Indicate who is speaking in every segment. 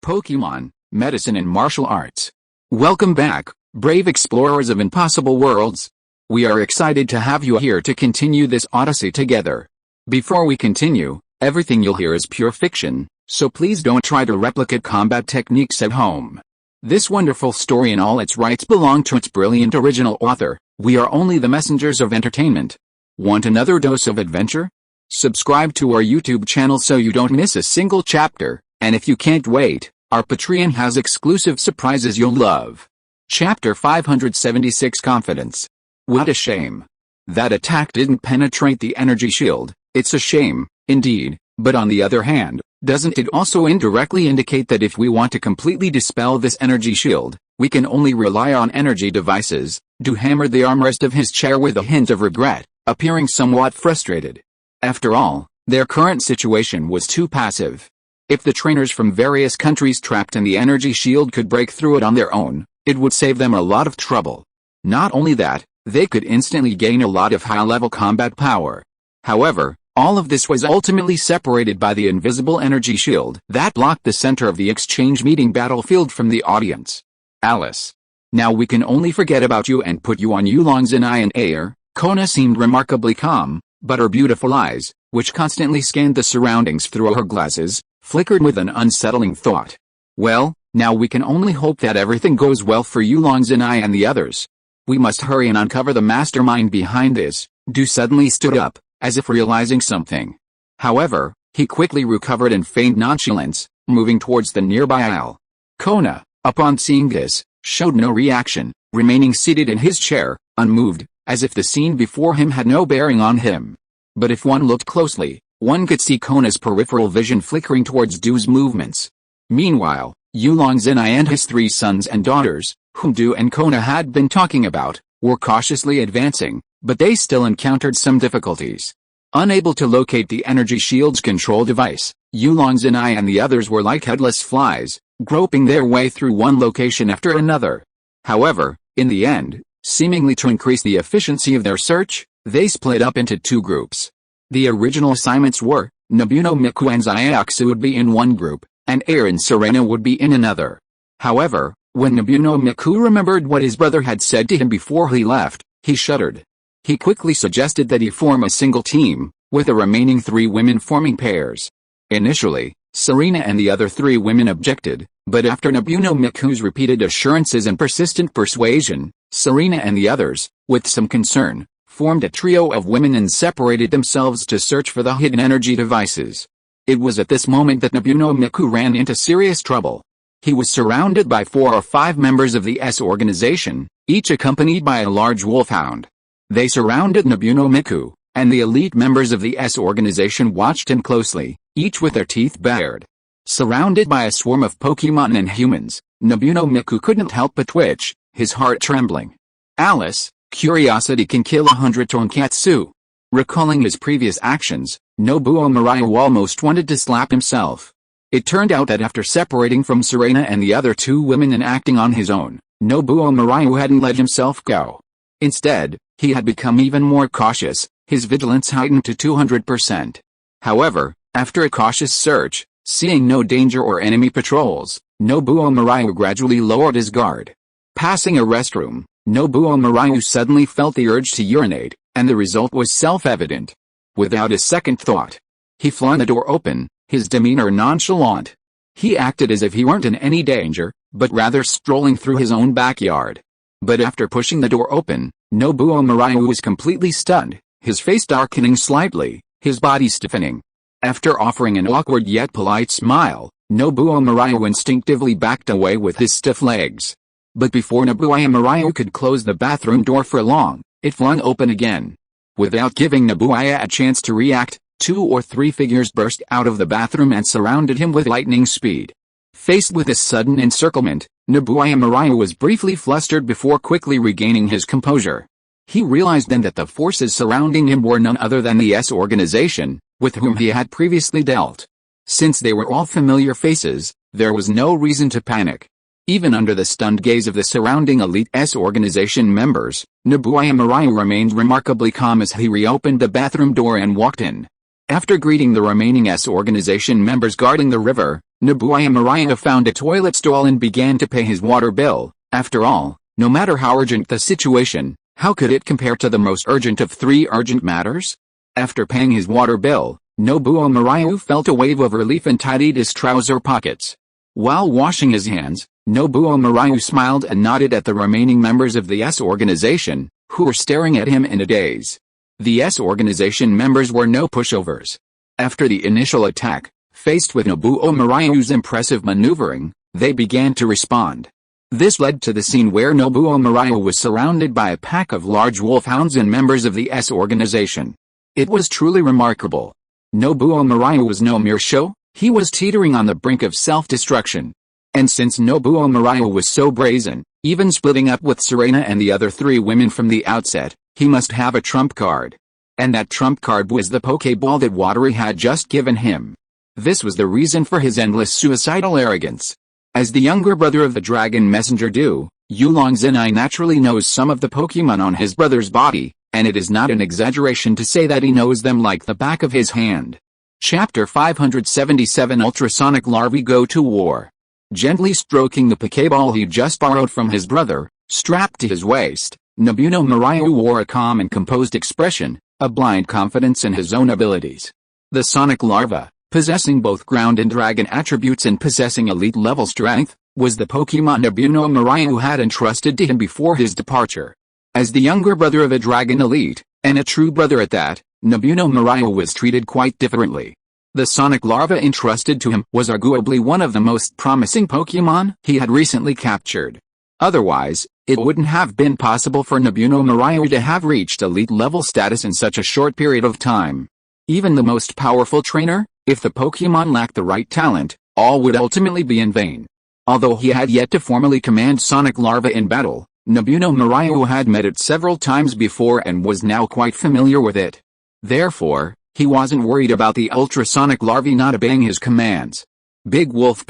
Speaker 1: Pokémon, medicine and martial arts. Welcome back, brave explorers of impossible worlds. We are excited to have you here to continue this odyssey together. Before we continue, everything you'll hear is pure fiction, so please don't try to replicate combat techniques at home. This wonderful story in all its rights belong to its brilliant original author. We are only the messengers of entertainment. Want another dose of adventure? Subscribe to our YouTube channel so you don't miss a single chapter, and if you can't wait, our Patreon has exclusive surprises you'll love. Chapter 576 Confidence. What a shame. That attack didn't penetrate the energy shield. It's a shame, indeed, but on the other hand, doesn't it also indirectly indicate that if we want to completely dispel this energy shield, we can only rely on energy devices? Du hammered the armrest of his chair with a hint of regret, appearing somewhat frustrated. After all, their current situation was too passive. If the trainers from various countries trapped in the energy shield could break through it on their own, it would save them a lot of trouble. Not only that, they could instantly gain a lot of high-level combat power. However, all of this was ultimately separated by the invisible energy shield that blocked the center of the exchange meeting battlefield from the audience. Alice. Now we can only forget about you and put you on Oolong's eye and air. Kona seemed remarkably calm, but her beautiful eyes, which constantly scanned the surroundings through her glasses, flickered with an unsettling thought. Well, now we can only hope that everything goes well for Oolong's eye and the others. We must hurry and uncover the mastermind behind this. Du suddenly stood up, as if realizing something. However, he quickly recovered and feigned nonchalance, moving towards the nearby aisle. Kona, upon seeing this, showed no reaction, remaining seated in his chair, unmoved, as if the scene before him had no bearing on him. But if one looked closely, one could see Kona's peripheral vision flickering towards Du's movements. Meanwhile, Oolong's eye and his three sons and daughters, whom Du and Kona had been talking about, were cautiously advancing, but they still encountered some difficulties. Unable to locate the energy shield's control device, Oolong's eye and the others were like headless flies, groping their way through one location after another. However, in the end, seemingly to increase the efficiency of their search, they split up into two groups. The original assignments were, Nobuno Miku and Xiaoxu would be in one group, and Air and Serena would be in another. However, when Nobuno Miku remembered what his brother had said to him before he left, he shuddered. He quickly suggested that he form a single team, with the remaining three women forming pairs. Initially, Serena and the other three women objected, but after Nobuno Miku's repeated assurances and persistent persuasion, Serena and the others, with some concern, formed a trio of women and separated themselves to search for the hidden energy devices. It was at this moment that Nobuno Miku ran into serious trouble. He was surrounded by 4 or 5 members of the S organization, each accompanied by a large wolfhound. They surrounded Nobuno Miku, and the elite members of the S organization watched him closely, each with their teeth bared. Surrounded by a swarm of Pokemon and humans, Nobuno Miku couldn't help but twitch, his heart trembling. Alice, curiosity can kill 100 tonkatsu. Recalling his previous actions, Nobuo Marayu almost wanted to slap himself. It turned out that after separating from Serena and the other two women and acting on his own, Nobuo Marayu hadn't let himself go. Instead, he had become even more cautious, his vigilance heightened to 200%. However, after a cautious search, seeing no danger or enemy patrols, Nobuo Marayu gradually lowered his guard. Passing a restroom, Nobuo Marayu suddenly felt the urge to urinate, and the result was self-evident. Without a second thought, he flung the door open, his demeanor nonchalant. He acted as if he weren't in any danger, but rather strolling through his own backyard. But after pushing the door open, Nobuo Marayu was completely stunned, his face darkening slightly, his body stiffening. After offering an awkward yet polite smile, Nobuo Marayu instinctively backed away with his stiff legs. But before Nobuo Marayu could close the bathroom door for long, it flung open again. Without giving Nobuo a chance to react, 2 or 3 figures burst out of the bathroom and surrounded him with lightning speed. Faced with this sudden encirclement, Nobuo Marayu was briefly flustered before quickly regaining his composure. He realized then that the forces surrounding him were none other than the S organization, with whom he had previously dealt. Since they were all familiar faces, there was no reason to panic. Even under the stunned gaze of the surrounding elite S organization members, Nobuo Marayu remained remarkably calm as he reopened the bathroom door and walked in. After greeting the remaining S organization members guarding the river, Nobuo Mariya found a toilet stall and began to pay his water bill. After all, no matter how urgent the situation, how could it compare to the most urgent of three urgent matters? After paying his water bill, Nobuo Mariya felt a wave of relief and tidied his trouser pockets. While washing his hands, Nobuo Mariya smiled and nodded at the remaining members of the S organization, who were staring at him in a daze. The S organization members were no pushovers. After the initial attack, faced with Nobuo Mariya's impressive maneuvering, they began to respond. This led to the scene where Nobuo Mariya was surrounded by a pack of large wolfhounds and members of the S organization. It was truly remarkable. Nobuo Mariya was no mere show, he was teetering on the brink of self-destruction. And since Nobuo Mariya was so brazen, even splitting up with Serena and the other three women from the outset, he must have a trump card. And that trump card was the Pokeball that Watery had just given him. This was the reason for his endless suicidal arrogance. As the younger brother of the Dragon Messenger Du, Yulong Zenai naturally knows some of the Pokemon on his brother's body, and it is not an exaggeration to say that he knows them like the back of his hand. Chapter 577 Ultrasonic Larvae Go to War. Gently stroking the Pokeball he just borrowed from his brother, strapped to his waist, Nobuo Mariya wore a calm and composed expression, a blind confidence in his own abilities. The Sonic Larva, possessing both ground and dragon attributes and possessing elite-level strength, was the Pokemon Nobuo Mariya had entrusted to him before his departure. As the younger brother of a Dragon Elite, and a true brother at that, Nobuo Mariya was treated quite differently. The Sonic Larva entrusted to him was arguably one of the most promising Pokemon he had recently captured. Otherwise, it wouldn't have been possible for Nobuo Mariya to have reached elite-level status in such a short period of time. Even the most powerful trainer, if the Pokemon lacked the right talent, all would ultimately be in vain. Although he had yet to formally command Sonic Larva in battle, Nobuo Mariya had met it several times before and was now quite familiar with it. Therefore, he wasn't worried about the ultrasonic larvae not obeying his commands. Big Wolf,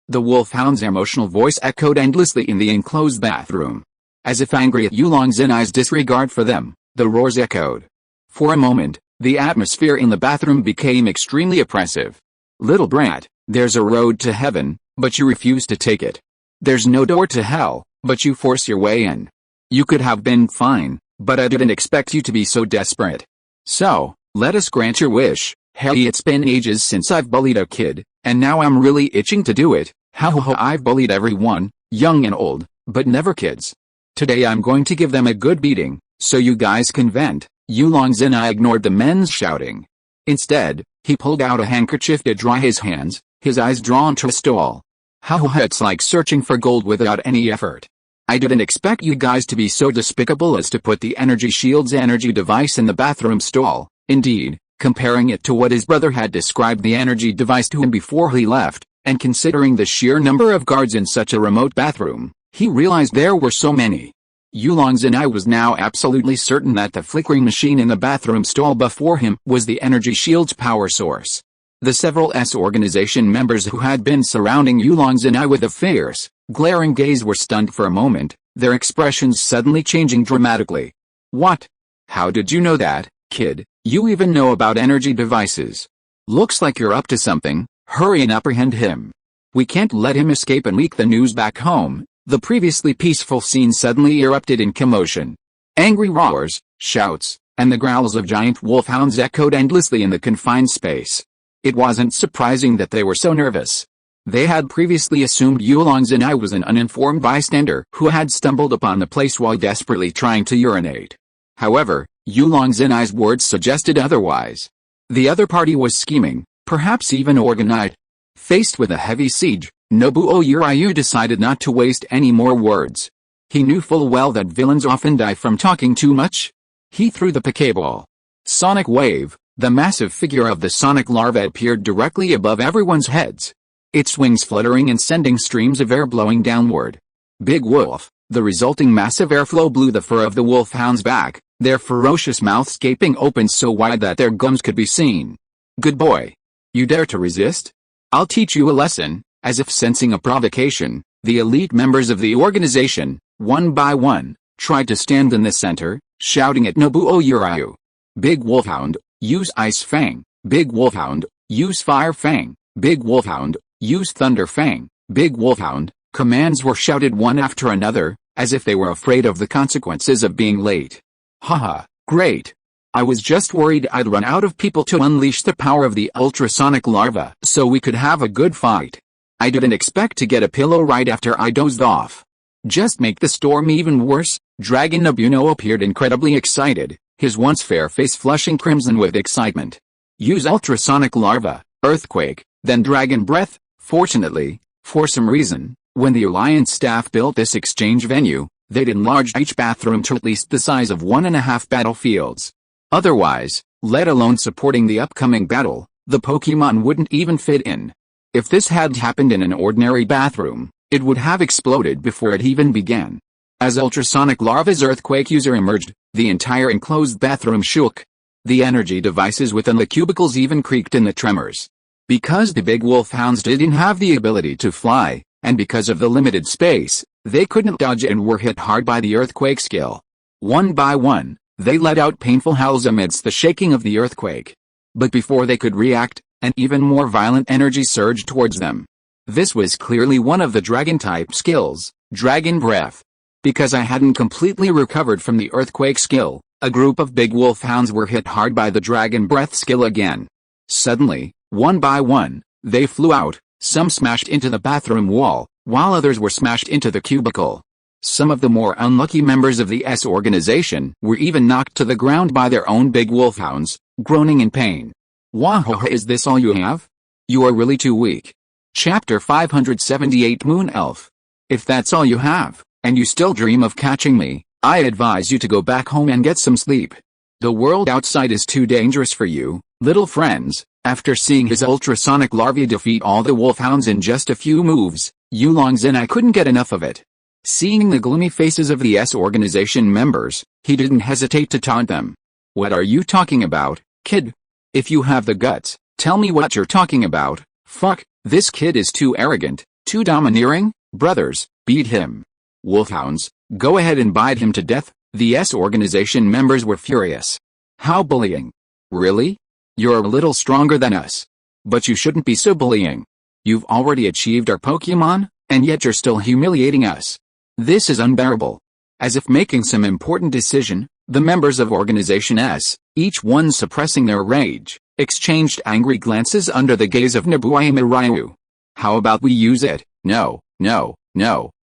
Speaker 1: the wolfhound's emotional voice echoed endlessly in the enclosed bathroom. As if angry at Yulong Zenai's disregard for them, the roars echoed. For a moment, the atmosphere in the bathroom became extremely oppressive. Little brat, there's a road to heaven, but you refuse to take it. There's no door to hell, but you force your way in. You could have been fine, but I didn't expect you to be so desperate. So, let us grant your wish. Hey, it's been ages since I've bullied a kid, and now I'm really itching to do it. I've bullied everyone, young and old, but never kids. Today I'm going to give them a good beating, so you guys can vent. Yulong Zenai ignored the men's shouting. Instead, he pulled out a handkerchief to dry his hands, his eyes drawn to a stall. It's like searching for gold without any effort. I didn't expect you guys to be so despicable as to put the Energy Shield's energy device in the bathroom stall. Indeed, comparing it to what his brother had described the energy device to him before he left, and considering the sheer number of guards in such a remote bathroom, he realized there were so many. Yulong Zenai was now absolutely certain that the flickering machine in the bathroom stall before him was the Energy Shield's power source. The several S organization members who had been surrounding Yulong Zenai with a fierce, glaring gaze were stunned for a moment, their expressions suddenly changing dramatically. What? How did you know that, kid? You even know about energy devices. Looks like you're up to something. Hurry and apprehend him. We can't let him escape and leak the news back home. The previously peaceful scene suddenly erupted in commotion. Angry roars, shouts, and the growls of giant wolfhounds echoed endlessly in the confined space. It wasn't surprising that they were so nervous. They had previously assumed Yulong Zenai was an uninformed bystander who had stumbled upon the place while desperately trying to urinate. However, Yulong Zenai's words suggested otherwise. The other party was scheming, perhaps even organized. Faced with a heavy siege, Nobuo Uriyu decided not to waste any more words. He knew full well that villains often die from talking too much. He threw the Pokeball. Sonic Wave, the massive figure of the Sonic Larva appeared directly above everyone's heads. Its wings fluttering and sending streams of air blowing downward. Big Wolf, the resulting massive airflow blew the fur of the wolfhounds back, their ferocious mouths gaping open so wide that their gums could be seen. Good boy. You dare to resist? I'll teach you a lesson. As if sensing a provocation, the elite members of the organization, one by one, tried to stand in the center, shouting at Nobuo Uriyu. Big Wolfhound, use Ice Fang. Big Wolfhound, use Fire Fang. Big Wolfhound, Use Thunder Fang, Big Wolfhound. Commands were shouted one after another, as if they were afraid of the consequences of being late. Haha, great. I was just worried I'd run out of people to unleash the power of the ultrasonic larva so we could have a good fight. I didn't expect to get a pillow right after I dozed off. Just make the storm even worse. Dragon Nabuno appeared incredibly excited, his once fair face flushing crimson with excitement. Use ultrasonic larva, earthquake, then dragon breath. Fortunately, for some reason, when the Alliance staff built this exchange venue, they'd enlarged each bathroom to at least the size of 1.5 battlefields. Otherwise, let alone supporting the upcoming battle, the Pokémon wouldn't even fit in. If this had happened in an ordinary bathroom, it would have exploded before it even began. As ultrasonic larva's earthquake user emerged, the entire enclosed bathroom shook. The energy devices within the cubicles even creaked in the tremors. Because the big wolfhounds didn't have the ability to fly, and because of the limited space, they couldn't dodge and were hit hard by the earthquake skill. One by one, they let out painful howls amidst the shaking of the earthquake. But before they could react, an even more violent energy surged towards them. This was clearly one of the dragon-type skills, Dragon Breath. Because I hadn't completely recovered from the earthquake skill, a group of big wolfhounds were hit hard by the Dragon Breath skill again. Suddenly, one by one, they flew out, some smashed into the bathroom wall, while others were smashed into the cubicle. Some of the more unlucky members of the S organization were even knocked to the ground by their own big wolfhounds, groaning in pain. Wahoha, is this all you have? You are really too weak. Chapter 578 Moon Elf. If that's all you have, and you still dream of catching me, I advise you to go back home and get some sleep. The world outside is too dangerous for you, little friends. After seeing his ultrasonic larvae defeat all the wolfhounds in just a few moves, Yulong Zenai couldn't get enough of it. Seeing the gloomy faces of the S organization members, he didn't hesitate to taunt them. What are you talking about, kid? If you have the guts, tell me what you're talking about. Fuck, this kid is too arrogant, too domineering. Brothers, beat him. Wolfhounds, go ahead and bite him to death. The S organization members were furious. How bullying? Really? You're a little stronger than us. But you shouldn't be so bullying. You've already achieved our Pokémon, and yet you're still humiliating us. This is unbearable. As if making some important decision, the members of Organization S, each one suppressing their rage, exchanged angry glances under the gaze of Nabuaya Ryu. How about we use it? No,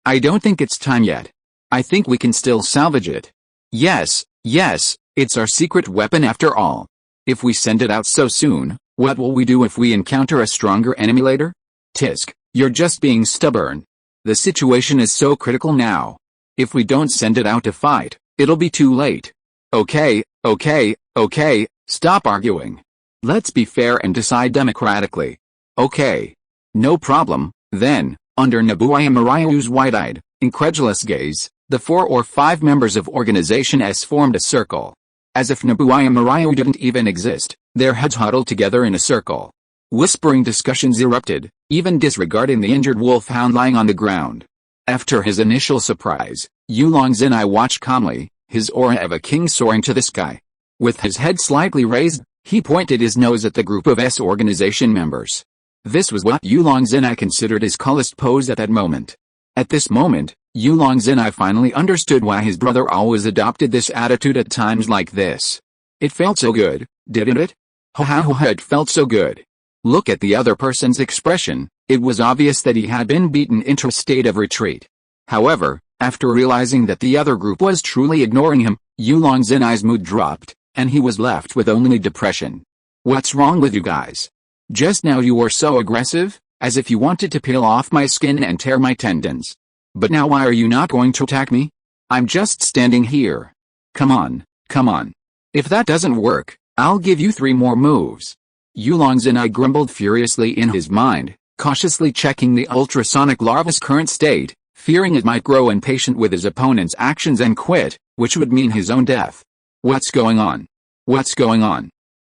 Speaker 1: I don't think it's time yet. I think we can still salvage it. Yes, it's our secret weapon after all. If we send it out so soon, what will we do if we encounter a stronger enemy later? Tisk, you're just being stubborn. The situation is so critical now. If we don't send it out to fight, it'll be too late. Okay, stop arguing. Let's be fair and decide democratically. Okay. No problem, then. Under Nabuaya Ryu's wide-eyed, incredulous gaze, the 4 or 5 members of Organization S formed a circle. As if Nabuaya Ryu didn't even exist, their heads huddled together in a circle. Whispering discussions erupted, even disregarding the injured wolfhound lying on the ground. After his initial surprise, Yulong Zenai watched calmly, his aura of a king soaring to the sky. With his head slightly raised, he pointed his nose at the group of S organization members. This was what Yulong Zenai considered his coolest pose at that moment. At this moment, Yulong Zenai finally understood why his brother always adopted this attitude at times like this. It felt so good, didn't it? It felt so good. Look at the other person's expression. It was obvious that he had been beaten into a state of retreat. However, after realizing that the other group was truly ignoring him, Yulong Zenai's mood dropped, and he was left with only depression. What's wrong with you guys? Just now you were so aggressive, as if you wanted to peel off my skin and tear my tendons. But now why are you not going to attack me? I'm just standing here. Come on. If that doesn't work, I'll give you 3 more moves. Yulong Zenai grumbled furiously in his mind, cautiously checking the ultrasonic larva's current state, fearing it might grow impatient with his opponent's actions and quit, which would mean his own death. What's going on?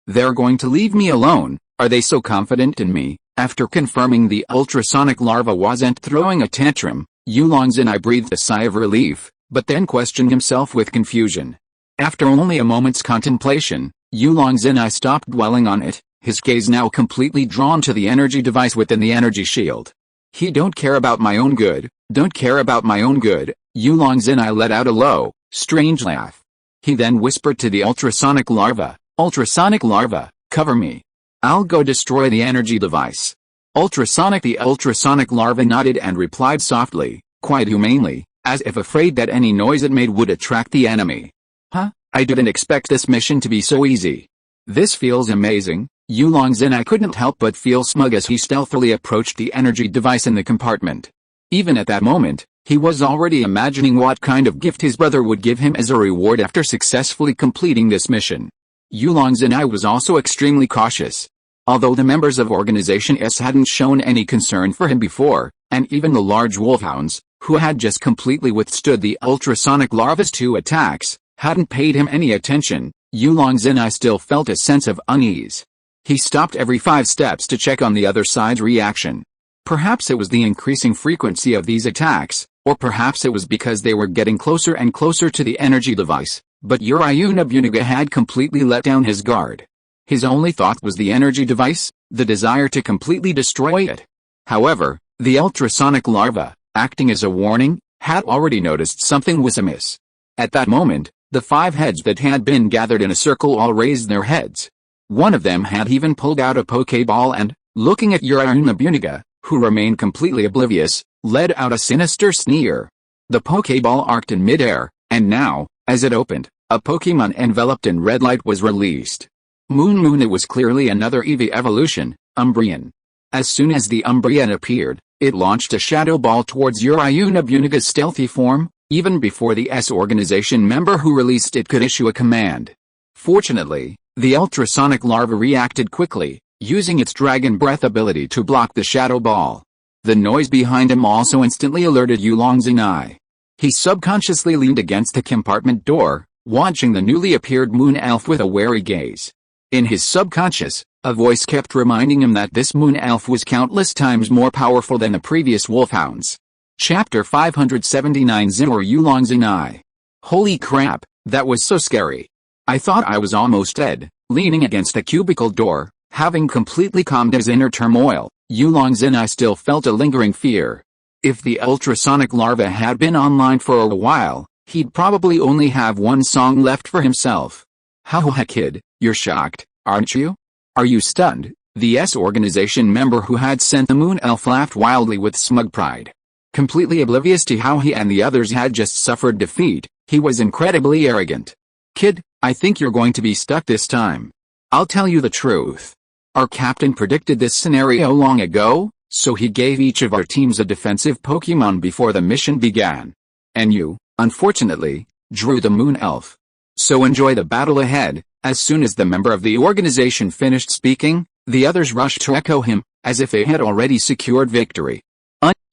Speaker 1: They're going to leave me alone. Are they so confident in me? After confirming the ultrasonic larva wasn't throwing a tantrum, Yulong Zenai breathed a sigh of relief, but then questioned himself with confusion. After only a moment's contemplation, Yulong Zenai stopped dwelling on it, his gaze now completely drawn to the energy device within the energy shield. He don't care about my own good, don't care about my own good. Yulong Zinai let out a low, strange laugh. He then whispered to the ultrasonic larva, "Ultrasonic larva, cover me. I'll go destroy the energy device." The ultrasonic larva nodded and replied softly, quite humanely, as if afraid that any noise it made would attract the enemy. "Huh, I didn't expect this mission to be so easy. This feels amazing." Yulong Zinai couldn't help but feel smug as he stealthily approached the energy device in the compartment. Even at that moment, he was already imagining what kind of gift his brother would give him as a reward after successfully completing this mission. Yulong Zinai was also extremely cautious. Although the members of Organization S hadn't shown any concern for him before, and even the large wolfhounds, who had just completely withstood the ultrasonic larva's 2 attacks, hadn't paid him any attention, Yulong Zinai still felt a sense of unease. He stopped every 5 steps to check on the other side's reaction. Perhaps it was the increasing frequency of these attacks, or perhaps it was because they were getting closer and closer to the energy device, but Uriunabuniga had completely let down his guard. His only thought was the energy device, the desire to completely destroy it. However, the ultrasonic larva, acting as a warning, had already noticed something was amiss. At that moment, the 5 heads that had been gathered in a circle all raised their heads. One of them had even pulled out a Pokeball and, looking at Uriunabuniga, who remained completely oblivious, let out a sinister sneer. The Pokeball arced in midair, and now, as it opened, a Pokemon enveloped in red light was released. Moon, it was clearly another Eevee evolution, Umbreon. As soon as the Umbreon appeared, it launched a shadow ball towards Uriunabuniga's stealthy form, even before the S organization member who released it could issue a command. Fortunately, the ultrasonic larva reacted quickly, using its dragon breath ability to block the shadow ball. The noise behind him also instantly alerted Yulong Zinai. He subconsciously leaned against the compartment door, watching the newly appeared moon elf with a wary gaze. In his subconscious, a voice kept reminding him that this moon elf was countless times more powerful than the previous wolfhounds. Chapter 579 Zinor Yulong Zinai. Holy crap, that was so scary. I thought I was almost dead. Leaning against the cubicle door, having completely calmed his inner turmoil, Yulong Zinai still felt a lingering fear. If the ultrasonic larva had been online for a while, he'd probably only have one song left for himself. Haha kid, you're shocked, aren't you? Are you stunned? The S organization member who had sent the moon elf laughed wildly with smug pride. Completely oblivious to how he and the others had just suffered defeat, he was incredibly arrogant. Kid, I think you're going to be stuck this time. I'll tell you the truth. Our captain predicted this scenario long ago, so he gave each of our teams a defensive Pokemon before the mission began. And you, unfortunately, drew the moon elf. So enjoy the battle ahead. As soon as the member of the organization finished speaking, the others rushed to echo him, as if they had already secured victory.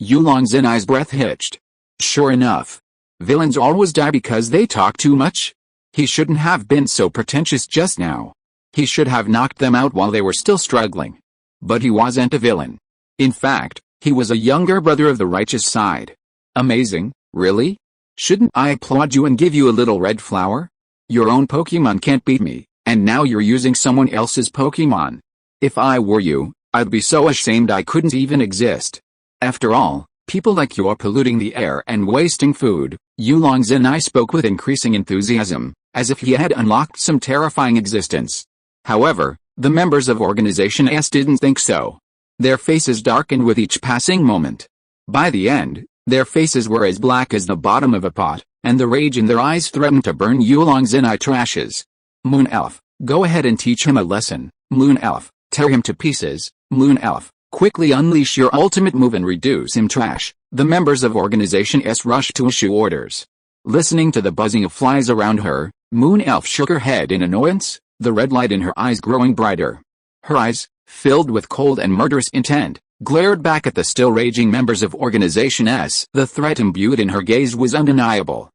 Speaker 1: Yulong Zinai's breath hitched. Sure enough. Villains always die because they talk too much? He shouldn't have been so pretentious just now. He should have knocked them out while they were still struggling. But he wasn't a villain. In fact, he was a younger brother of the righteous side. Amazing, really? Shouldn't I applaud you and give you a little red flower? Your own Pokemon can't beat me, and now you're using someone else's Pokemon. If I were you, I'd be so ashamed I couldn't even exist. After all, people like you are polluting the air and wasting food. Yulong Zinai spoke with increasing enthusiasm, as if he had unlocked some terrifying existence. However, the members of Organization S didn't think so. Their faces darkened with each passing moment. By the end, their faces were as black as the bottom of a pot, and the rage in their eyes threatened to burn Yulong Zinai to ashes. Moon Elf, go ahead and teach him a lesson. Moon Elf, tear him to pieces. Moon Elf, quickly unleash your ultimate move and reduce him to ash. The members of Organization S rushed to issue orders. Listening to the buzzing of flies around her, Moon Elf shook her head in annoyance, the red light in her eyes growing brighter. Her eyes, filled with cold and murderous intent, glared back at the still raging members of Organization S. The threat imbued in her gaze was undeniable.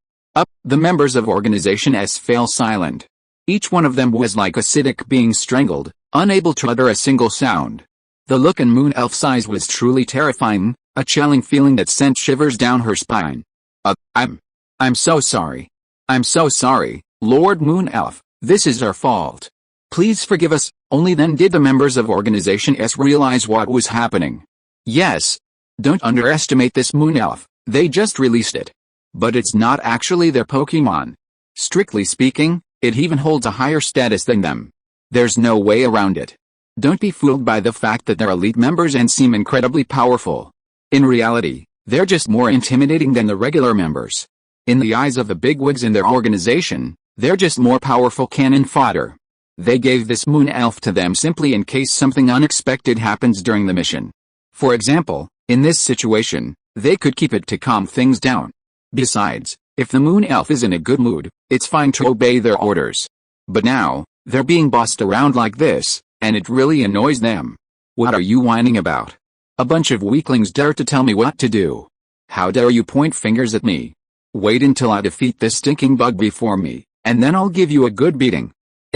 Speaker 1: The members of Organization S fell silent. Each one of them was like a Siddiq being strangled, unable to utter a single sound. The look in Moon Elf's eyes was truly terrifying, a chilling feeling that sent shivers down her spine. I'm so sorry. I'm so sorry, Lord Moon Elf, this is our fault. Please forgive us." Only then did the members of Organization S realize what was happening. Yes. Don't underestimate this moon elf, they just released it. But it's not actually their Pokémon. Strictly speaking, it even holds a higher status than them. There's no way around it. Don't be fooled by the fact that they're elite members and seem incredibly powerful. In reality, they're just more intimidating than the regular members. In the eyes of the bigwigs in their organization, they're just more powerful cannon fodder. They gave this moon elf to them simply in case something unexpected happens during the mission. For example, in this situation, they could keep it to calm things down. Besides, if the moon elf is in a good mood, it's fine to obey their orders. But now, they're being bossed around like this, and it really annoys them. What are you whining about? A bunch of weaklings dare to tell me what to do. How dare you point fingers at me? Wait until I defeat this stinking bug before me, and then I'll give you a good beating.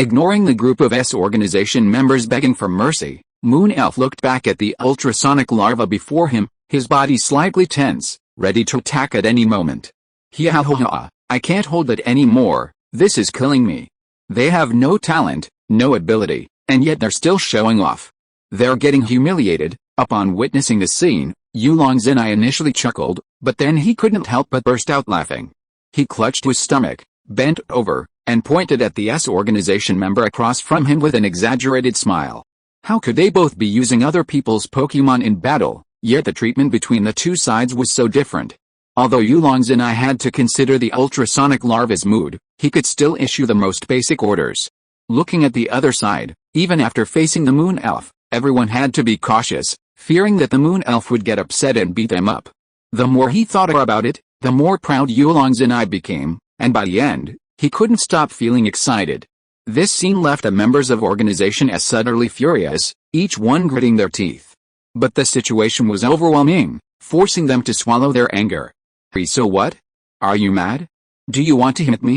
Speaker 1: Ignoring the group of S organization members begging for mercy, Moon Elf looked back at the ultrasonic larva before him, his body slightly tense, ready to attack at any moment. "Hiahaha, I can't hold it anymore, this is killing me." They have no talent, no ability, and yet they're still showing off. They're getting humiliated. Upon witnessing the scene, Yulong Zinai initially chuckled, but then he couldn't help but burst out laughing. He clutched his stomach, bent over, and pointed at the S organization member across from him with an exaggerated smile. How could they both be using other people's Pokémon in battle, yet the treatment between the two sides was so different? Although Yulong Zinai had to consider the ultrasonic larva's mood, he could still issue the most basic orders. Looking at the other side, even after facing the Moon Elf, everyone had to be cautious, fearing that the Moon Elf would get upset and beat them up. The more he thought about it, the more proud Yulong Zinai became, and by the end, he couldn't stop feeling excited. This scene left the members of Organization S utterly furious, each one gritting their teeth. But the situation was overwhelming, forcing them to swallow their anger. "So what? Are you mad? Do you want to hit me?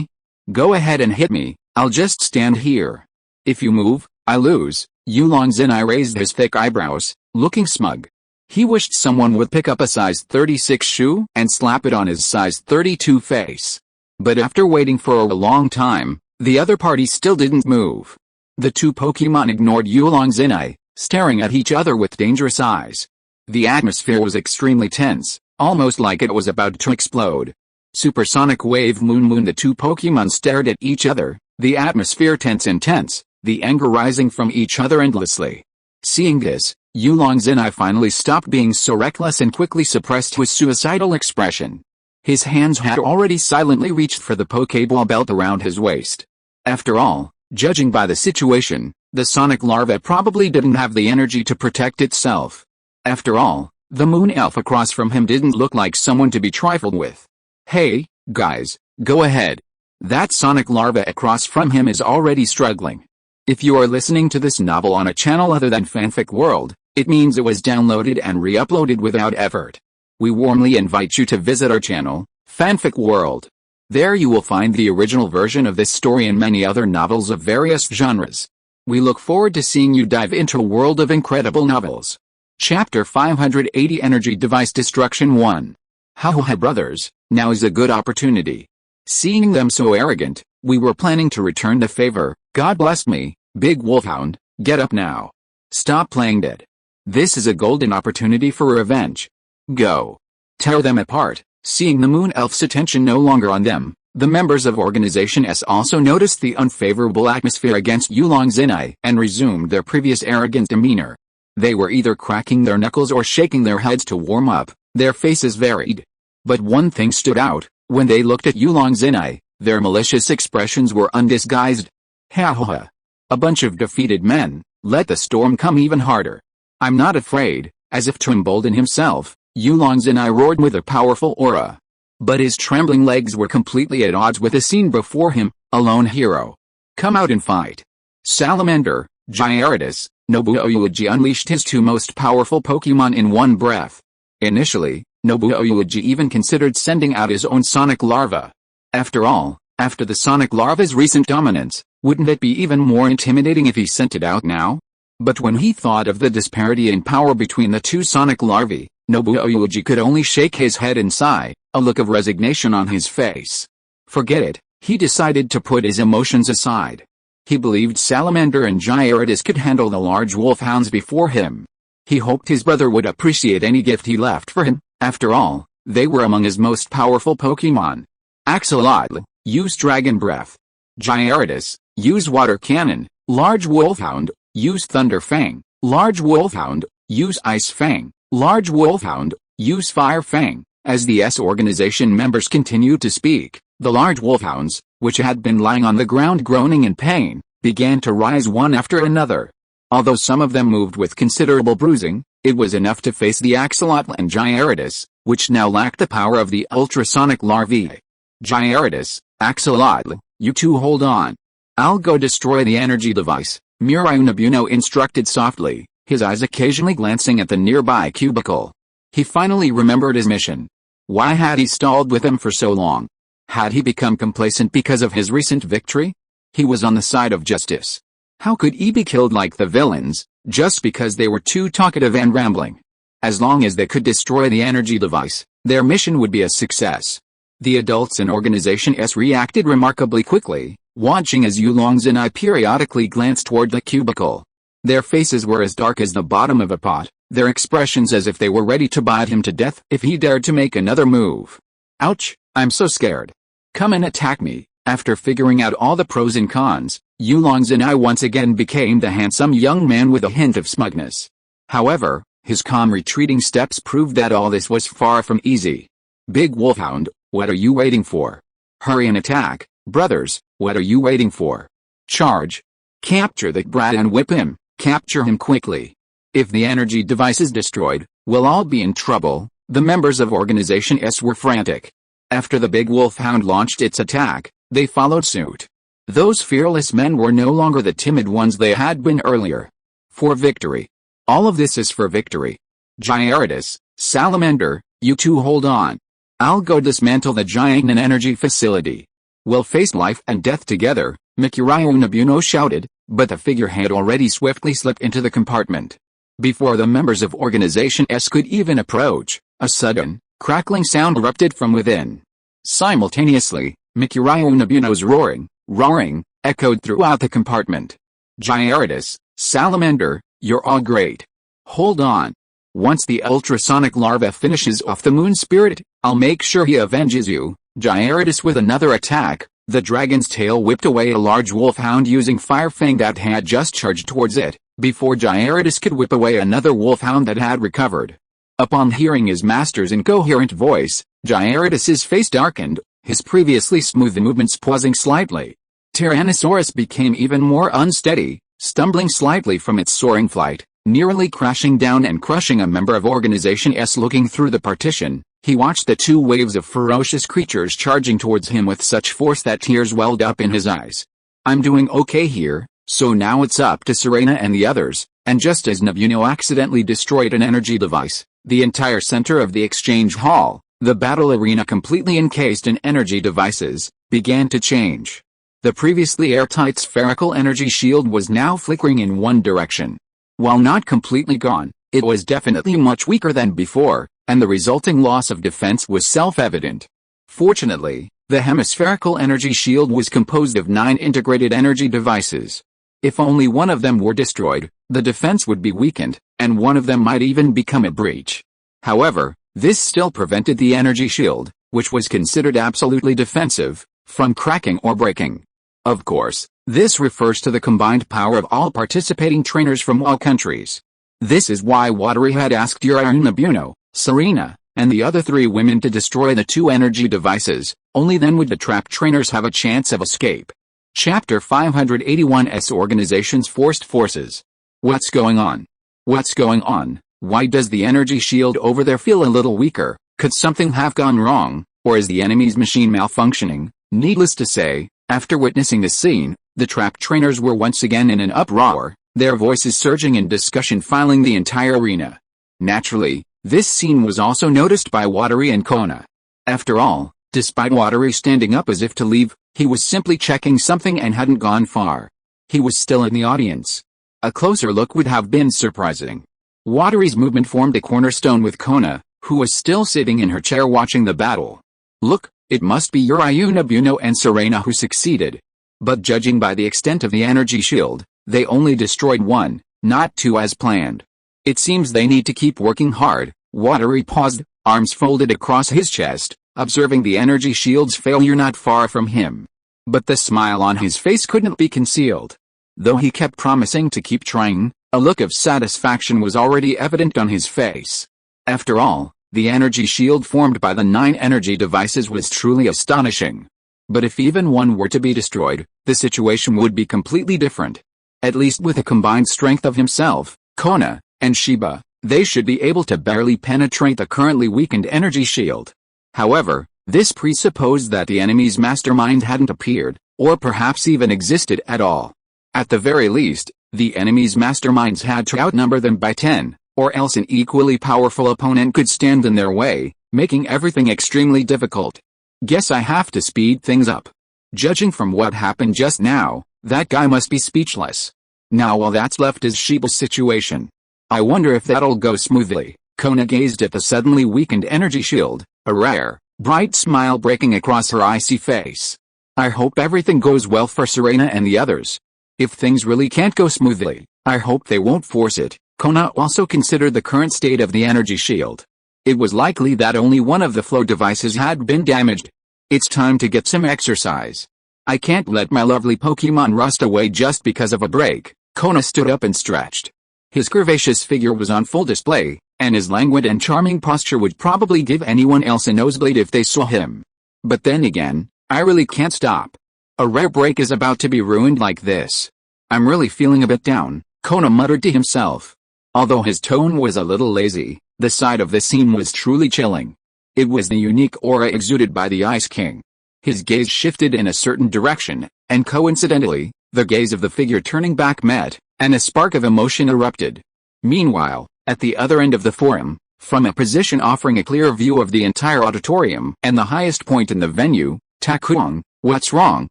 Speaker 1: Go ahead and hit me, I'll just stand here. If you move, I lose." Yulong Zinai raised his thick eyebrows, looking smug. He wished someone would pick up a size 36 shoe and slap it on his size 32 face. But after waiting for a long time, the other party still didn't move. The two Pokémon ignored Yulong Zinai, staring at each other with dangerous eyes. The atmosphere was extremely tense, almost like it was about to explode. Supersonic Wave Moon. The two Pokémon stared at each other, the atmosphere tense and tense, the anger rising from each other endlessly. Seeing this, Yulong Zinai finally stopped being so reckless and quickly suppressed his suicidal expression. His hands had already silently reached for the Pokéball belt around his waist. After all, judging by the situation, the sonic larva probably didn't have the energy to protect itself. After all, the Moon Elf across from him didn't look like someone to be trifled with. "Hey, guys, go ahead. That sonic larva across from him is already struggling." If you are listening to this novel on a channel other than Fanfic World, it means it was downloaded and re-uploaded without effort. We warmly invite you to visit our channel, Fanfic World. There you will find the original version of this story and many other novels of various genres. We look forward to seeing you dive into a world of incredible novels. Chapter 580 Energy Device Destruction 1. Haha brothers, now is a good opportunity. Seeing them so arrogant, we were planning to return the favor. God bless me, Big Wolfhound, get up now. Stop playing dead. This is a golden opportunity for revenge. Go. Tear them apart. Seeing the Moon Elf's attention no longer on them, the members of Organization S also noticed the unfavorable atmosphere against Yulong Zinai and resumed their previous arrogant demeanor. They were either cracking their knuckles or shaking their heads to warm up, their faces varied. But one thing stood out, when they looked at Yulong Zinai, their malicious expressions were undisguised. "Ha ha ha. A bunch of defeated men, let the storm come even harder. I'm not afraid." As if to embolden himself, Yulong Zinai roared with a powerful aura. But his trembling legs were completely at odds with the scene before him, a lone hero. "Come out and fight." Salamander, Gyarados, Nobuoyuji unleashed his two most powerful Pokémon in one breath. Initially, Nobuoyuji even considered sending out his own sonic larva. After all, after the sonic larva's recent dominance, wouldn't it be even more intimidating if he sent it out now? But when he thought of the disparity in power between the two sonic larvae, Nobuoyuji could only shake his head and sigh, a look of resignation on his face. Forget it, he decided to put his emotions aside. He believed Salamander and Gyarados could handle the large wolfhounds before him. He hoped his brother would appreciate any gift he left for him. After all, they were among his most powerful Pokémon. Axolotl, use Dragon Breath. Gyarados, use Water Cannon. Large Wolfhound, use Thunder Fang. Large Wolfhound, use Ice Fang. Large Wolfhound, use Fire Fang. As the S organization members continued to speak, the large wolfhounds, which had been lying on the ground groaning in pain, began to rise one after another. Although some of them moved with considerable bruising, it was enough to face the Axolotl and Gyarados, which now lacked the power of the ultrasonic larvae. Gyarados, Axolotl, you two hold on. I'll go destroy the energy device, Murayunobuno instructed softly, his eyes occasionally glancing at the nearby cubicle. He finally remembered his mission. Why had he stalled with him for so long? Had he become complacent because of his recent victory? He was on the side of justice. How could he be killed like the villains, just because they were too talkative and rambling? As long as they could destroy the energy device, their mission would be a success. The adults in Organization S reacted remarkably quickly, watching as Yulongs and I periodically glanced toward the cubicle. Their faces were as dark as the bottom of a pot, their expressions as if they were ready to bite him to death if he dared to make another move. Ouch, I'm so scared. Come and attack me. After figuring out all the pros and cons, Yulongs and I once again became the handsome young man with a hint of smugness. However, his calm retreating steps proved that all this was far from easy. Big Wolfhound, what are you waiting for? Hurry and attack. Brothers, what are you waiting for? Charge. Capture the brat and whip him. Capture him quickly. If the energy device is destroyed, we'll all be in trouble. The members of Organization S were frantic. After the big wolfhound launched its attack, they followed suit. Those fearless men were no longer the timid ones they had been earlier. For victory. All of this is for victory. Gyarados, Salamander, you two hold on. I'll go dismantle the giant energy facility. We'll face life and death together, Murayunobuno shouted, but the figure had already swiftly slipped into the compartment. Before the members of Organization S could even approach, a sudden, crackling sound erupted from within. Simultaneously, Murayunobuno's roaring, echoed throughout the compartment. Gyarados, Salamander, you're all great. Hold on. Once the ultrasonic larva finishes off the moon spirit, I'll make sure he avenges you. Gyarados with another attack, the dragon's tail whipped away a large wolfhound using Fire Fang that had just charged towards it, before Gyarados could whip away another wolfhound that had recovered. Upon hearing his master's incoherent voice, Gyarados' face darkened, his previously smooth movements pausing slightly. Tyrannosaurus became even more unsteady, stumbling slightly from its soaring flight, nearly crashing down and crushing a member of Organization S. Looking through the partition, he watched the two waves of ferocious creatures charging towards him with such force that tears welled up in his eyes. I'm doing okay here, so now it's up to Serena and the others, and just as Nobuno accidentally destroyed an energy device, the entire center of the exchange hall, the battle arena completely encased in energy devices, began to change. The previously airtight spherical energy shield was now flickering in one direction. While not completely gone, it was definitely much weaker than before, and the resulting loss of defense was self-evident. Fortunately, the hemispherical energy shield was composed of 9 integrated energy devices. If only one of them were destroyed, the defense would be weakened, and one of them might even become a breach. However, this still prevented the energy shield, which was considered absolutely defensive, from cracking or breaking. Of course, this refers to the combined power of all participating trainers from all countries. This is why Watery had asked Nobuno, Serena, and the other 3 women to destroy the 2 energy devices, only then would the trapped trainers have a chance of escape. Chapter 581 S Organization's Forced Forces. What's going on? What's going on? Why does the energy shield over there feel a little weaker? Could something have gone wrong, or is the enemy's machine malfunctioning? Needless to say, after witnessing the scene, the trapped trainers were once again in an uproar, their voices surging in discussion filling the entire arena. Naturally, this scene was also noticed by Watery and Kona. After all, despite Watery standing up as if to leave, he was simply checking something and hadn't gone far. He was still in the audience. A closer look would have been surprising. Watery's movement formed a cornerstone with Kona, who was still sitting in her chair watching the battle. Look, it must be Nobuno and Serena who succeeded. But judging by the extent of the energy shield, they only destroyed one, not two as planned. It seems they need to keep working hard. Watery paused, arms folded across his chest, observing the energy shield's failure not far from him. But the smile on his face couldn't be concealed. Though he kept promising to keep trying, a look of satisfaction was already evident on his face. After all, the energy shield formed by the 9 energy devices was truly astonishing. But if even one were to be destroyed, the situation would be completely different. At least with the combined strength of himself, Kona, and Shiba, they should be able to barely penetrate the currently weakened energy shield. However, this presupposed that the enemy's mastermind hadn't appeared, or perhaps even existed at all. At the very least, the enemy's masterminds had to outnumber them by 10, or else an equally powerful opponent could stand in their way, making everything extremely difficult. Guess I have to speed things up. Judging from what happened just now, that guy must be speechless. Now all that's left is Shiba's situation. I wonder if that'll go smoothly. Kona gazed at the suddenly weakened energy shield, a rare, bright smile breaking across her icy face. I hope everything goes well for Serena and the others. If things really can't go smoothly, I hope they won't force it. Kona also considered the current state of the energy shield. It was likely that only one of the flow devices had been damaged. It's time to get some exercise. I can't let my lovely Pokemon rust away just because of a break. Kona stood up and stretched. His curvaceous figure was on full display, and his languid and charming posture would probably give anyone else a nosebleed if they saw him. But then again, I really can't stop. A rare break is about to be ruined like this. I'm really feeling a bit down, Kona muttered to himself. Although his tone was a little lazy, the sight of the scene was truly chilling. It was the unique aura exuded by the Ice King. His gaze shifted in a certain direction, and coincidentally, the gaze of the figure turning back met, and a spark of emotion erupted. Meanwhile, at the other end of the forum, from a position offering a clear view of the entire auditorium and the highest point in the venue, Kuang, what's wrong?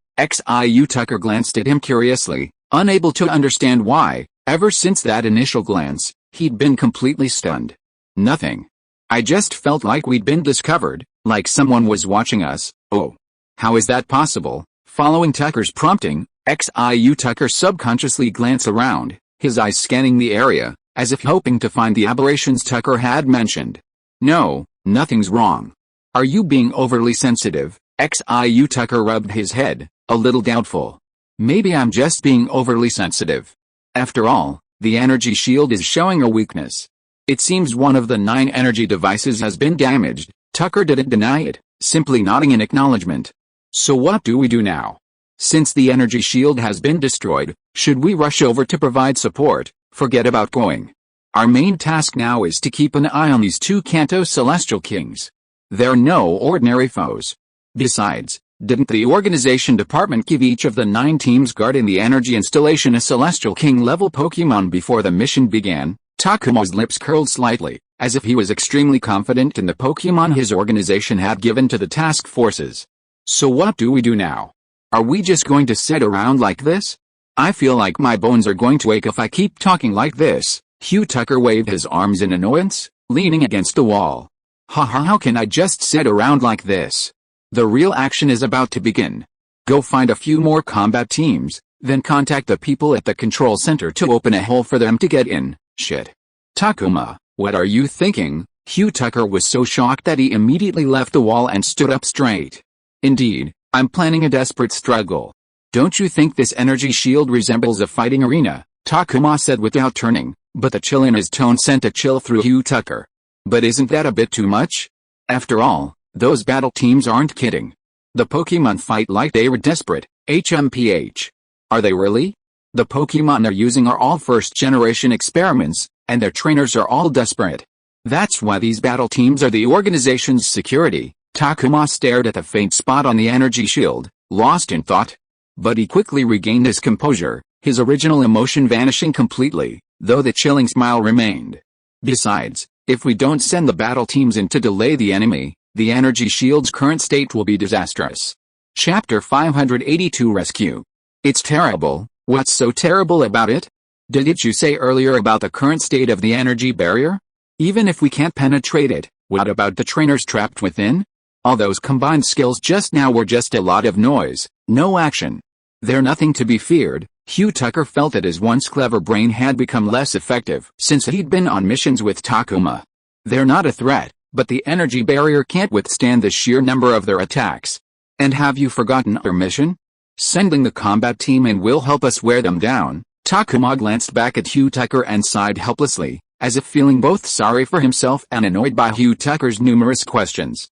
Speaker 1: Xiu Tucker glanced at him curiously, unable to understand why. Ever since that initial glance, he'd been completely stunned. Nothing. I just felt like we'd been discovered, like someone was watching us. Oh. How is that possible? Following Tucker's prompting, Xiu Tucker subconsciously glanced around, his eyes scanning the area, as if hoping to find the aberrations Tucker had mentioned. No, nothing's wrong. Are you being overly sensitive? Xiu Tucker rubbed his head, a little doubtful. Maybe I'm just being overly sensitive. After all, the energy shield is showing a weakness. It seems one of the 9 energy devices has been damaged. Tucker didn't deny it, simply nodding in acknowledgement. So what do we do now? Since the energy shield has been destroyed, should we rush over to provide support? Forget about going. Our main task now is to keep an eye on these 2 Kanto Celestial Kings. They're no ordinary foes. Besides, didn't the organization department give each of the 9 teams guarding the energy installation a Celestial King-level Pokemon before the mission began? Takuma's lips curled slightly, as if he was extremely confident in the Pokemon his organization had given to the task forces. So what do we do now? Are we just going to sit around like this? I feel like my bones are going to ache if I keep talking like this. Hugh Tucker waved his arms in annoyance, leaning against the wall. Haha, how can I just sit around like this? The real action is about to begin. Go find a few more combat teams, then contact the people at the control center to open a hole for them to get in. Shit. Takuma, what are you thinking? Hugh Tucker was so shocked that he immediately left the wall and stood up straight. Indeed, I'm planning a desperate struggle. Don't you think this energy shield resembles a fighting arena? Takuma said without turning, but the chill in his tone sent a chill through Hugh Tucker. But isn't that a bit too much? After all, those battle teams aren't kidding. The Pokemon fight like they were desperate. HMPH. Are they really? The Pokemon they're using are all first-generation experiments, and their trainers are all desperate. That's why these battle teams are the organization's security. Takuma stared at the faint spot on the energy shield, lost in thought. But he quickly regained his composure, his original emotion vanishing completely, though the chilling smile remained. Besides, if we don't send the battle teams in to delay the enemy, the energy shield's current state will be disastrous. Chapter 582 Rescue. It's terrible. What's so terrible about it? Didn't you say earlier about the current state of the energy barrier? Even if we can't penetrate it, what about the trainers trapped within? All those combined skills just now were just a lot of noise, no action. They're nothing to be feared. Hugh Tucker felt that his once clever brain had become less effective since he'd been on missions with Takuma. They're not a threat, but the energy barrier can't withstand the sheer number of their attacks. And have you forgotten our mission? Sending the combat team in will help us wear them down. Takuma glanced back at Hugh Tucker and sighed helplessly, as if feeling both sorry for himself and annoyed by Hugh Tucker's numerous questions.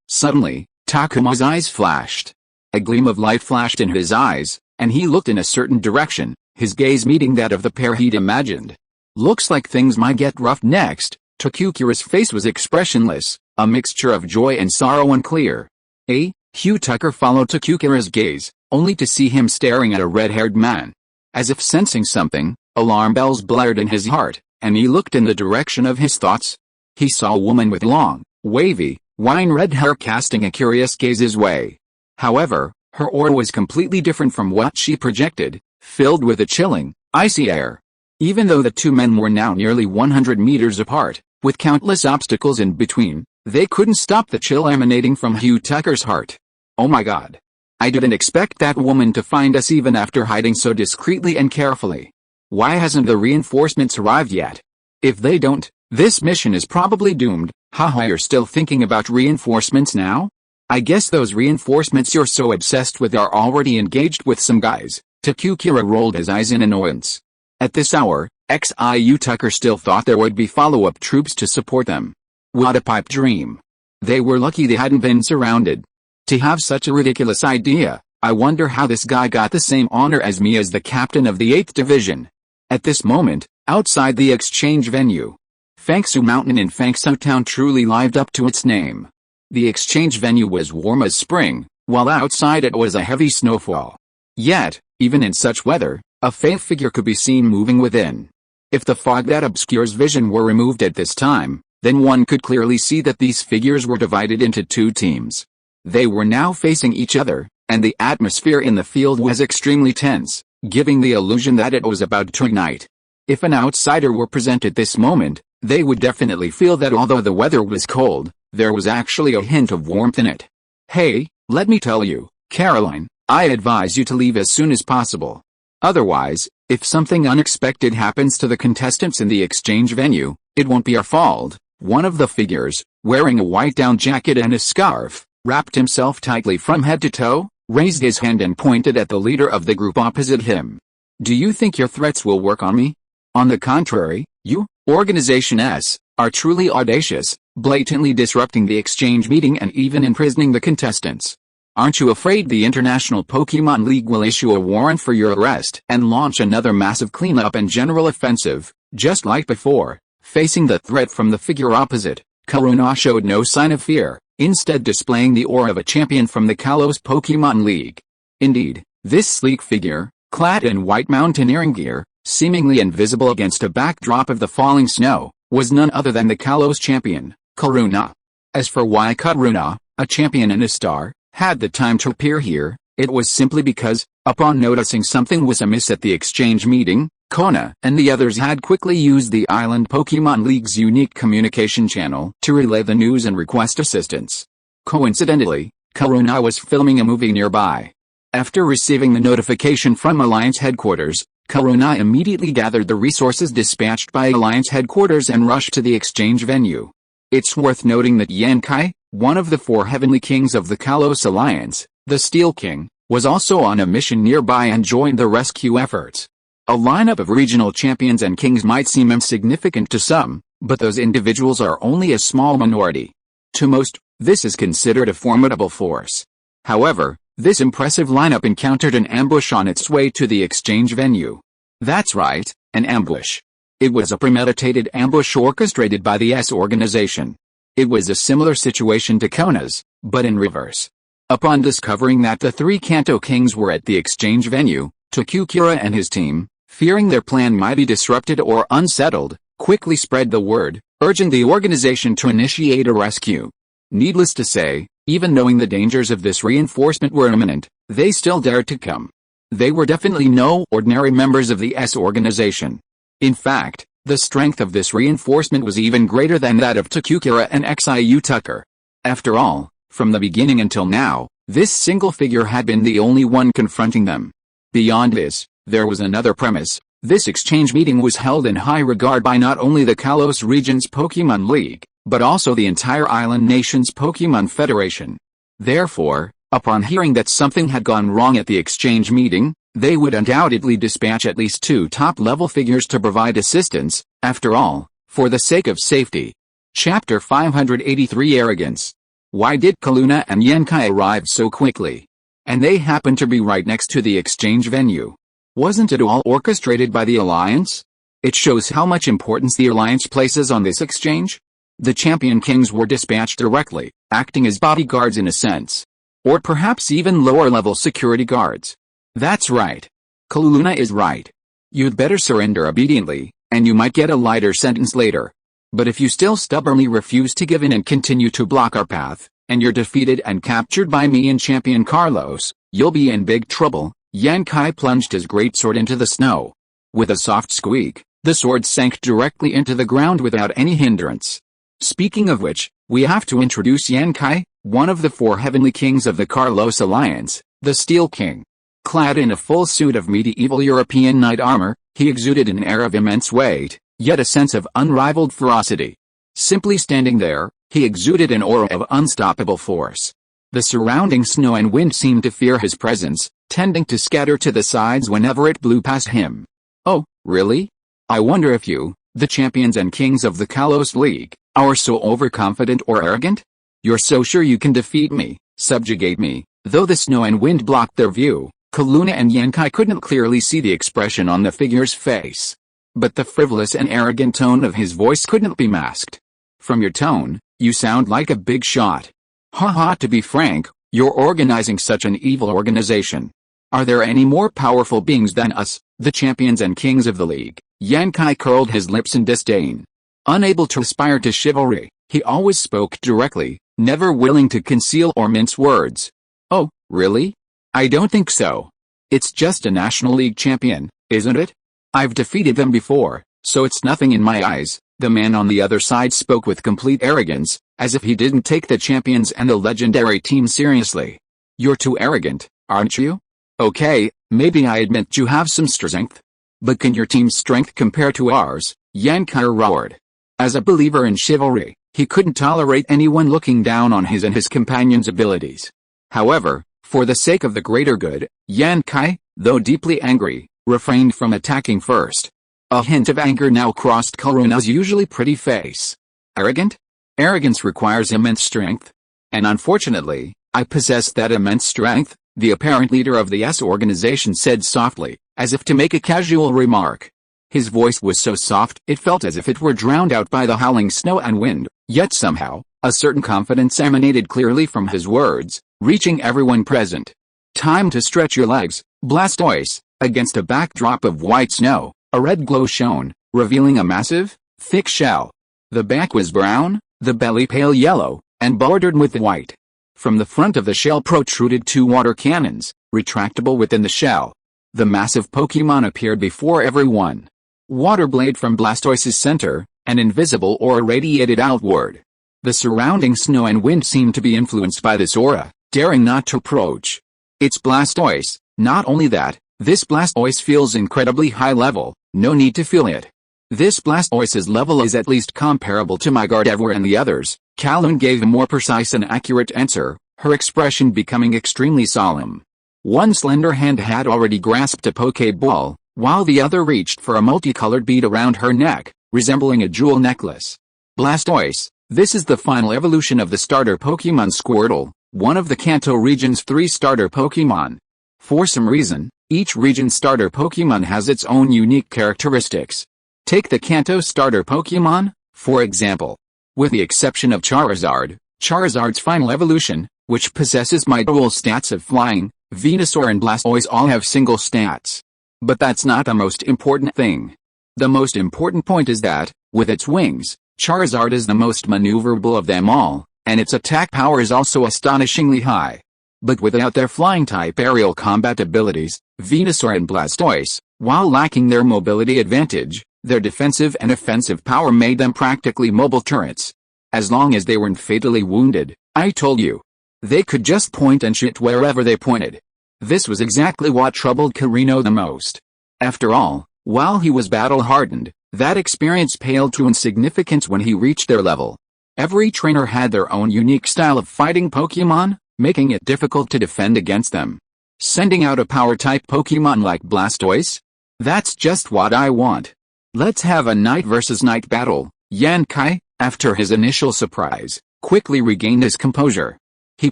Speaker 1: Suddenly, Takuma's eyes flashed. A gleam of light flashed in his eyes, and he looked in a certain direction, his gaze meeting that of the pair he'd imagined. Looks like things might get rough next. Takukura's face was expressionless, a mixture of joy and sorrow unclear. Hugh Tucker followed Takukura's gaze, only to see him staring at a red-haired man. As if sensing something, alarm bells blared in his heart, and he looked in the direction of his thoughts. He saw a woman with long, wavy, wine-red hair casting a curious gaze his way. However, her aura was completely different from what she projected, filled with a chilling, icy air. Even though the two men were now nearly 100 meters apart, with countless obstacles in between, they couldn't stop the chill emanating from Hugh Tucker's heart. Oh my God. I didn't expect that woman to find us even after hiding so discreetly and carefully. Why hasn't the reinforcements arrived yet? If they don't, this mission is probably doomed. Haha, you're still thinking about reinforcements now? I guess those reinforcements you're so obsessed with are already engaged with some guys. Takukura rolled his eyes in annoyance. At this hour, Xiu Tucker still thought there would be follow-up troops to support them. What a pipe dream. They were lucky they hadn't been surrounded. To have such a ridiculous idea, I wonder how this guy got the same honor as me as the captain of the 8th Division. At this moment, outside the exchange venue, Fangsu Mountain in Fangsu Town truly lived up to its name. The exchange venue was warm as spring, while outside it was a heavy snowfall. Yet, even in such weather, a faint figure could be seen moving within. If the fog that obscures vision were removed at this time, then one could clearly see that these figures were divided into two teams. They were now facing each other, and the atmosphere in the field was extremely tense, giving the illusion that it was about to ignite. If an outsider were present at this moment, they would definitely feel that although the weather was cold, there was actually a hint of warmth in it. Hey, let me tell you, Caroline, I advise you to leave as soon as possible. Otherwise, if something unexpected happens to the contestants in the exchange venue, it won't be our fault. One of the figures, wearing a white down jacket and a scarf, wrapped himself tightly from head to toe, raised his hand and pointed at the leader of the group opposite him. Do you think your threats will work on me? On the contrary, you, Organization S, are truly audacious, blatantly disrupting the exchange meeting and even imprisoning the contestants. Aren't you afraid the International Pokémon League will issue a warrant for your arrest and launch another massive cleanup and general offensive, just like before? Facing the threat from the figure opposite, Karuna showed no sign of fear, instead displaying the aura of a champion from the Kalos Pokémon League. Indeed, this sleek figure, clad in white mountaineering gear, seemingly invisible against a backdrop of the falling snow, was none other than the Kalos champion, Karuna. As for why Karuna, a champion and a star, had the time to appear here, it was simply because, upon noticing something was amiss at the exchange meeting, Kona and the others had quickly used the Island Pokémon League's unique communication channel to relay the news and request assistance. Coincidentally, Karuna was filming a movie nearby. After receiving the notification from Alliance headquarters, Karuna immediately gathered the resources dispatched by Alliance headquarters and rushed to the exchange venue. It's worth noting that Yankai, one of the 4 Heavenly Kings of the Kalos Alliance, the Steel King, was also on a mission nearby and joined the rescue efforts. A lineup of regional champions and kings might seem insignificant to some, but those individuals are only a small minority. To most, this is considered a formidable force. However, this impressive lineup encountered an ambush on its way to the exchange venue. That's right, an ambush. It was a premeditated ambush orchestrated by the S organization. It was a similar situation to Kona's, but in reverse. Upon discovering that the 3 Kanto kings were at the exchange venue, Takukura and his team, fearing their plan might be disrupted or unsettled, quickly spread the word, urging the organization to initiate a rescue. Needless to say, even knowing the dangers of this reinforcement were imminent, they still dared to come. They were definitely no ordinary members of the S organization. In fact, the strength of this reinforcement was even greater than that of Takukura and Xiu Tucker. After all, from the beginning until now, This single figure had been the only one confronting them. Beyond this, there was another premise. This exchange meeting was held in high regard by not only the Kalos region's Pokémon League, but also the entire island nation's Pokémon Federation. Therefore, upon hearing that something had gone wrong at the exchange meeting, they would undoubtedly dispatch at least 2 top-level figures to provide assistance, after all, for the sake of safety. Chapter 583 Arrogance. Why did Kaluna and Yenkai arrive so quickly? And they happened to be right next to the exchange venue. Wasn't it all orchestrated by the Alliance? It shows how much importance the Alliance places on this exchange. The Champion Kings were dispatched directly, acting as bodyguards in a sense. Or perhaps even lower-level security guards. That's right. Kaluna is right. You'd better surrender obediently, and you might get a lighter sentence later. But if you still stubbornly refuse to give in and continue to block our path, and you're defeated and captured by me and Champion Carlos, you'll be in big trouble. Yenkai plunged his greatsword into the snow. With a soft squeak, the sword sank directly into the ground without any hindrance. Speaking of which, we have to introduce Yenkai, one of the 4 heavenly kings of the Carlos Alliance, the Steel King. Clad in a full suit of medieval European knight armor, he exuded an air of immense weight, yet a sense of unrivaled ferocity. Simply standing there, he exuded an aura of unstoppable force. The surrounding snow and wind seemed to fear his presence, tending to scatter to the sides whenever it blew past him. Oh, really? I wonder if you, the champions and kings of the Kalos League, are so overconfident or arrogant? You're so sure you can defeat me, subjugate me. Though the snow and wind blocked their view, Kaluna and Yenkai couldn't clearly see the expression on the figure's face. But the frivolous and arrogant tone of his voice couldn't be masked. From your tone, you sound like a big shot. Haha, to be frank, you're organizing such an evil organization. Are there any more powerful beings than us, the champions and kings of the league? Yenkai curled his lips in disdain. Unable to aspire to chivalry, he always spoke directly, never willing to conceal or mince words. Oh, really? I don't think so. It's just a National League champion, isn't it? I've defeated them before, so it's nothing in my eyes. The man on the other side spoke with complete arrogance, as if he didn't take the champions and the legendary team seriously. You're too arrogant, aren't you? Okay, maybe I admit you have some strength. But can your team's strength compare to ours? Yenkai roared. As a believer in chivalry, he couldn't tolerate anyone looking down on his and his companions' abilities. However, for the sake of the greater good, Yenkai, though deeply angry, refrained from attacking first. A hint of anger now crossed Kaluna's usually pretty face. Arrogant? Arrogance requires immense strength. And unfortunately, I possess that immense strength, the apparent leader of the S organization said softly, as if to make a casual remark. His voice was so soft it felt as if it were drowned out by the howling snow and wind, yet somehow, a certain confidence emanated clearly from his words, reaching everyone present. Time to stretch your legs, Blastoise. Against a backdrop of white snow, a red glow shone, revealing a massive, thick shell. The back was brown, the belly pale yellow, and bordered with white. From the front of the shell protruded 2 water cannons, retractable within the shell. The massive Pokémon appeared before everyone. Water blade from Blastoise's center, an invisible aura radiated outward. The surrounding snow and wind seemed to be influenced by this aura, daring not to approach. It's Blastoise. Not only that, this Blastoise feels incredibly high level, no need to feel it. This Blastoise's level is at least comparable to my Gardevoir and the others. Kalun gave a more precise and accurate answer, her expression becoming extremely solemn. One slender hand had already grasped a Pokéball, while the other reached for a multicolored bead around her neck, resembling a jewel necklace. Blastoise, this is the final evolution of the starter Pokémon Squirtle, one of the Kanto region's 3 starter Pokémon. For some reason, each region's starter Pokémon has its own unique characteristics. Take the Kanto starter Pokémon, for example. With the exception of Charizard, Charizard's final evolution, which possesses my dual stats of flying, Venusaur and Blastoise all have single stats. But that's not the most important thing. The most important point is that, with its wings, Charizard is the most maneuverable of them all, and its attack power is also astonishingly high. But without their flying-type aerial combat abilities, Venusaur and Blastoise, while lacking their mobility advantage, their defensive and offensive power made them practically mobile turrets. As long as they weren't fatally wounded, I told you. They could just point and shoot wherever they pointed. This was exactly what troubled Kirino the most. After all, while he was battle-hardened, that experience paled to insignificance when he reached their level. Every trainer had their own unique style of fighting Pokémon, making it difficult to defend against them. Sending out a power-type Pokémon like Blastoise? That's just what I want. Let's have a knight versus knight battle. Yankai, after his initial surprise, quickly regained his composure. He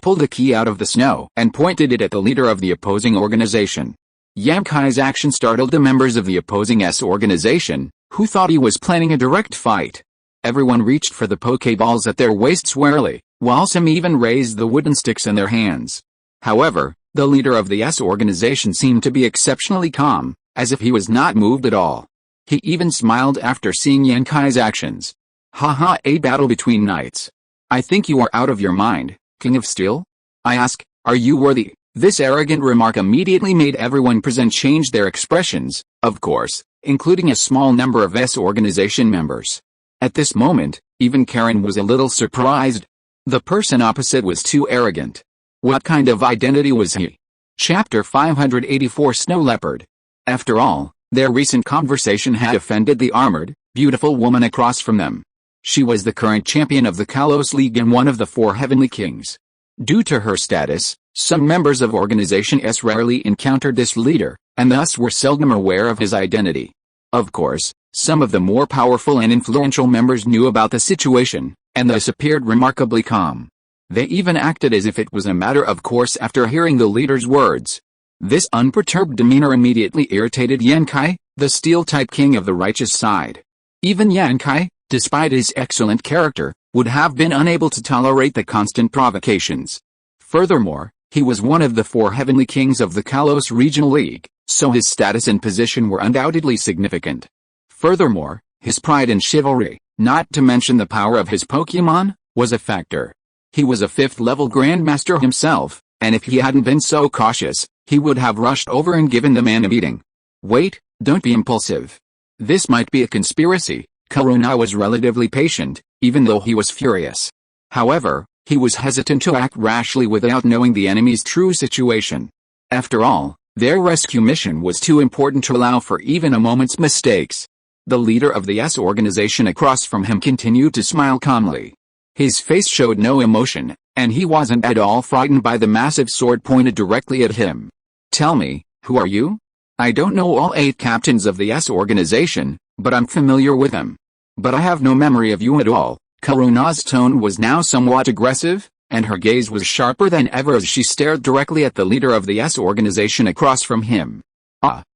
Speaker 1: pulled a key out of the snow and pointed it at the leader of the opposing organization. Yankai's action startled the members of the opposing organization, who thought he was planning a direct fight. Everyone reached for the Pokeballs at their waists warily, while some even raised the wooden sticks in their hands. However, the leader of the organization seemed to be exceptionally calm, as if he was not moved at all. He even smiled after seeing Yankai's actions. Haha, a battle between knights. I think you are out of your mind, King of Steel? I ask, are you worthy? This arrogant remark immediately made everyone present change their expressions, of course, including a small number of organization members. At this moment, even Karen was a little surprised. The person opposite was too arrogant. What kind of identity was he? Chapter 584 Snow Leopard. After all, their recent conversation had offended the armored, beautiful woman across from them. She was the current champion of the Kalos League and one of the 4 Heavenly Kings. Due to her status, some members of Organization S rarely encountered this leader, and thus were seldom aware of his identity. Of course, some of the more powerful and influential members knew about the situation, and thus appeared remarkably calm. They even acted as if it was a matter of course after hearing the leader's words. This unperturbed demeanor immediately irritated Yankai, the Steel-type king of the righteous side. Even Yankai, despite his excellent character, would have been unable to tolerate the constant provocations. Furthermore, he was one of the 4 Heavenly Kings of the Kalos Regional League, so his status and position were undoubtedly significant. Furthermore, his pride and chivalry, not to mention the power of his Pokémon, was a factor. He was a 5th-level Grandmaster himself, and if he hadn't been so cautious, he would have rushed over and given the man a beating. Wait, don't be impulsive. This might be a conspiracy. Karuna was relatively patient, even though he was furious. However, he was hesitant to act rashly without knowing the enemy's true situation. After all, their rescue mission was too important to allow for even a moment's mistakes. The leader of the organization across from him continued to smile calmly. His face showed no emotion, and he wasn't at all frightened by the massive sword pointed directly at him. Tell me, who are you? I don't know all 8 captains of the organization, but I'm familiar with them. But I have no memory of you at all. Karuna's tone was now somewhat aggressive, and her gaze was sharper than ever as she stared directly at the leader of the organization across from him.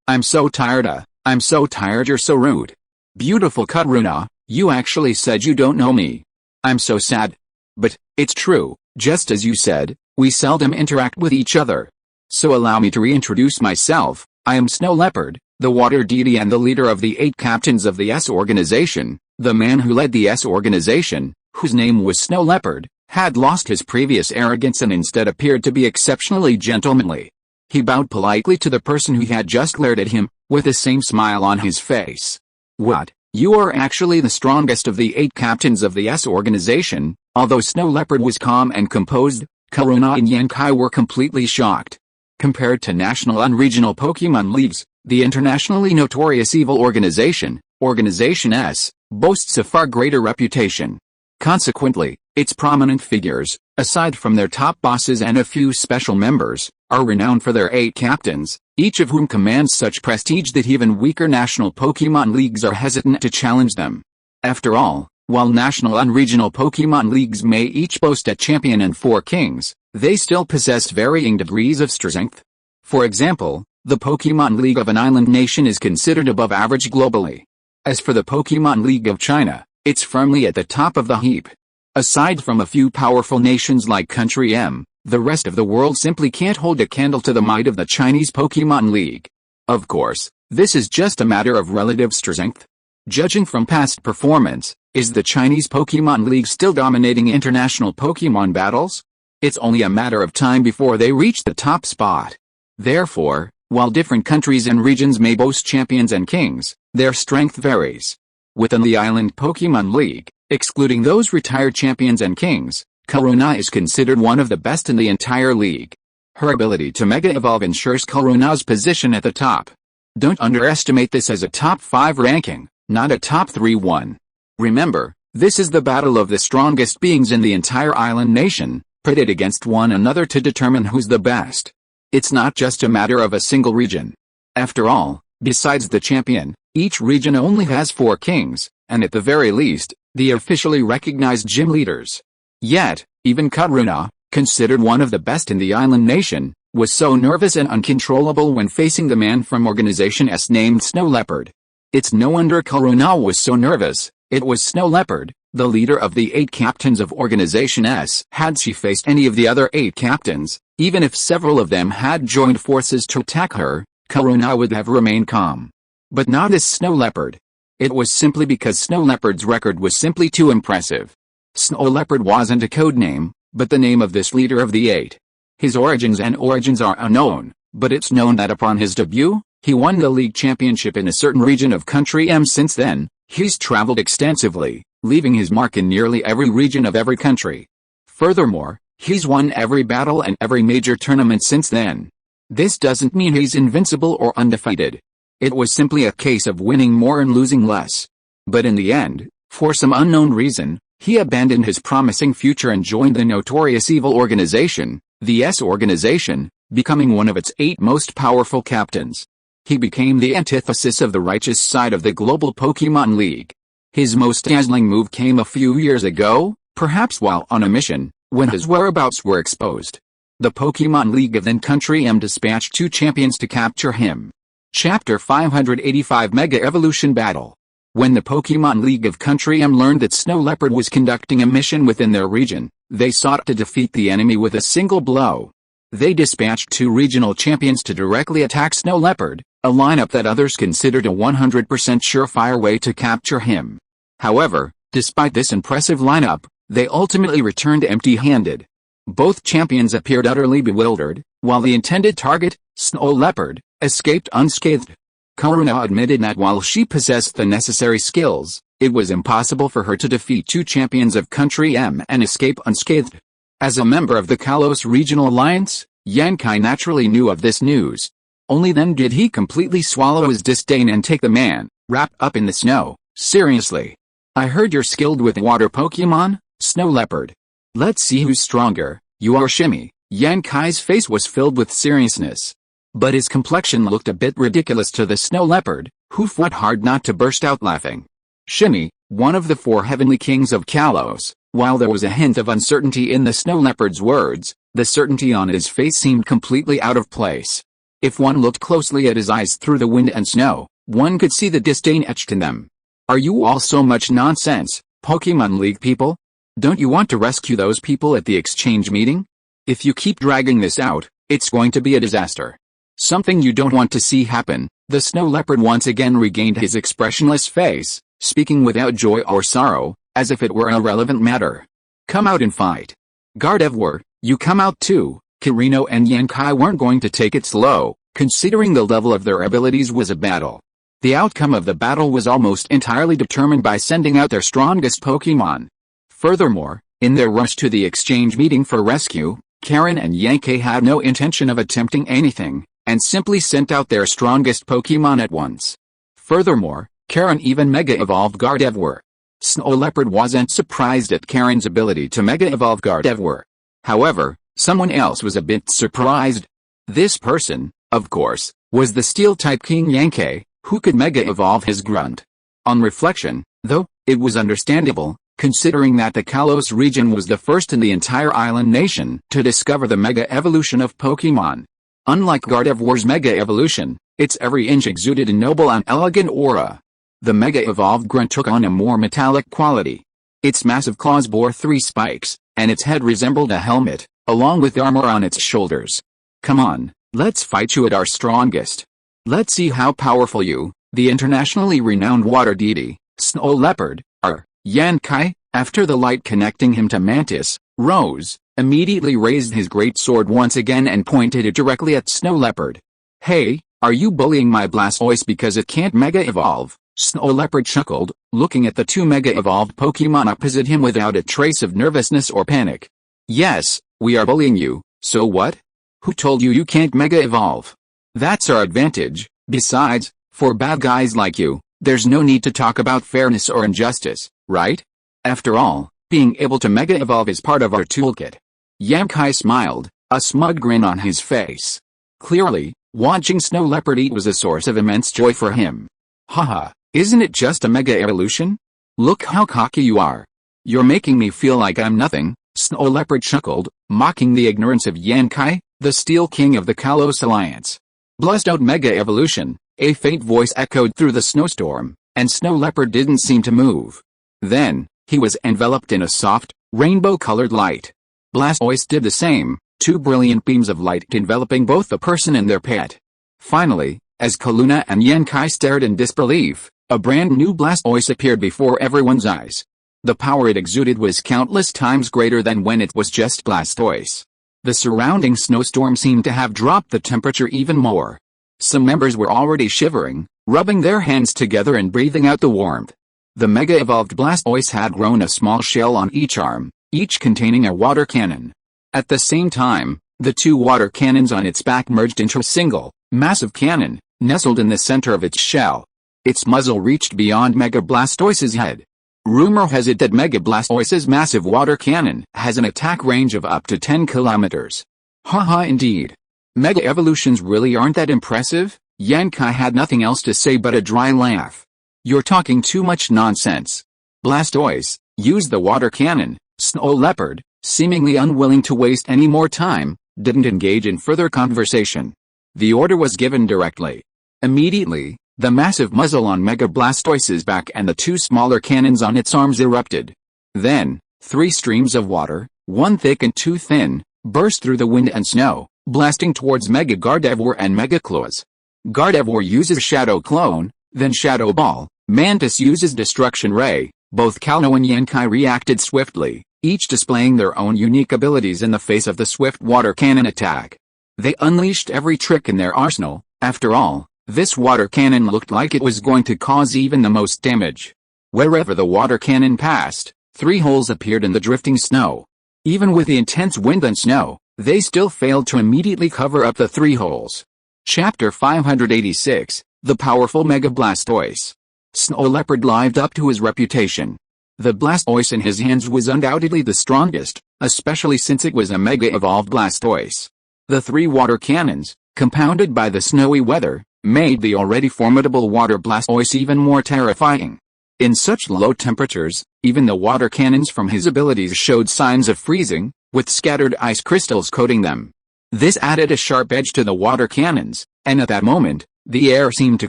Speaker 1: I'm so tired. I'm so tired you're so rude. Beautiful Karuna, you actually said you don't know me. I'm so sad. But, it's true, just as you said, we seldom interact with each other. So allow me to reintroduce myself. I am Snow Leopard, the water deity and the leader of the 8 captains of the organization. The man who led the organization, whose name was Snow Leopard, had lost his previous arrogance and instead appeared to be exceptionally gentlemanly. He bowed politely to the person who had just glared at him, with the same smile on his face. What, you are actually the strongest of the 8 captains of the organization? Although Snow Leopard was calm and composed, Karuna and Yankai were completely shocked. Compared to national and regional Pokémon leagues, the internationally notorious evil organization, Organization S, boasts a far greater reputation. Consequently, its prominent figures, aside from their top bosses and a few special members, are renowned for their 8 captains, each of whom commands such prestige that even weaker national Pokémon leagues are hesitant to challenge them. After all, while national and regional Pokémon leagues may each boast a champion and 4 kings, they still possess varying degrees of strength. For example, the Pokémon League of an island nation is considered above average globally. As for the Pokémon League of China, it's firmly at the top of the heap. Aside from a few powerful nations like Country M, the rest of the world simply can't hold a candle to the might of the Chinese Pokémon League. Of course, this is just a matter of relative strength. Judging from past performance, is the Chinese Pokémon League still dominating international Pokémon battles? It's only a matter of time before they reach the top spot. Therefore, while different countries and regions may boast champions and kings, their strength varies. Within the Island Pokémon League, excluding those retired champions and kings, Karuna is considered one of the best in the entire league. Her ability to Mega Evolve ensures Karuna's position at the top. Don't underestimate this as a top 5 ranking, not a top 3 one. Remember, this is the battle of the strongest beings in the entire island nation, pitted against one another to determine who's the best. It's not just a matter of a single region. After all, besides the champion, each region only has 4 kings, and at the very least, the officially recognized gym leaders. Yet, even Karuna, considered one of the best in the island nation, was so nervous and uncontrollable when facing the man from Organization S named Snow Leopard. It's no wonder Karuna was so nervous. It was Snow Leopard, the leader of the 8 captains of Organization S. Had she faced any of the other 8 captains, even if several of them had joined forces to attack her, Karuna would have remained calm. But not this Snow Leopard. It was simply because Snow Leopard's record was simply too impressive. Snow Leopard wasn't a code name, but the name of this leader of the 8. His origins are unknown, but it's known that upon his debut, he won the league championship in a certain region of country M. Since then, he's traveled extensively, leaving his mark in nearly every region of every country. Furthermore, he's won every battle and every major tournament since then. This doesn't mean he's invincible or undefeated. It was simply a case of winning more and losing less. But in the end, for some unknown reason, he abandoned his promising future and joined the notorious evil organization, the S Organization, becoming one of its 8 most powerful captains. He became the antithesis of the righteous side of the global Pokémon League. His most dazzling move came a few years ago, perhaps while on a mission, when his whereabouts were exposed. The Pokémon League of then Country M dispatched 2 champions to capture him. Chapter 585 Mega Evolution Battle. When the Pokémon League of Country M learned that Snow Leopard was conducting a mission within their region, they sought to defeat the enemy with a single blow. They dispatched 2 regional champions to directly attack Snow Leopard, a lineup that others considered a 100% surefire way to capture him. However, despite this impressive lineup, they ultimately returned empty-handed. Both champions appeared utterly bewildered, while the intended target, Snow Leopard, escaped unscathed. Karuna admitted that while she possessed the necessary skills, it was impossible for her to defeat 2 champions of Country M and escape unscathed. As a member of the Kalos Regional Alliance, Yankai naturally knew of this news. Only then did he completely swallow his disdain and take the man, wrapped up in the snow, seriously. I heard you're skilled with water Pokemon, Snow Leopard. Let's see who's stronger, you or Shimmy. Yankai's face was filled with seriousness. But his complexion looked a bit ridiculous to the Snow Leopard, who fought hard not to burst out laughing. Shimmy, one of the 4 heavenly kings of Kalos, while there was a hint of uncertainty in the Snow Leopard's words, the certainty on his face seemed completely out of place. If one looked closely at his eyes through the wind and snow, one could see the disdain etched in them. Are you all so much nonsense, Pokémon League people? Don't you want to rescue those people at the exchange meeting? If you keep dragging this out, it's going to be a disaster. Something you don't want to see happen. The Snow Leopard once again regained his expressionless face, speaking without joy or sorrow, as if it were a relevant matter. Come out and fight. Gardevoir, you come out too. Kirino and Yankai weren't going to take it slow, considering the level of their abilities was a battle. The outcome of the battle was almost entirely determined by sending out their strongest Pokémon. Furthermore, in their rush to the exchange meeting for rescue, Karen and Yankee had no intention of attempting anything, and simply sent out their strongest Pokémon at once. Furthermore, Karen even Mega Evolved Gardevoir. Snow Leopard wasn't surprised at Karen's ability to Mega Evolve Gardevoir. However, someone else was a bit surprised. This person, of course, was the Steel-type King Yankee, who could Mega Evolve his Grunt. On reflection, though, it was understandable, considering that the Kalos region was the first in the entire island nation to discover the Mega Evolution of Pokémon. Unlike Gardevoir's Mega Evolution, its every inch exuded a noble and elegant aura. The Mega Evolved Grunt took on a more metallic quality. Its massive claws bore 3 spikes, and its head resembled a helmet, along with armor on its shoulders. Come on, let's fight you at our strongest. Let's see how powerful you, the internationally renowned water deity, Snow Leopard, are. Yankai, after the light connecting him to Mantis, rose, immediately raised his great sword once again and pointed it directly at Snow Leopard. Hey, are you bullying my Blastoise because it can't Mega Evolve? Snow Leopard chuckled, looking at the 2 Mega Evolved Pokémon opposite him without a trace of nervousness or panic. Yes, we are bullying you, so what? Who told you you can't Mega Evolve? That's our advantage. Besides, for bad guys like you, there's no need to talk about fairness or injustice, right? After all, being able to Mega Evolve is part of our toolkit. Yankai smiled, a smug grin on his face. Clearly, watching Snow Leopard eat was a source of immense joy for him. Haha, isn't it just a Mega Evolution? Look how cocky you are. You're making me feel like I'm nothing, Snow Leopard chuckled, mocking the ignorance of Yankai, the Steel King of the Kalos Alliance. Blessed out Mega Evolution, a faint voice echoed through the snowstorm, and Snow Leopard didn't seem to move. Then, he was enveloped in a soft, rainbow-colored light. Blastoise did the same, two brilliant beams of light enveloping both the person and their pet. Finally, as Kaluna and Yankai stared in disbelief, a brand new Blastoise appeared before everyone's eyes. The power it exuded was countless times greater than when it was just Blastoise. The surrounding snowstorm seemed to have dropped the temperature even more. Some members were already shivering, rubbing their hands together and breathing out the warmth. The Mega-evolved Blastoise had grown a small shell on each arm, each containing a water cannon. At the same time, the two water cannons on its back merged into a single, massive cannon, nestled in the center of its shell. Its muzzle reached beyond Mega Blastoise's head. Rumor has it that Mega Blastoise's massive water cannon has an attack range of up to 10 kilometers. Haha, indeed. Mega evolutions really aren't that impressive? Yankai had nothing else to say but a dry laugh. You're talking too much nonsense. Blastoise, use the water cannon. Snow Leopard, seemingly unwilling to waste any more time, didn't engage in further conversation. The order was given directly. Immediately, the massive muzzle on Mega Blastoise's back and the two smaller cannons on its arms erupted. Then, three streams of water, one thick and two thin, burst through the wind and snow, blasting towards Mega Gardevoir and Mega Claws. Gardevoir uses Shadow Clone, then Shadow Ball. Mantis uses Destruction Ray. Both Kalno and Yankai reacted swiftly, each displaying their own unique abilities in the face of the swift water cannon attack. They unleashed every trick in their arsenal. After all, this water cannon looked like it was going to cause even the most damage. Wherever the water cannon passed, 3 holes appeared in the drifting snow. Even with the intense wind and snow, they still failed to immediately cover up the 3 holes. Chapter 586, The Powerful Mega Blastoise. Snow Leopard lived up to his reputation. The Blastoise in his hands was undoubtedly the strongest, especially since it was a Mega-evolved Blastoise. The 3 water cannons, compounded by the snowy weather, made the already formidable water Blastoise even more terrifying. In such low temperatures, even the water cannons from his abilities showed signs of freezing, with scattered ice crystals coating them. This added a sharp edge to the water cannons, and at that moment, the air seemed to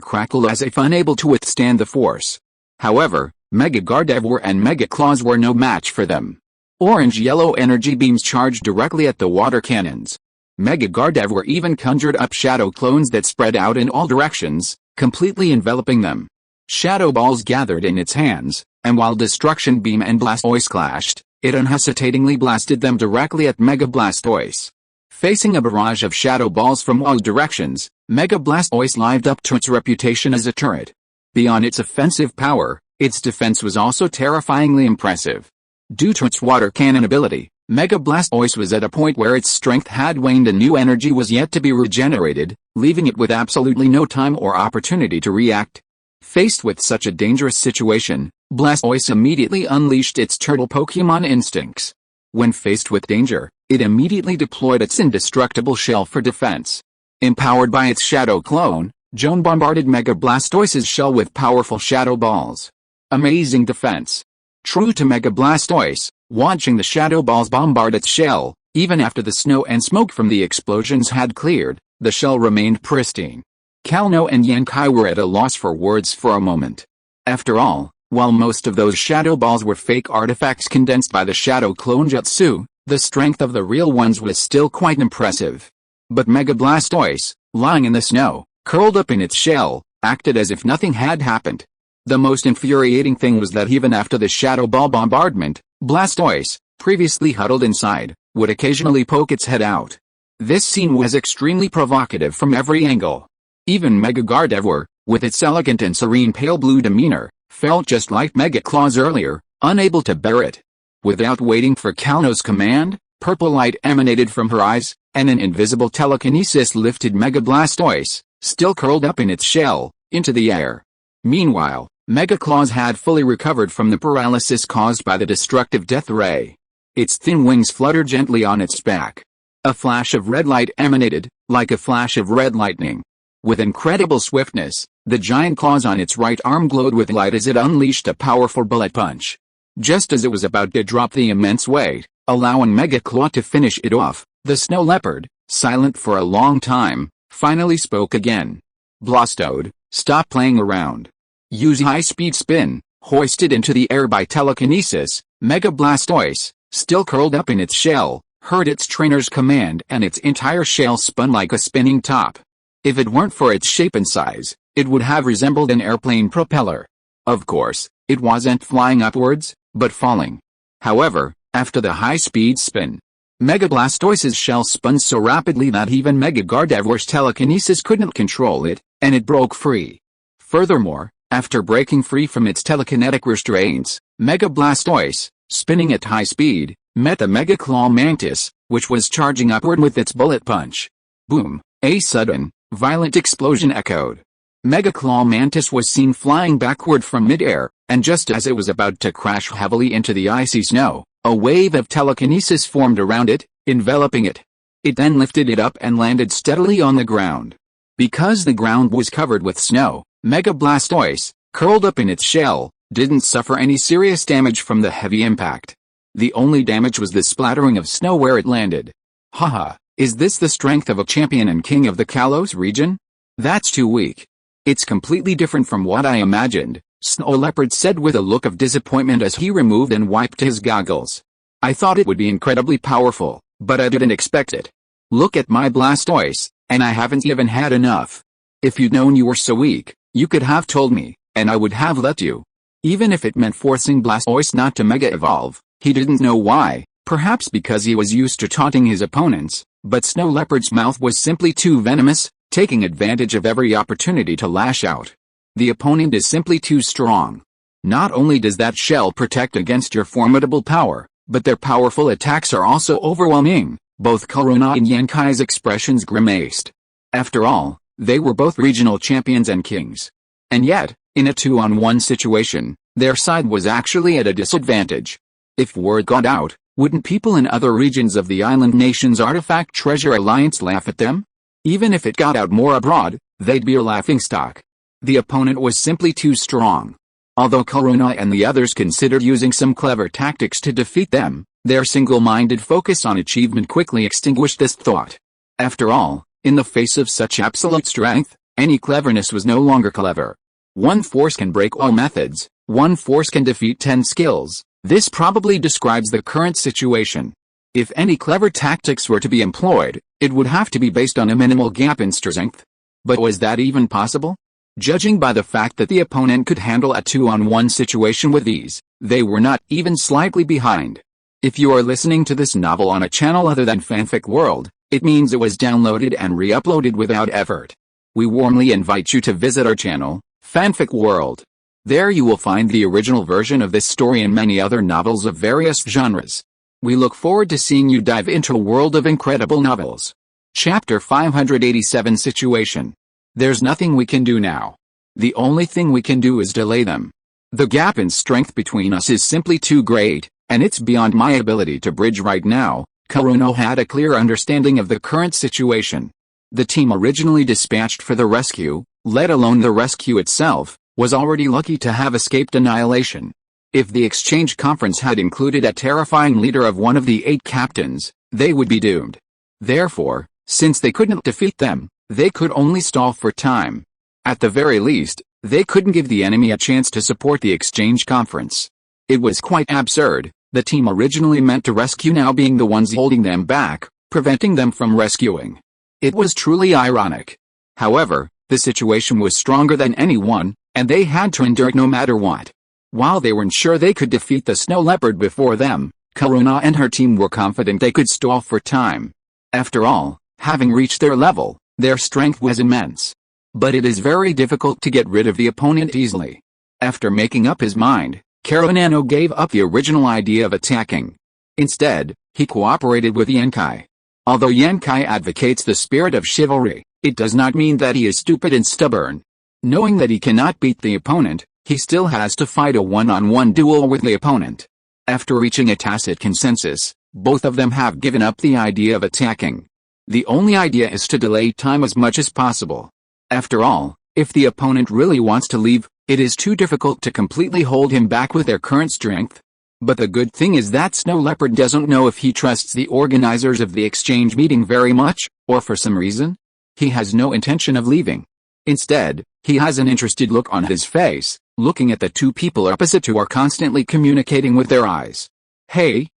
Speaker 1: crackle as if unable to withstand the force. However, Mega Gardevoir and Mega Claws were no match for them. Orange-yellow energy beams charged directly at the water cannons. Mega Gardevoir even conjured up shadow clones that spread out in all directions, completely enveloping them. Shadow balls gathered in its hands, and while Destruction Beam and Blastoise clashed, it unhesitatingly blasted them directly at Mega Blastoise. Facing a barrage of shadow balls from all directions, Mega Blastoise lived up to its reputation as a turret. Beyond its offensive power, its defense was also terrifyingly impressive. Due to its water cannon ability, Mega Blastoise was at a point where its strength had waned and new energy was yet to be regenerated, leaving it with absolutely no time or opportunity to react. Faced with such a dangerous situation, Blastoise immediately unleashed its turtle Pokémon instincts. When faced with danger, it immediately deployed its indestructible shell for defense. Empowered by its Shadow Clone, Joan bombarded Mega Blastoise's shell with powerful Shadow Balls. Amazing defense. True to Mega Blastoise, watching the Shadow Balls bombard its shell, even after the snow and smoke from the explosions had cleared, the shell remained pristine. Kalno and Yankai were at a loss for words for a moment. After all, while most of those Shadow Balls were fake artifacts condensed by the Shadow Clone Jutsu, the strength of the real ones was still quite impressive. But Mega Blastoise, lying in the snow, curled up in its shell, acted as if nothing had happened. The most infuriating thing was that even after the Shadow Ball bombardment, Blastoise, previously huddled inside, would occasionally poke its head out. This scene was extremely provocative from every angle. Even Mega Gardevoir, with its elegant and serene pale blue demeanor, felt just like Mega Claws earlier, unable to bear it. Without waiting for Kalno's command, Purple light emanated from her eyes, and an invisible telekinesis lifted Mega Blastoise, still curled up in its shell, into the air. Meanwhile, Mega Claws had fully recovered from the paralysis caused by the destructive death ray. Its thin wings fluttered gently on its back. A flash of red light emanated, like a flash of red lightning. With incredible swiftness, the giant claws on its right arm glowed with light as it unleashed a powerful bullet punch. Just as it was about to drop the immense weight, allowing Mega Claw to finish it off, the snow leopard, silent for a long time, finally spoke again. Blastode, stop playing around. Use high-speed spin. Hoisted into the air by telekinesis, Mega Blastoise, still curled up in its shell, heard its trainer's command and its entire shell spun like a spinning top. If it weren't for its shape and size, it would have resembled an airplane propeller. Of course, it wasn't flying upwards, but falling. However, after the high-speed spin, Mega Blastoise's shell spun so rapidly that even Mega Gardevoir's telekinesis couldn't control it, and it broke free. Furthermore, after breaking free from its telekinetic restraints, Mega Blastoise, spinning at high speed, met the Mega Claw Mantis, which was charging upward with its bullet punch. Boom! A sudden, violent explosion echoed. Mega Claw Mantis was seen flying backward from mid-air, and just as it was about to crash heavily into the icy snow, a wave of telekinesis formed around it, enveloping it. It then lifted it up and landed steadily on the ground. Because the ground was covered with snow, Mega Blastoise, curled up in its shell, didn't suffer any serious damage from the heavy impact. The only damage was the splattering of snow where it landed. Haha, is this the strength of a champion and king of the Kalos region? That's too weak. It's completely different from what I imagined, Snow Leopard said with a look of disappointment as he removed and wiped his goggles. I thought it would be incredibly powerful, but I didn't expect it. Look at my Blastoise, and I haven't even had enough. If you'd known you were so weak, you could have told me, and I would have let you. Even if it meant forcing Blastoise not to Mega Evolve, he didn't know why, perhaps because he was used to taunting his opponents, but Snow Leopard's mouth was simply too venomous, taking advantage of every opportunity to lash out. The opponent is simply too strong. Not only does that shell protect against your formidable power, but their powerful attacks are also overwhelming. Both Corona and Yankai's expressions grimaced. After all, they were both regional champions and kings. And yet, in a 2-on-1 situation, their side was actually at a disadvantage. If word got out, wouldn't people in other regions of the island nation's Artifact Treasure Alliance laugh at them? Even if it got out more abroad, they'd be a laughingstock. The opponent was simply too strong. Although Corona and the others considered using some clever tactics to defeat them, their single-minded focus on achievement quickly extinguished this thought. After all, in the face of such absolute strength, any cleverness was no longer clever. One force can break all methods, one force can defeat 10 skills. This probably describes the current situation. If any clever tactics were to be employed, it would have to be based on a minimal gap in strength. But was that even possible? Judging by the fact that the opponent could handle a 2-on-1 situation with ease, they were not even slightly behind. If you are listening to this novel on a channel other than Fanfic World, it means it was downloaded and re-uploaded without effort. We warmly invite you to visit our channel, Fanfic World. There you will find the original version of this story and many other novels of various genres. We look forward to seeing you dive into a world of incredible novels. Chapter 587 Situation. There's nothing we can do now. The only thing we can do is delay them. The gap in strength between us is simply too great, and it's beyond my ability to bridge right now. Kurono had a clear understanding of the current situation. The team originally dispatched for the rescue, let alone the rescue itself, was already lucky to have escaped annihilation. If the exchange conference had included a terrifying leader of one of the 8 captains, they would be doomed. Therefore, since they couldn't defeat them, they could only stall for time. At the very least, they couldn't give the enemy a chance to support the exchange conference. It was quite absurd, the team originally meant to rescue now being the ones holding them back, preventing them from rescuing. It was truly ironic. However, the situation was stronger than anyone, and they had to endure it no matter what. While they weren't sure they could defeat the snow leopard before them, Corona and her team were confident they could stall for time. After all, having reached their level, their strength was immense. But it is very difficult to get rid of the opponent easily. After making up his mind, Caronano gave up the original idea of attacking. Instead, he cooperated with Yankai. Although Yankai advocates the spirit of chivalry, it does not mean that he is stupid and stubborn. Knowing that he cannot beat the opponent, he still has to fight a one-on-one duel with the opponent. After reaching a tacit consensus, both of them have given up the idea of attacking. The only idea is to delay time as much as possible. After all, if the opponent really wants to leave, it is too difficult to completely hold him back with their current strength. But the good thing is that Snow Leopard doesn't know if he trusts the organizers of the exchange meeting very much, or for some reason, he has no intention of leaving. Instead, he has an interested look on his face, looking at the two people opposite who are constantly communicating with their eyes. Hey,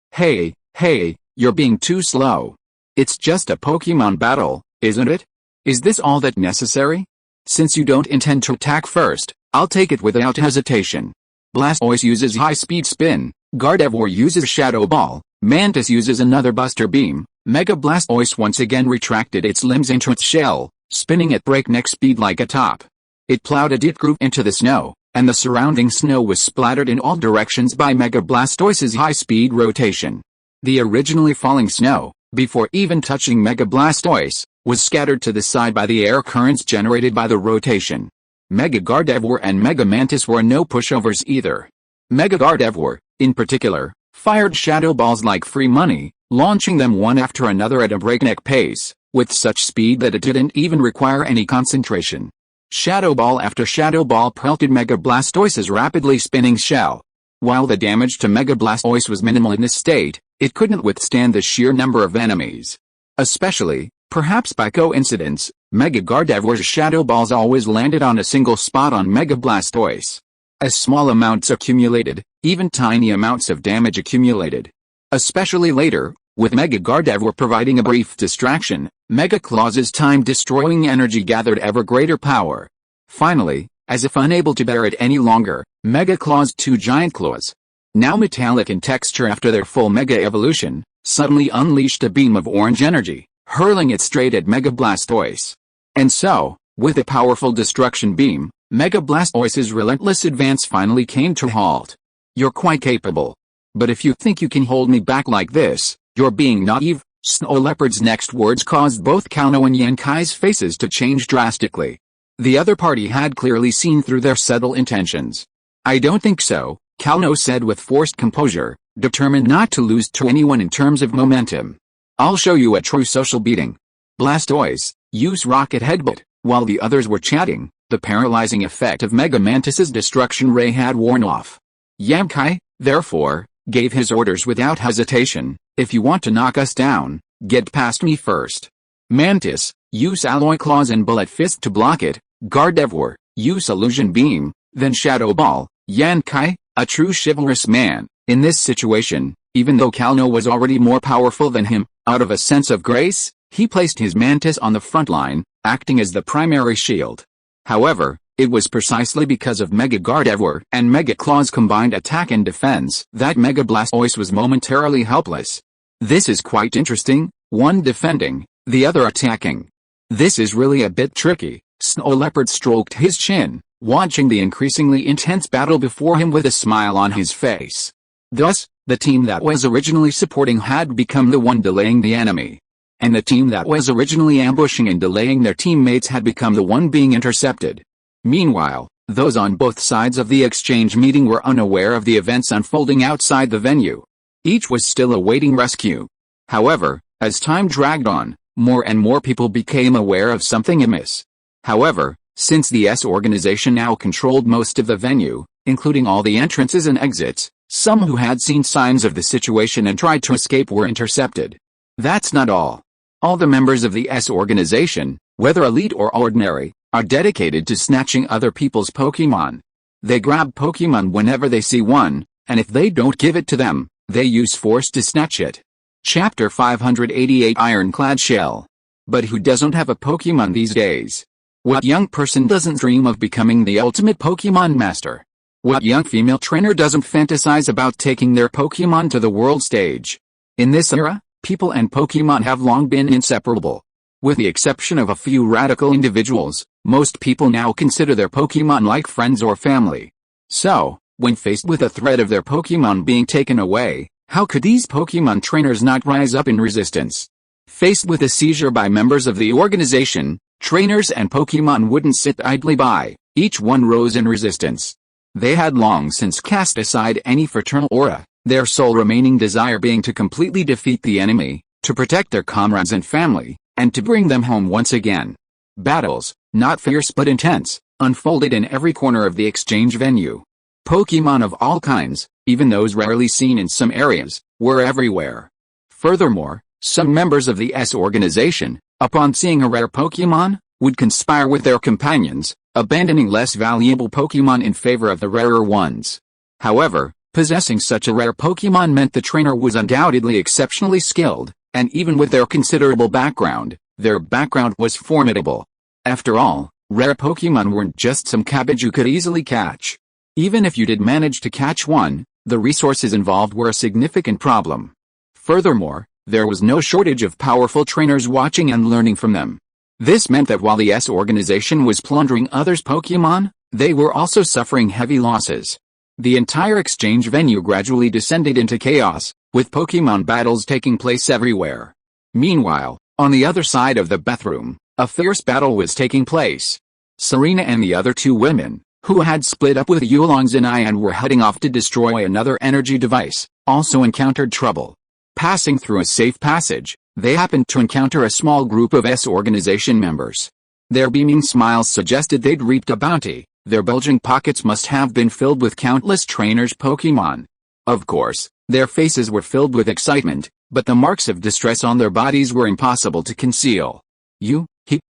Speaker 1: you're being too slow. It's just a Pokemon battle, isn't it? Is this all that necessary? Since you don't intend to attack first, I'll take it without hesitation. Blastoise uses high-speed spin, Gardevoir uses Shadow Ball, Mantis uses another Buster Beam. Mega Blastoise once again retracted its limbs into its shell, spinning at breakneck speed like a top. It plowed a deep groove into the snow, and the surrounding snow was splattered in all directions by Mega Blastoise's high-speed rotation. The originally falling snow, before even touching Mega Blastoise, was scattered to the side by the air currents generated by the rotation. Mega Gardevoir and Mega Mantis were no pushovers either. Mega Gardevoir, in particular, fired Shadow Balls like free money, launching them one after another at a breakneck pace, with such speed that it didn't even require any concentration. Shadow Ball after Shadow Ball pelted Mega Blastoise's rapidly spinning shell. While the damage to Mega Blastoise was minimal in this state, it couldn't withstand the sheer number of enemies. Especially, perhaps by coincidence, Mega Gardevoir's Shadow Balls always landed on a single spot on Mega Blastoise. As small amounts accumulated, even tiny amounts of damage accumulated. Especially later, with Mega Gardevoir providing a brief distraction, Mega Claw's time-destroying energy gathered ever greater power. Finally, as if unable to bear it any longer, Mega Claw's two giant claws, now metallic in texture after their full Mega Evolution, suddenly unleashed a beam of orange energy, hurling it straight at Mega Blastoise. And so, with a powerful destruction beam, Mega Blastoise's relentless advance finally came to a halt. You're quite capable. But if you think you can hold me back like this, you're being naive. Snow Leopard's next words caused both Kanto and Yankai's faces to change drastically. The other party had clearly seen through their subtle intentions. I don't think so, Kanto said with forced composure, determined not to lose to anyone in terms of momentum. I'll show you a true social beating. Blastoise, use Rocket Headbutt. While the others were chatting, the paralyzing effect of Mega Mantis's destruction ray had worn off. Yankai, therefore, gave his orders without hesitation. If you want to knock us down, get past me first. Mantis, use Alloy Claws and Bullet Fist to block it. Gardevoir, use Illusion Beam, then Shadow Ball. Yankai, a true chivalrous man, in this situation, even though Kanto was already more powerful than him, out of a sense of grace, he placed his Mantis on the front line, acting as the primary shield. However, it was precisely because of Mega Gardevoir and Mega Claw's combined attack and defense that Mega Blastoise was momentarily helpless. This is quite interesting, one defending, the other attacking. This is really a bit tricky. Snow Leopard stroked his chin, watching the increasingly intense battle before him with a smile on his face. Thus, the team that was originally supporting had become the one delaying the enemy. And the team that was originally ambushing and delaying their teammates had become the one being intercepted. Meanwhile, those on both sides of the exchange meeting were unaware of the events unfolding outside the venue. Each was still awaiting rescue. However, as time dragged on, more and more people became aware of something amiss. However, since the S organization now controlled most of the venue, including all the entrances and exits, some who had seen signs of the situation and tried to escape were intercepted. That's not all. All the members of the S organization, whether elite or ordinary, are dedicated to snatching other people's Pokemon. They grab Pokemon whenever they see one, and if they don't give it to them, they use force to snatch it. Chapter 588 Ironclad Shell. But who doesn't have a Pokemon these days? What young person doesn't dream of becoming the ultimate Pokemon Master? What young female trainer doesn't fantasize about taking their Pokemon to the world stage? In this era, people and Pokemon have long been inseparable. With the exception of a few radical individuals, most people now consider their Pokemon like friends or family. So, when faced with the threat of their Pokemon being taken away, How could these Pokemon trainers not rise up in resistance? Faced with a seizure by members of the organization, trainers and Pokemon wouldn't sit idly by. Each one rose in resistance. They had long since cast aside any fraternal aura, their sole remaining desire being to completely defeat the enemy, to protect their comrades and family, and to bring them home once again. Battles, not fierce but intense, unfolded in every corner of the exchange venue. Pokemon of all kinds, even those rarely seen in some areas, were everywhere. Furthermore, some members of the S organization, upon seeing a rare Pokemon, would conspire with their companions, abandoning less valuable Pokemon in favor of the rarer ones. However, possessing such a rare Pokemon meant the trainer was undoubtedly exceptionally skilled, and even with their considerable background, their background was formidable. After all, rare Pokemon weren't just some cabbage you could easily catch. Even if you did manage to catch one, the resources involved were a significant problem. Furthermore, there was no shortage of powerful trainers watching and learning from them. This meant that while the S organization was plundering others' Pokemon, they were also suffering heavy losses. The entire exchange venue gradually descended into chaos, with Pokemon battles taking place everywhere. Meanwhile, on the other side of the bathroom, a fierce battle was taking place. Serena and the other two women, who had split up with Yulong Zinai and were heading off to destroy another energy device, also encountered trouble. Passing through a safe passage, they happened to encounter a small group of S organization members. Their beaming smiles suggested they'd reaped a bounty. Their bulging pockets must have been filled with countless trainers' Pokemon. Of course, their faces were filled with excitement, but the marks of distress on their bodies were impossible to conceal.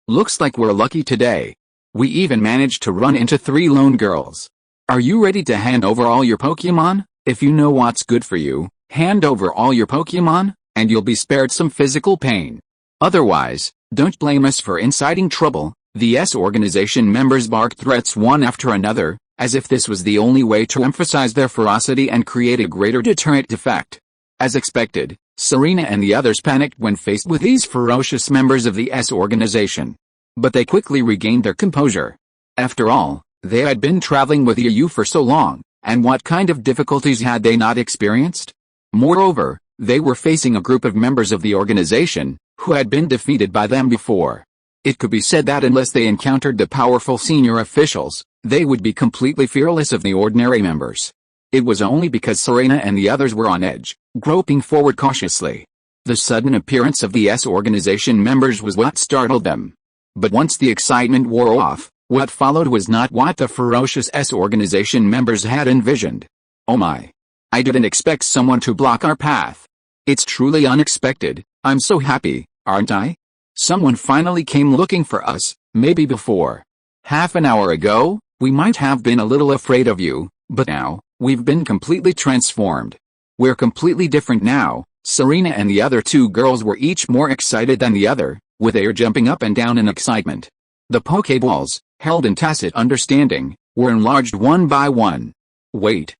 Speaker 1: Looks like we're lucky today. We even managed to run into 3 lone girls. Are you ready to hand over all your Pokemon? If you know what's good for you, hand over all your Pokemon, and you'll be spared some physical pain. Otherwise, don't blame us for inciting trouble. The S organization members barked threats one after another, as if this was the only way to emphasize their ferocity and create a greater deterrent effect. As expected, Serena and the others panicked when faced with these ferocious members of the S organization. But they quickly regained their composure. After all, they had been traveling with EU for so long, and what kind of difficulties had they not experienced? Moreover, they were facing a group of members of the organization, who had been defeated by them before. It could be said that unless they encountered the powerful senior officials, they would be completely fearless of the ordinary members. It was only because Serena and the others were on edge, groping forward cautiously. The sudden appearance of the S organization members was what startled them. But once the excitement wore off, what followed was not what the ferocious S organization members had envisioned. Oh my! I didn't expect someone to block our path. It's truly unexpected. I'm so happy, aren't I? Someone finally came looking for us. Maybe before half an hour ago, we might have been a little afraid of you, but now, we've been completely transformed. We're completely different now. Serena and the other 2 girls were each more excited than the other, with their jumping up and down in excitement. The Pokeballs, held in tacit understanding, were enlarged one by one. Wait.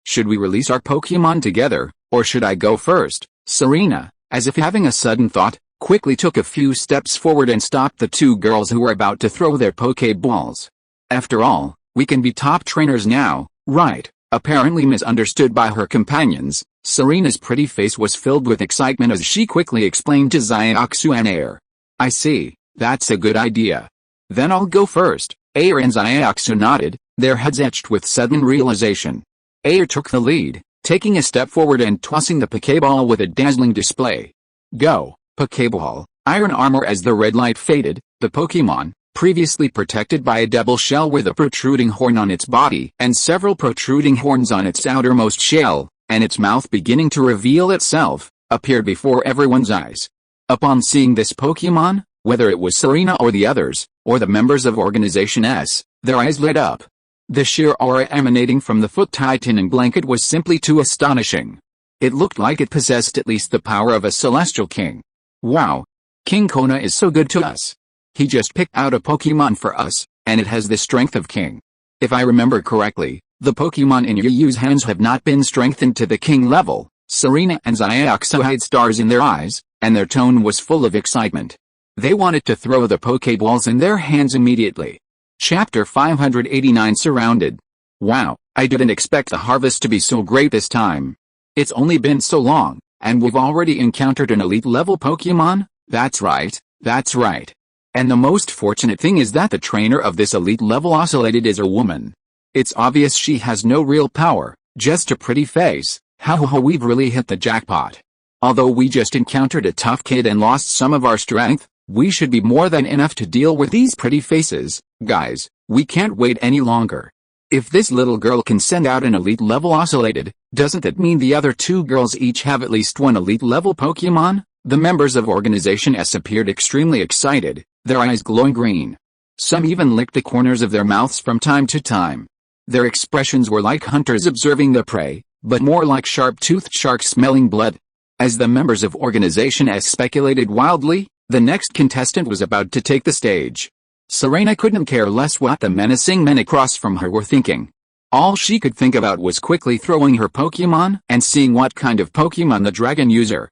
Speaker 1: Should we release our Pokemon together, or should I go first? Serena, as if having a sudden thought, quickly took a few steps forward and stopped the 2 girls who were about to throw their Pokeballs. After all, we can be top trainers now, right? Apparently misunderstood by her companions, Serena's pretty face was filled with excitement as she quickly explained to Xiaoxu and Air. I see, that's a good idea. Then I'll go first. Air and Xiaoxu nodded, their heads etched with sudden realization. Air took the lead, taking a step forward and tossing the Pokeball with a dazzling display. Go, Pokeball, iron armor. As the red light faded, the Pokemon, previously protected by a double shell with a protruding horn on its body and several protruding horns on its outermost shell, and its mouth beginning to reveal itself, appeared before everyone's eyes. Upon seeing this Pokemon, whether it was Serena or the others, or the members of Organization S, their eyes lit up. The sheer aura emanating from the Foot Titan and blanket was simply too astonishing. It looked like it possessed at least the power of a celestial king. Wow! King Kona is so good to us. He just picked out a Pokemon for us, and it has the strength of King. If I remember correctly, the Pokemon in Yu's hands have not been strengthened to the King level. Serena and Xiaoxu had stars in their eyes, and their tone was full of excitement. They wanted to throw the Pokeballs in their hands immediately. Chapter 589 Surrounded. Wow, I didn't expect the harvest to be so great this time. It's only been so long, and we've already encountered an elite level Pokemon? That's right, that's right. And the most fortunate thing is that the trainer of this elite level oscillated is a woman. It's obvious she has no real power, just a pretty face. How we've really hit the jackpot. Although we just encountered a tough kid and lost some of our strength, we should be more than enough to deal with these pretty faces. Guys, we can't wait any longer. If this little girl can send out an elite level oscillated, doesn't that mean the other two girls each have at least one elite level Pokemon? The members of Organization S appeared extremely excited, their eyes glowing green. Some even licked the corners of their mouths from time to time. Their expressions were like hunters observing the prey, but more like sharp-toothed sharks smelling blood. As the members of Organization S speculated wildly, the next contestant was about to take the stage. Serena couldn't care less what the menacing men across from her were thinking. All she could think about was quickly throwing her Pokemon and seeing what kind of Pokemon the dragon user,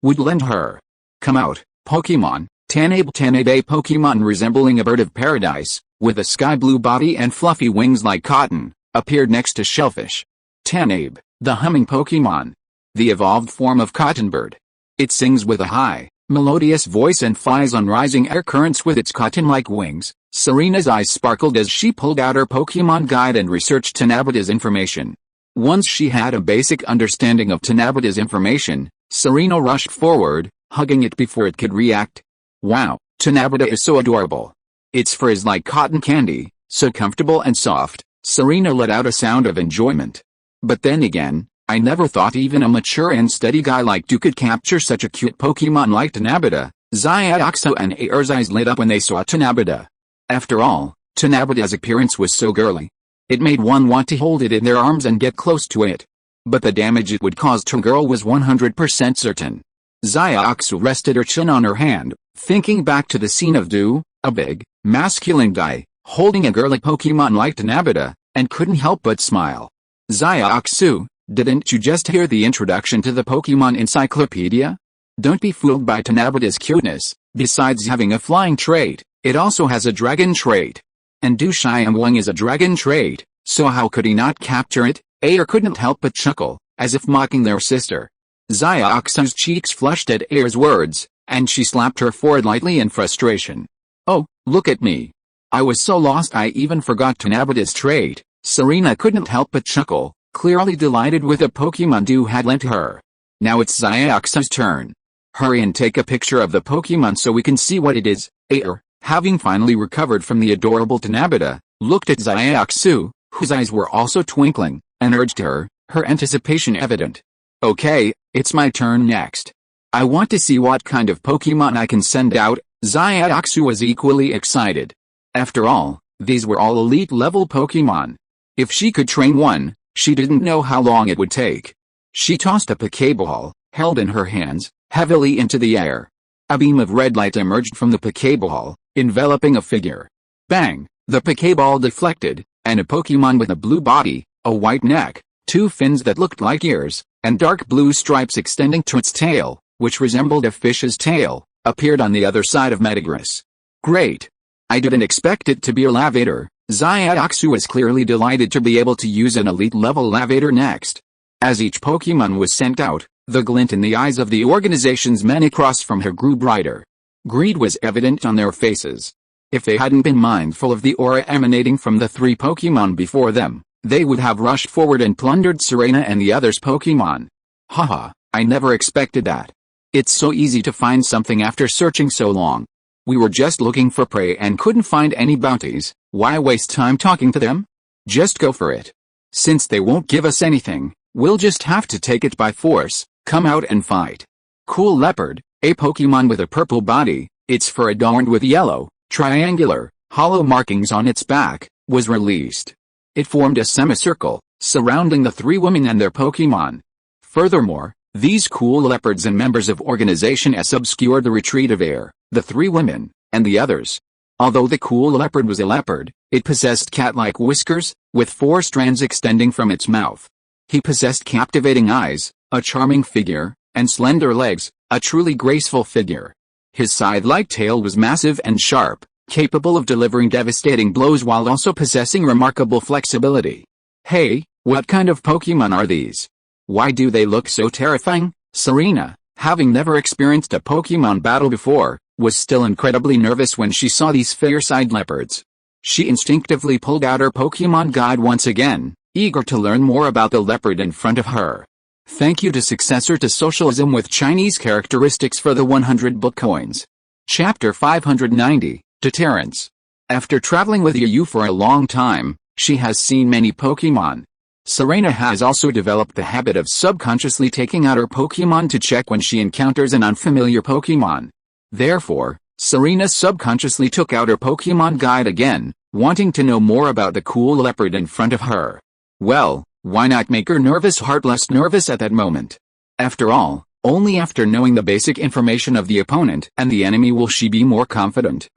Speaker 1: would lend her. Come out, Pokemon. Tanabe a Pokemon resembling a bird of paradise, with a sky blue body and fluffy wings like cotton, appeared next to Shellfish. Tanabe, the humming Pokemon. The evolved form of Cottonbird. It sings with a high, melodious voice and flies on rising air currents with its cotton-like wings. Serena's eyes sparkled as she pulled out her Pokemon guide and researched Tanabe's information. Once she had a basic understanding of Tanabe's information, Serena rushed forward, hugging it before it could react. Wow, Tanabe is so adorable. Its fur is like cotton candy, so comfortable and soft. Serena let out a sound of enjoyment. But then again, I never thought even a mature and steady guy like you could capture such a cute Pokemon like Tanabe. Xiaoxu and Air's eyes lit up when they saw Tanabe. After all, Tanabe's appearance was so girly. It made one want to hold it in their arms and get close to it. But the damage it would cause to a girl was 100% certain. Xiaoxu rested her chin on her hand, thinking back to the scene of a big, masculine guy, holding a girly Pokemon like Tanabe, and couldn't help but smile. Xiaoxu, didn't you just hear the introduction to the Pokemon Encyclopedia? Don't be fooled by Tanabe's cuteness. Besides having a flying trait, it also has a dragon trait. And Xiaoguang is a dragon trait, so how could he not capture it? Air couldn't help but chuckle, as if mocking their sister. Xiaoxu's cheeks flushed at Air's words, and she slapped her forehead lightly in frustration. Oh, look at me. I was so lost I even forgot Tanabe's trait. Serena couldn't help but chuckle, clearly delighted with the Pokemon Du had lent her. Now it's Xiaoxu's turn. Hurry and take a picture of the Pokemon so we can see what it is. Air, having finally recovered from the adorable Tanabe, looked at Xiaoxu, whose eyes were also twinkling, and urged her, her anticipation evident. Okay, it's my turn next. I want to see what kind of Pokemon I can send out. Xiaoxu was equally excited. After all, these were all elite-level Pokemon. If she could train one, she didn't know how long it would take. She tossed a Pokeball, held in her hands, heavily into the air. A beam of red light emerged from the Pokeball, enveloping a figure. Bang! The Pokeball deflected, and a Pokemon with a blue body, a white neck, two fins that looked like ears, and dark blue stripes extending to its tail, which resembled a fish's tail, appeared on the other side of Metagross. Great! I didn't expect it to be a Lavator. Xiaoxu was clearly delighted to be able to use an elite-level Lavator next. As each Pokemon was sent out, the glint in the eyes of the organization's men across from her grew brighter. Greed was evident on their faces. If they hadn't been mindful of the aura emanating from the three Pokemon before them, they would have rushed forward and plundered Serena and the others' Pokemon. Haha, I never expected that. It's so easy to find something after searching so long. We were just looking for prey and couldn't find any bounties. Why waste time talking to them? Just go for it. Since they won't give us anything, we'll just have to take it by force. Come out and fight. Cool Leopard, a Pokemon with a purple body, its fur adorned with yellow, triangular, hollow markings on its back, was released. It formed a semicircle, surrounding the three women and their Pokemon. Furthermore, these cool leopards and members of Organization S obscured the retreat of Air, the three women, and the others. Although the cool leopard was a leopard, it possessed cat-like whiskers, with 4 strands extending from its mouth. He possessed captivating eyes, a charming figure, and slender legs, a truly graceful figure. His scythe-like tail was massive and sharp, capable of delivering devastating blows while also possessing remarkable flexibility. Hey, what kind of Pokemon are these? Why do they look so terrifying? Serena, having never experienced a Pokemon battle before, was still incredibly nervous when she saw these fierce-eyed leopards. She instinctively pulled out her Pokemon guide once again, eager to learn more about the leopard in front of her. Thank you to Successor to Socialism with Chinese Characteristics for the 100 book coins. Chapter 590, Deterrence. After traveling with Yu for a long time, she has seen many Pokemon. Serena has also developed the habit of subconsciously taking out her Pokemon to check when she encounters an unfamiliar Pokemon. Therefore, Serena subconsciously took out her Pokemon guide again, wanting to know more about the cool leopard in front of her. Well, why not make her nervous heart less nervous at that moment? After all, only after knowing the basic information of the opponent and the enemy will she be more confident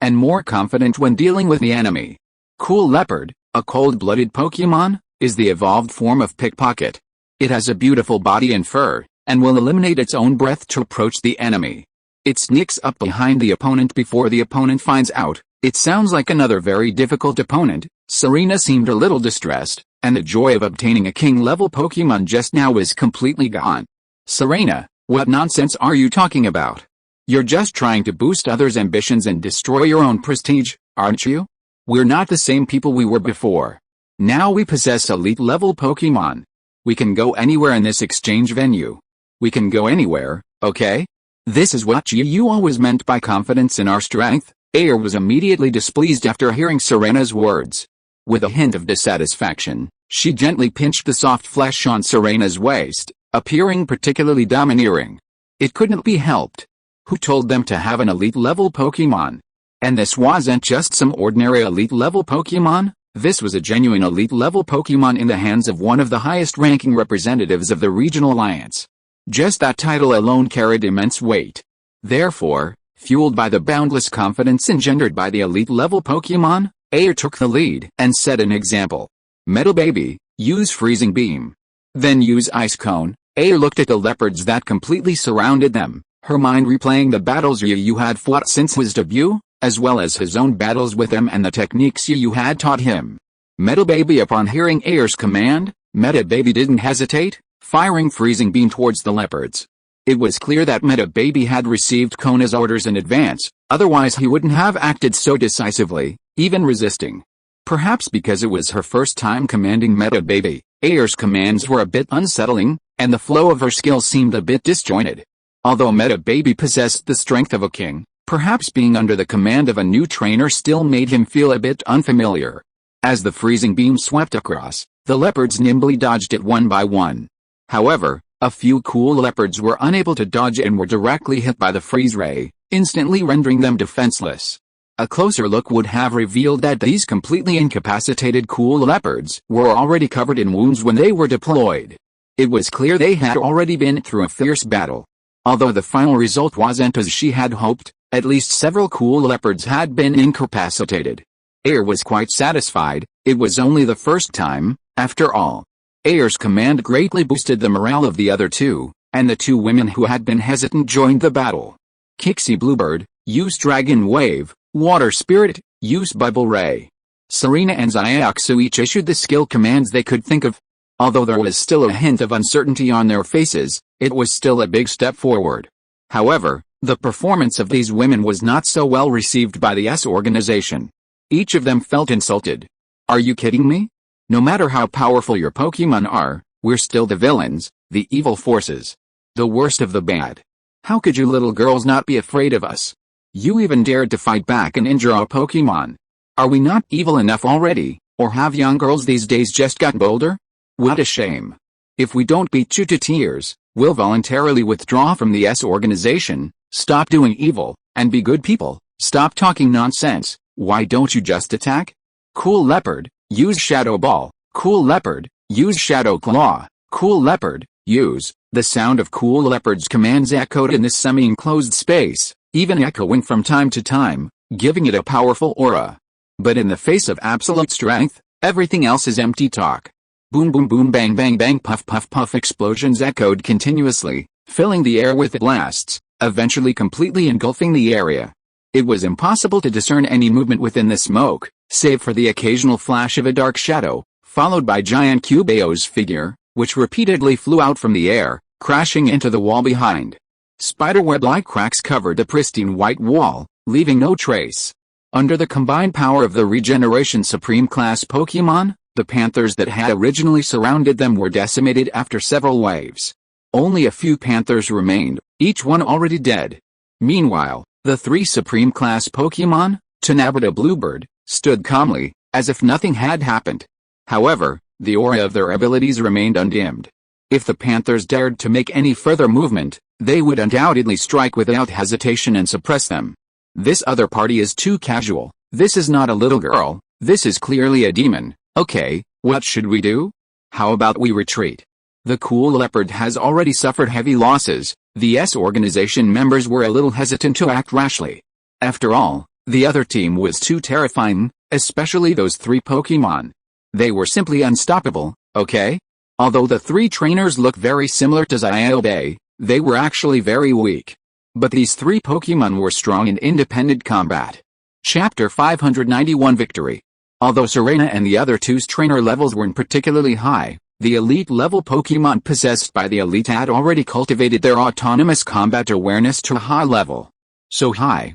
Speaker 1: when dealing with the enemy. Cool Leopard, a cold-blooded Pokemon, is the evolved form of Pickpocket. It has a beautiful body and fur, and will eliminate its own breath to approach the enemy. It sneaks up behind the opponent before the opponent finds out. It sounds like another very difficult opponent. Serena seemed a little distressed, and the joy of obtaining a king-level Pokemon just now was completely gone. Serena, what nonsense are you talking about? You're just trying to boost others' ambitions and destroy your own prestige, aren't you? We're not the same people we were before. Now we possess elite-level Pokemon. We can go anywhere in this exchange venue. We can go anywhere, okay? This is what you always meant by confidence in our strength. Ayer was immediately displeased after hearing Serena's words. With a hint of dissatisfaction, she gently pinched the soft flesh on Serena's waist, appearing particularly domineering. It couldn't be helped. Who told them to have an elite-level Pokemon? And this wasn't just some ordinary elite-level Pokemon, this was a genuine elite-level Pokemon in the hands of one of the highest-ranking representatives of the Regional Alliance. Just that title alone carried immense weight. Therefore, fueled by the boundless confidence engendered by the elite-level Pokemon, Ayer took the lead and set an example. Metal Baby, use Freezing Beam. Then use Ice Cone. Ayer looked at the leopards that completely surrounded them, her mind replaying the battles Yu had fought since his debut, as well as his own battles with them and the techniques Yu had taught him. Metal Baby, upon hearing Ayer's command, Metal Baby didn't hesitate, firing Freezing Beam towards the leopards. It was clear that Metal Baby had received Kona's orders in advance, otherwise he wouldn't have acted so decisively, even resisting. Perhaps because it was her first time commanding Metal Baby, Ayer's commands were a bit unsettling, and the flow of her skills seemed a bit disjointed. Although Metal Baby possessed the strength of a king, perhaps being under the command of a new trainer still made him feel a bit unfamiliar. As the Freezing Beam swept across, the leopards nimbly dodged it one by one. However, a few cool leopards were unable to dodge and were directly hit by the freeze ray, instantly rendering them defenseless. A closer look would have revealed that these completely incapacitated cool leopards were already covered in wounds when they were deployed. It was clear they had already been through a fierce battle. Although the final result wasn't as she had hoped, at least several cool leopards had been incapacitated. Ayer was quite satisfied. It was only the first time, after all. Ayer's command greatly boosted the morale of the other two, and the two women who had been hesitant joined the battle. Kixie Bluebird, use Dragon Wave. Water Spirit, use Bubble Ray. Serena and Xiaoxu each issued the skill commands they could think of. Although there was still a hint of uncertainty on their faces, it was still a big step forward. However, the performance of these women was not so well received by the S organization. Each of them felt insulted. Are you kidding me? No matter how powerful your Pokemon are, we're still the villains, the evil forces. The worst of the bad. How could you little girls not be afraid of us? You even dared to fight back and injure our Pokemon. Are we not evil enough already, or have young girls these days just got bolder? What a shame. If we don't beat you to tears, we'll voluntarily withdraw from the S organization. Stop doing evil, and be good people. Stop talking nonsense. Why don't you just attack? Cool Leopard, use Shadow Ball. Cool Leopard, use Shadow Claw. Cool Leopard, use. The sound of Cool Leopard's commands echoed in this semi-enclosed space, even echoing from time to time, giving it a powerful aura. But in the face of absolute strength, everything else is empty talk. Boom boom boom bang bang bang puff puff puff explosions echoed continuously, filling the air with blasts, eventually completely engulfing the area. It was impossible to discern any movement within the smoke, save for the occasional flash of a dark shadow, followed by Giant Cubeo's figure, which repeatedly flew out from the air, crashing into the wall behind. Spiderweb-like cracks covered the pristine white wall, leaving no trace. Under the combined power of the Regeneration Supreme class Pokémon, the panthers that had originally surrounded them were decimated after several waves. Only a few panthers remained, each one already dead. Meanwhile, the 3 Supreme class Pokémon, Tanabata Bluebird, stood calmly, as if nothing had happened. However, the aura of their abilities remained undimmed. If the panthers dared to make any further movement, they would undoubtedly strike without hesitation and suppress them. This other party is too casual. This is not a little girl, this is clearly a demon. Okay, what should we do? How about we retreat? The cool leopard has already suffered heavy losses. The S organization members were a little hesitant to act rashly. After all, the other team was too terrifying, especially those 3 Pokémon. They were simply unstoppable, okay? Although the 3 trainers look very similar to Xiaobai, they were actually very weak. But these 3 Pokémon were strong in independent combat. Chapter 591 Victory. Although Serena and the other 2's trainer levels weren't particularly high, the elite level Pokémon possessed by the elite had already cultivated their autonomous combat awareness to a high level. So high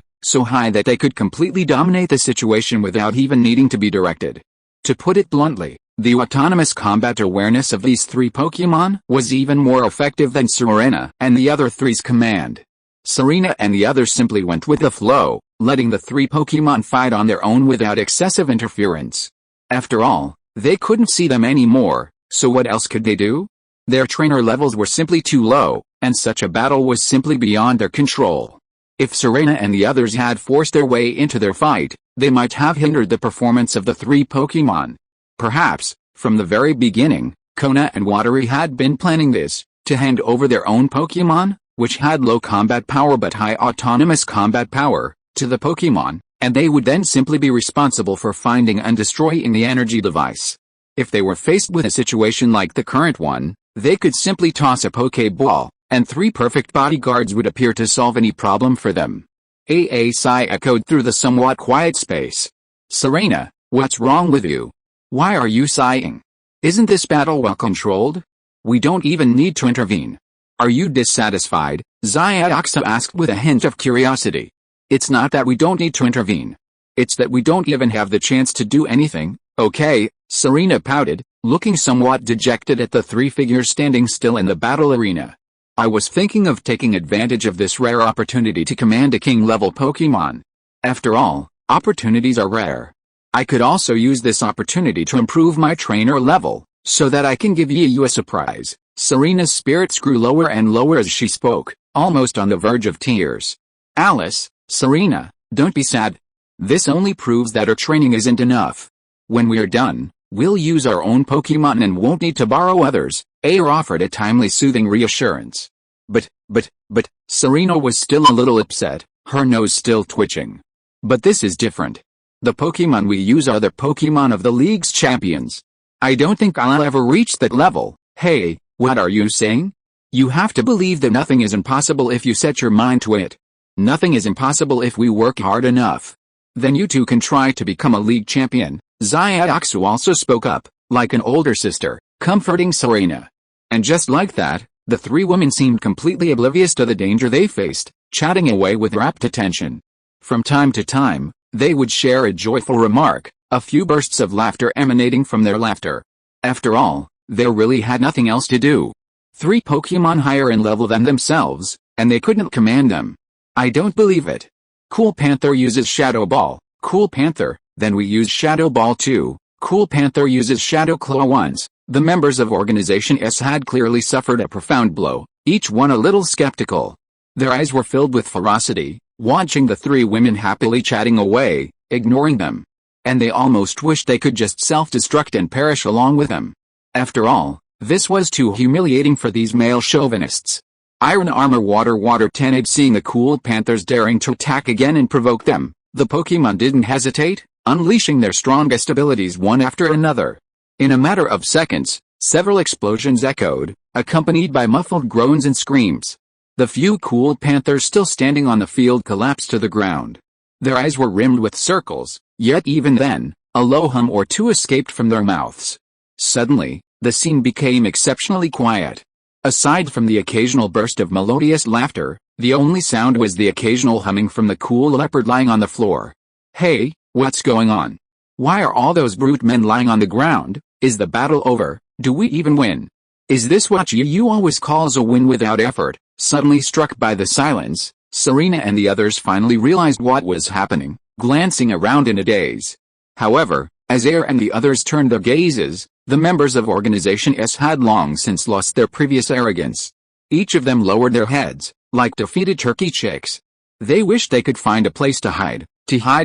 Speaker 1: that they could completely dominate the situation without even needing to be directed. To put it bluntly, the autonomous combat awareness of these 3 Pokémon was even more effective than Serena and the other 3's command. Serena and the others simply went with the flow, letting the 3 Pokémon fight on their own without excessive interference. After all, they couldn't see them anymore, so what else could they do? Their trainer levels were simply too low, and such a battle was simply beyond their control. If Serena and the others had forced their way into their fight, they might have hindered the performance of the 3 Pokémon. Perhaps, from the very beginning, Kona and Watery had been planning this, to hand over their own Pokémon, which had low combat power but high autonomous combat power, to the Pokémon, and they would then simply be responsible for finding and destroying the energy device. If they were faced with a situation like the current one, they could simply toss a Pokéball, and 3 perfect bodyguards would appear to solve any problem for them. Sigh echoed through the somewhat quiet space. Serena, what's wrong with you? Why are you sighing? Isn't this battle well controlled? We don't even need to intervene. Are you dissatisfied? Xiaoxia asked with a hint of curiosity. It's not that we don't need to intervene. It's that we don't even have the chance to do anything, okay? Serena pouted, looking somewhat dejected at the 3 figures standing still in the battle arena. I was thinking of taking advantage of this rare opportunity to command a king-level Pokémon. After all, opportunities are rare. I could also use this opportunity to improve my trainer level, so that I can give you a surprise. Serena's spirits grew lower and lower as she spoke, almost on the verge of tears. Alice, Serena, don't be sad. This only proves that our training isn't enough. When we are done, we'll use our own Pokémon and won't need to borrow others. Air offered a timely soothing reassurance. But, Serena was still a little upset, her nose still twitching. But this is different. The Pokémon we use are the Pokémon of the League's champions. I don't think I'll ever reach that level. Hey, what are you saying? You have to believe that nothing is impossible if you set your mind to it. Nothing is impossible if we work hard enough. Then you two can try to become a League champion. Xiaoxia also spoke up, like an older sister, comforting Serena. And just like that, the 3 women seemed completely oblivious to the danger they faced, chatting away with rapt attention. From time to time, they would share a joyful remark, a few bursts of laughter emanating from their laughter. After all, they really had nothing else to do. 3 Pokémon higher in level than themselves, and they couldn't command them. I don't believe it. Cool Panther uses Shadow Ball. Cool Panther, then we use Shadow Ball too. Cool Panther uses Shadow Claw once. The members of Organization S had clearly suffered a profound blow, each one a little skeptical. Their eyes were filled with ferocity, watching the 3 women happily chatting away, ignoring them. And they almost wished they could just self-destruct and perish along with them. After all, this was too humiliating for these male chauvinists. Iron Armor Water Tenid seeing the Cool Panthers daring to attack again and provoke them, the Pokémon didn't hesitate, unleashing their strongest abilities one after another. In a matter of seconds, several explosions echoed, accompanied by muffled groans and screams. The few Cool Panthers still standing on the field collapsed to the ground. Their eyes were rimmed with circles, yet even then, a low hum or two escaped from their mouths. Suddenly, The scene became exceptionally quiet. Aside from the occasional burst of melodious laughter, the only sound was the occasional humming from the cool leopard lying on the floor. Hey, what's going on? Why are all those brute men lying on the ground? Is the battle over? Do we even win? Is this what you always calls a win without effort? Suddenly struck by the silence, Serena and the others finally realized what was happening, glancing around in a daze. However, as Air and the others turned their gazes, the members of Organization S had long since lost their previous arrogance. Each of them lowered their heads, like defeated turkey chicks. They wished they could find a place to hide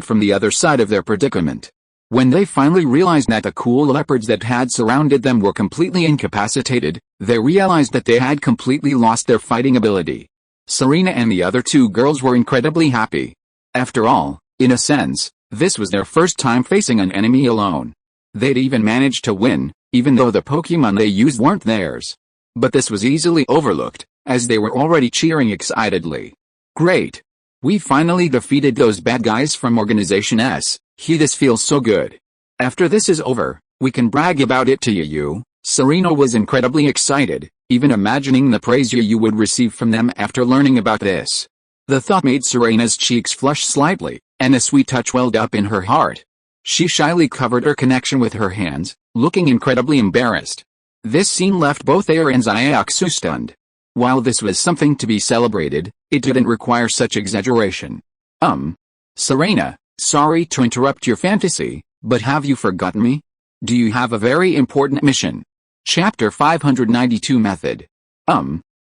Speaker 1: from the other side of their predicament. When they finally realized that the cool leopards that had surrounded them were completely incapacitated, they realized that they had completely lost their fighting ability. Serena and the other two girls were incredibly happy. After all, in a sense, this was their first time facing an enemy alone. They'd even managed to win, even though the Pokémon they used weren't theirs. But this was easily overlooked, as they were already cheering excitedly. Great! We finally defeated those bad guys from Organization S. This feels so good. After this is over, we can brag about it to you. Serena was incredibly excited, even imagining the praise you would receive from them after learning about this. The thought made Serena's cheeks flush slightly, and a sweet touch welled up in her heart. She shyly covered her connection with her hands, looking incredibly embarrassed. This scene left both Air and Xiaoxu stunned. While this was something to be celebrated, it didn't require such exaggeration. Serena, sorry to interrupt your fantasy, but have you forgotten me? Do you have a very important mission? Chapter 592 Method.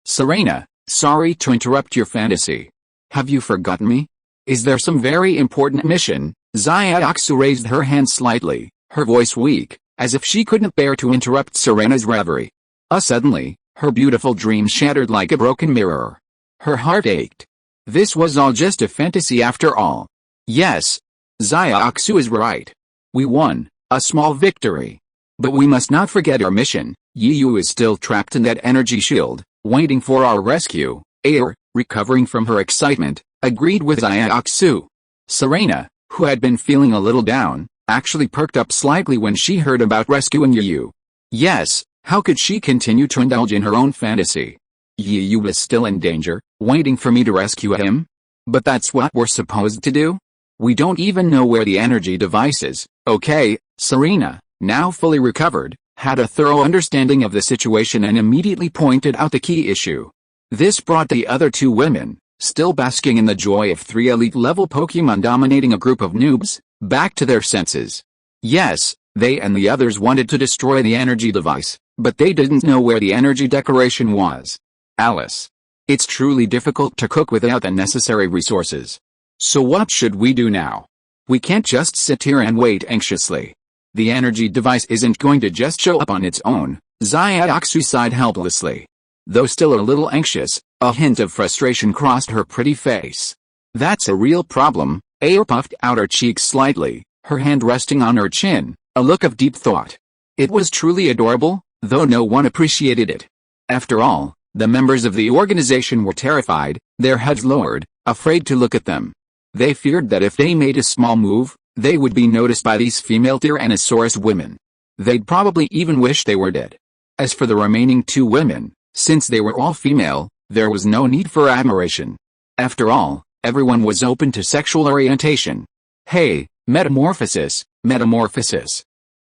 Speaker 1: Serena, sorry to interrupt your fantasy. Have you forgotten me? Is there some very important mission? Xiaoxu raised her hand slightly, her voice weak, as if she couldn't bear to interrupt Serena's reverie. Suddenly, her beautiful dream shattered like a broken mirror. Her heart ached. This was all just a fantasy after all. Yes, Xiaoxu is right. We won, a small victory. But we must not forget our mission. Yu is still trapped in that energy shield, waiting for our rescue. Air, recovering from her excitement, agreed with Xiaoxu. Serena, who had been feeling a little down, actually perked up slightly when she heard about rescuing Yu. Yes, how could she continue to indulge in her own fantasy? Yu was still in danger, waiting for me to rescue him? But that's what we're supposed to do? We don't even know where the energy device is. Okay, Serena, now fully recovered, had a thorough understanding of the situation and immediately pointed out the key issue. This brought the other two women, still basking in the joy of 3 elite-level Pokémon dominating a group of noobs, back to their senses. Yes, they and the others wanted to destroy the energy device, but they didn't know where the energy decoration was. Alice. It's truly difficult to cook without the necessary resources. So what should we do now? We can't just sit here and wait anxiously. The energy device isn't going to just show up on its own. Xiaoxu sighed helplessly. Though still a little anxious, a hint of frustration crossed her pretty face. That's a real problem. Air puffed out her cheeks slightly, her hand resting on her chin, a look of deep thought. It was truly adorable, though no one appreciated it. After all, the members of the organization were terrified, their heads lowered, afraid to look at them. They feared that if they made a small move, they would be noticed by these female Tyrannosaurus women. They'd probably even wish they were dead. As for the remaining two women, since they were all female, there was no need for admiration. After all, everyone was open to sexual orientation. Hey, metamorphosis.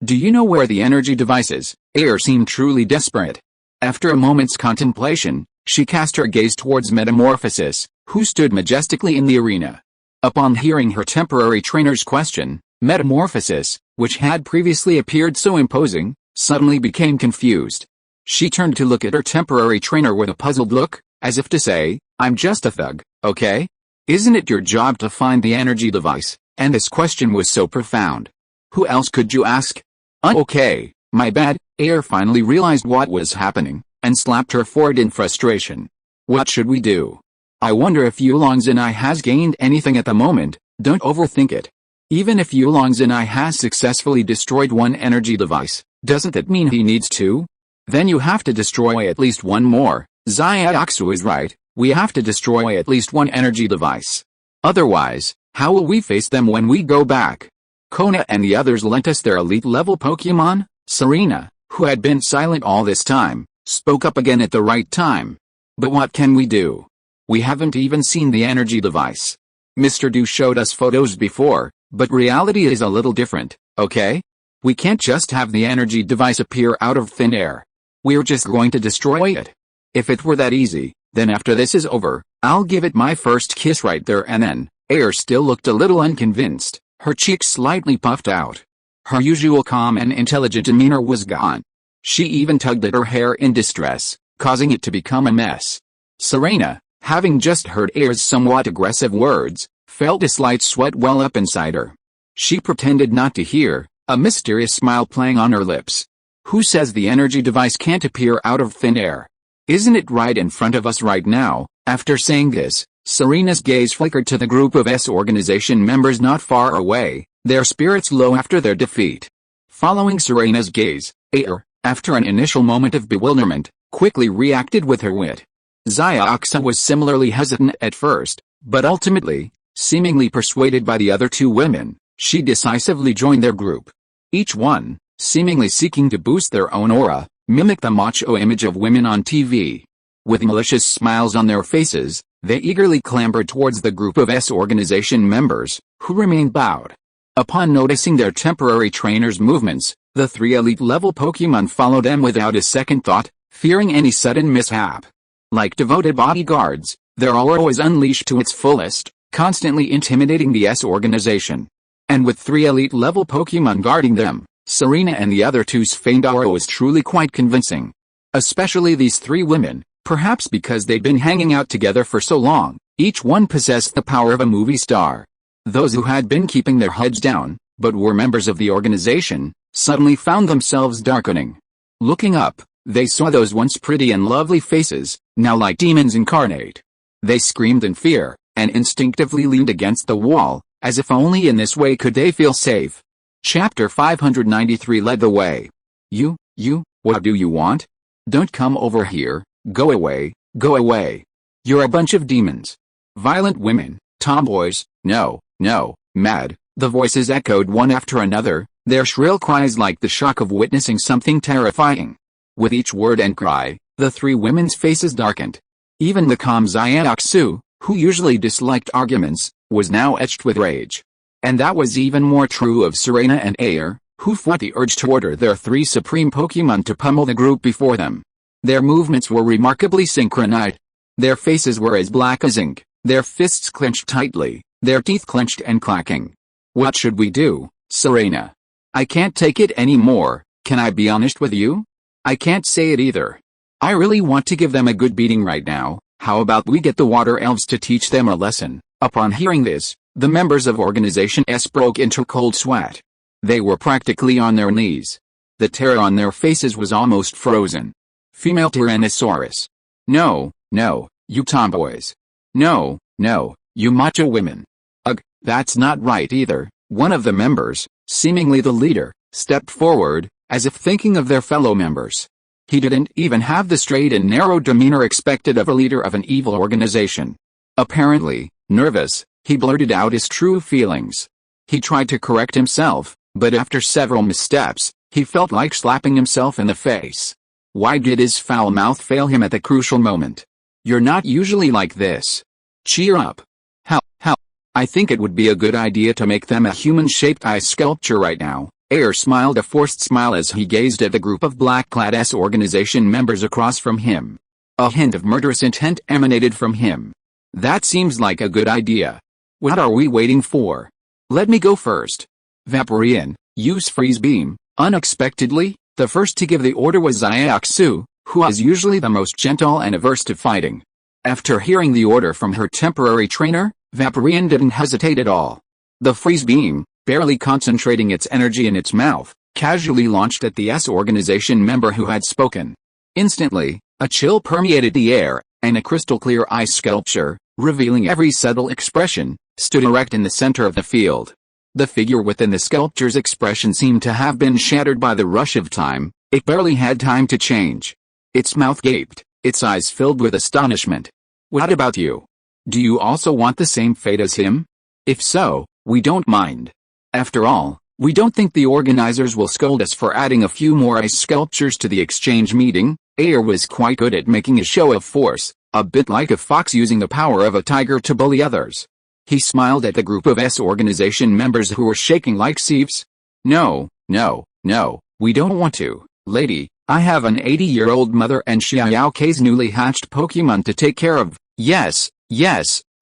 Speaker 1: Do you know where the energy device is? Air seemed truly desperate. After a moment's contemplation, she cast her gaze towards Metamorphosis, who stood majestically in the arena. Upon hearing her temporary trainer's question, Metamorphosis, which had previously appeared so imposing, suddenly became confused. She turned to look at her temporary trainer with a puzzled look, as if to say, I'm just a thug, okay? Isn't it your job to find the energy device? And this question was so profound. Who else could you ask? Okay, my bad. Air finally realized what was happening, and slapped her forehead in frustration. What should we do? I wonder if Yulong Zinai has gained anything at the moment. Don't overthink it. Even if Yulong Zinai has successfully destroyed one energy device, doesn't that mean he needs two? Then you have to destroy at least one more. Xiaoxu is right, we have to destroy at least one energy device. Otherwise, how will we face them when we go back? Kona and the others lent us their elite-level Pokémon. Serena, who had been silent all this time, spoke up again at the right time. But what can we do? We haven't even seen the energy device. Mr. Du showed us photos before, but reality is a little different, okay? We can't just have the energy device appear out of thin air. We're just going to destroy it. If it were that easy, then after this is over, I'll give it my first kiss right there and then. Air still looked a little unconvinced, her cheeks slightly puffed out. Her usual calm and intelligent demeanor was gone. She even tugged at her hair in distress, causing it to become a mess. Serena, having just heard Air's somewhat aggressive words, felt a slight sweat well up inside her. She pretended not to hear, a mysterious smile playing on her lips. Who says the energy device can't appear out of thin air? Isn't it right in front of us right now? After saying this, Serena's gaze flickered to the group of S organization members not far away, their spirits low after their defeat. Following Serena's gaze, Air, after an initial moment of bewilderment, quickly reacted with her wit. Xiaoxia was similarly hesitant at first, but ultimately, seemingly persuaded by the other two women, she decisively joined their group. Each one, seemingly seeking to boost their own aura, mimicked the macho image of women on TV. With malicious smiles on their faces, they eagerly clambered towards the group of S organization members, who remained bowed. Upon noticing their temporary trainer's movements, the 3 elite-level Pokémon followed them without a second thought, fearing any sudden mishap. Like devoted bodyguards, their aura was unleashed to its fullest, constantly intimidating the S organization. And with 3 elite-level Pokémon guarding them, Serena and the other two's feigned aura was truly quite convincing. Especially these 3 women, perhaps because they'd been hanging out together for so long, each one possessed the power of a movie star. Those who had been keeping their heads down, but were members of the organization, suddenly found themselves darkening. Looking up, they saw those once pretty and lovely faces, now like demons incarnate. They screamed in fear, and instinctively leaned against the wall, as if only in this way could they feel safe. Chapter 593 led the way. You, what do you want? Don't come over here, go away, go away. You're a bunch of demons. Violent women, tomboys, no, mad. The voices echoed one after another, their shrill cries like the shock of witnessing something terrifying. With each word and cry, the 3 women's faces darkened. Even the calm Xiaoxia, who usually disliked arguments, was now etched with rage. And that was even more true of Serena and Air, who fought the urge to order their 3 supreme Pokémon to pummel the group before them. Their movements were remarkably synchronized. Their faces were as black as ink, their fists clenched tightly, their teeth clenched and clacking. What should we do, Serena? I can't take it anymore, can I be honest with you? I can't say it either. I really want to give them a good beating right now. How about we get the water elves to teach them a lesson? Upon hearing this, the members of Organization S broke into cold sweat. They were practically on their knees. The terror on their faces was almost frozen. Female Tyrannosaurus. No, you tomboys. No, you macho women. Ugh, that's not right either. One of the members, seemingly the leader, stepped forward, as if thinking of their fellow members. He didn't even have the straight and narrow demeanor expected of a leader of an evil organization. Apparently, nervous, he blurted out his true feelings. He tried to correct himself, but after several missteps, he felt like slapping himself in the face. Why did his foul mouth fail him at the crucial moment? You're not usually like this. Cheer up. Hell, I think it would be a good idea to make them a human-shaped ice sculpture right now. Air smiled a forced smile as he gazed at the group of black-clad S organization members across from him. A hint of murderous intent emanated from him. That seems like a good idea. What are we waiting for? Let me go first. Vaporeon, use freeze beam. Unexpectedly, the first to give the order was Xiaoxia, who is usually the most gentle and averse to fighting. After hearing the order from her temporary trainer, Vaporeon didn't hesitate at all. The freeze beam, barely concentrating its energy in its mouth, casually launched at the S organization member who had spoken. Instantly, a chill permeated the air, and a crystal-clear ice sculpture, revealing every subtle expression, stood erect in the center of the field. The figure within the sculpture's expression seemed to have been shattered by the rush of time. It barely had time to change. Its mouth gaped, its eyes filled with astonishment. What about you? Do you also want the same fate as him? If so, we don't mind. After all, We don't think the organizers will scold us for adding a few more ice sculptures to the exchange meeting. Air was quite good at making a show of force, a bit like a fox using the power of a tiger to bully others. He smiled at the group of S organization members who were shaking like sieves. No, we don't want to, lady. I have an 80-year-old mother and Xiaoyao's newly hatched Pokemon to take care of. Yes,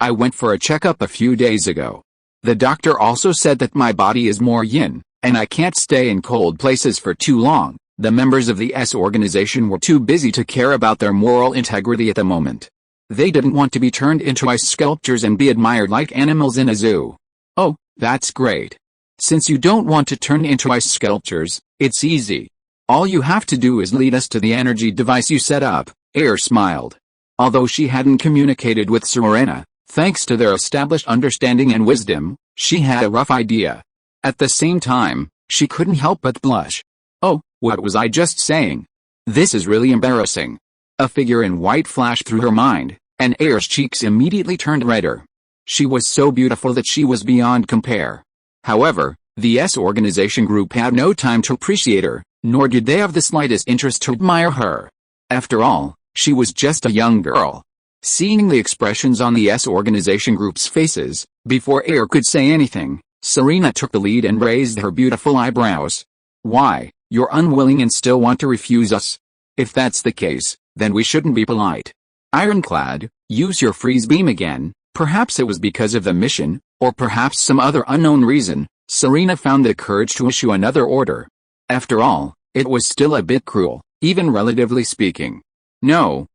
Speaker 1: I went for a checkup a few days ago. The doctor also said that my body is more yin, and I can't stay in cold places for too long. The members of the S organization were too busy to care about their moral integrity at the moment. They didn't want to be turned into ice sculptures and be admired like animals in a zoo. Oh, that's great. Since you don't want to turn into ice sculptures, it's easy. All you have to do is lead us to the energy device you set up. Air smiled. Although she hadn't communicated with Serena, thanks to their established understanding and wisdom, she had a rough idea. At the same time, she couldn't help but blush. Oh, what was I just saying? This is really embarrassing. A figure in white flashed through her mind, and Air's cheeks immediately turned redder. She was so beautiful that she was beyond compare. However, the S organization group had no time to appreciate her, nor did they have the slightest interest to admire her. After all, she was just a young girl. Seeing the expressions on the S organization group's faces, before Air could say anything, Serena took the lead and raised her beautiful eyebrows. Why, you're unwilling and still want to refuse us? If that's the case, then we shouldn't be polite. Ironclad, use your freeze beam again. Perhaps it was because of the mission, or perhaps some other unknown reason. Serena found the courage to issue another order. After all, it was still a bit cruel, even relatively speaking. No.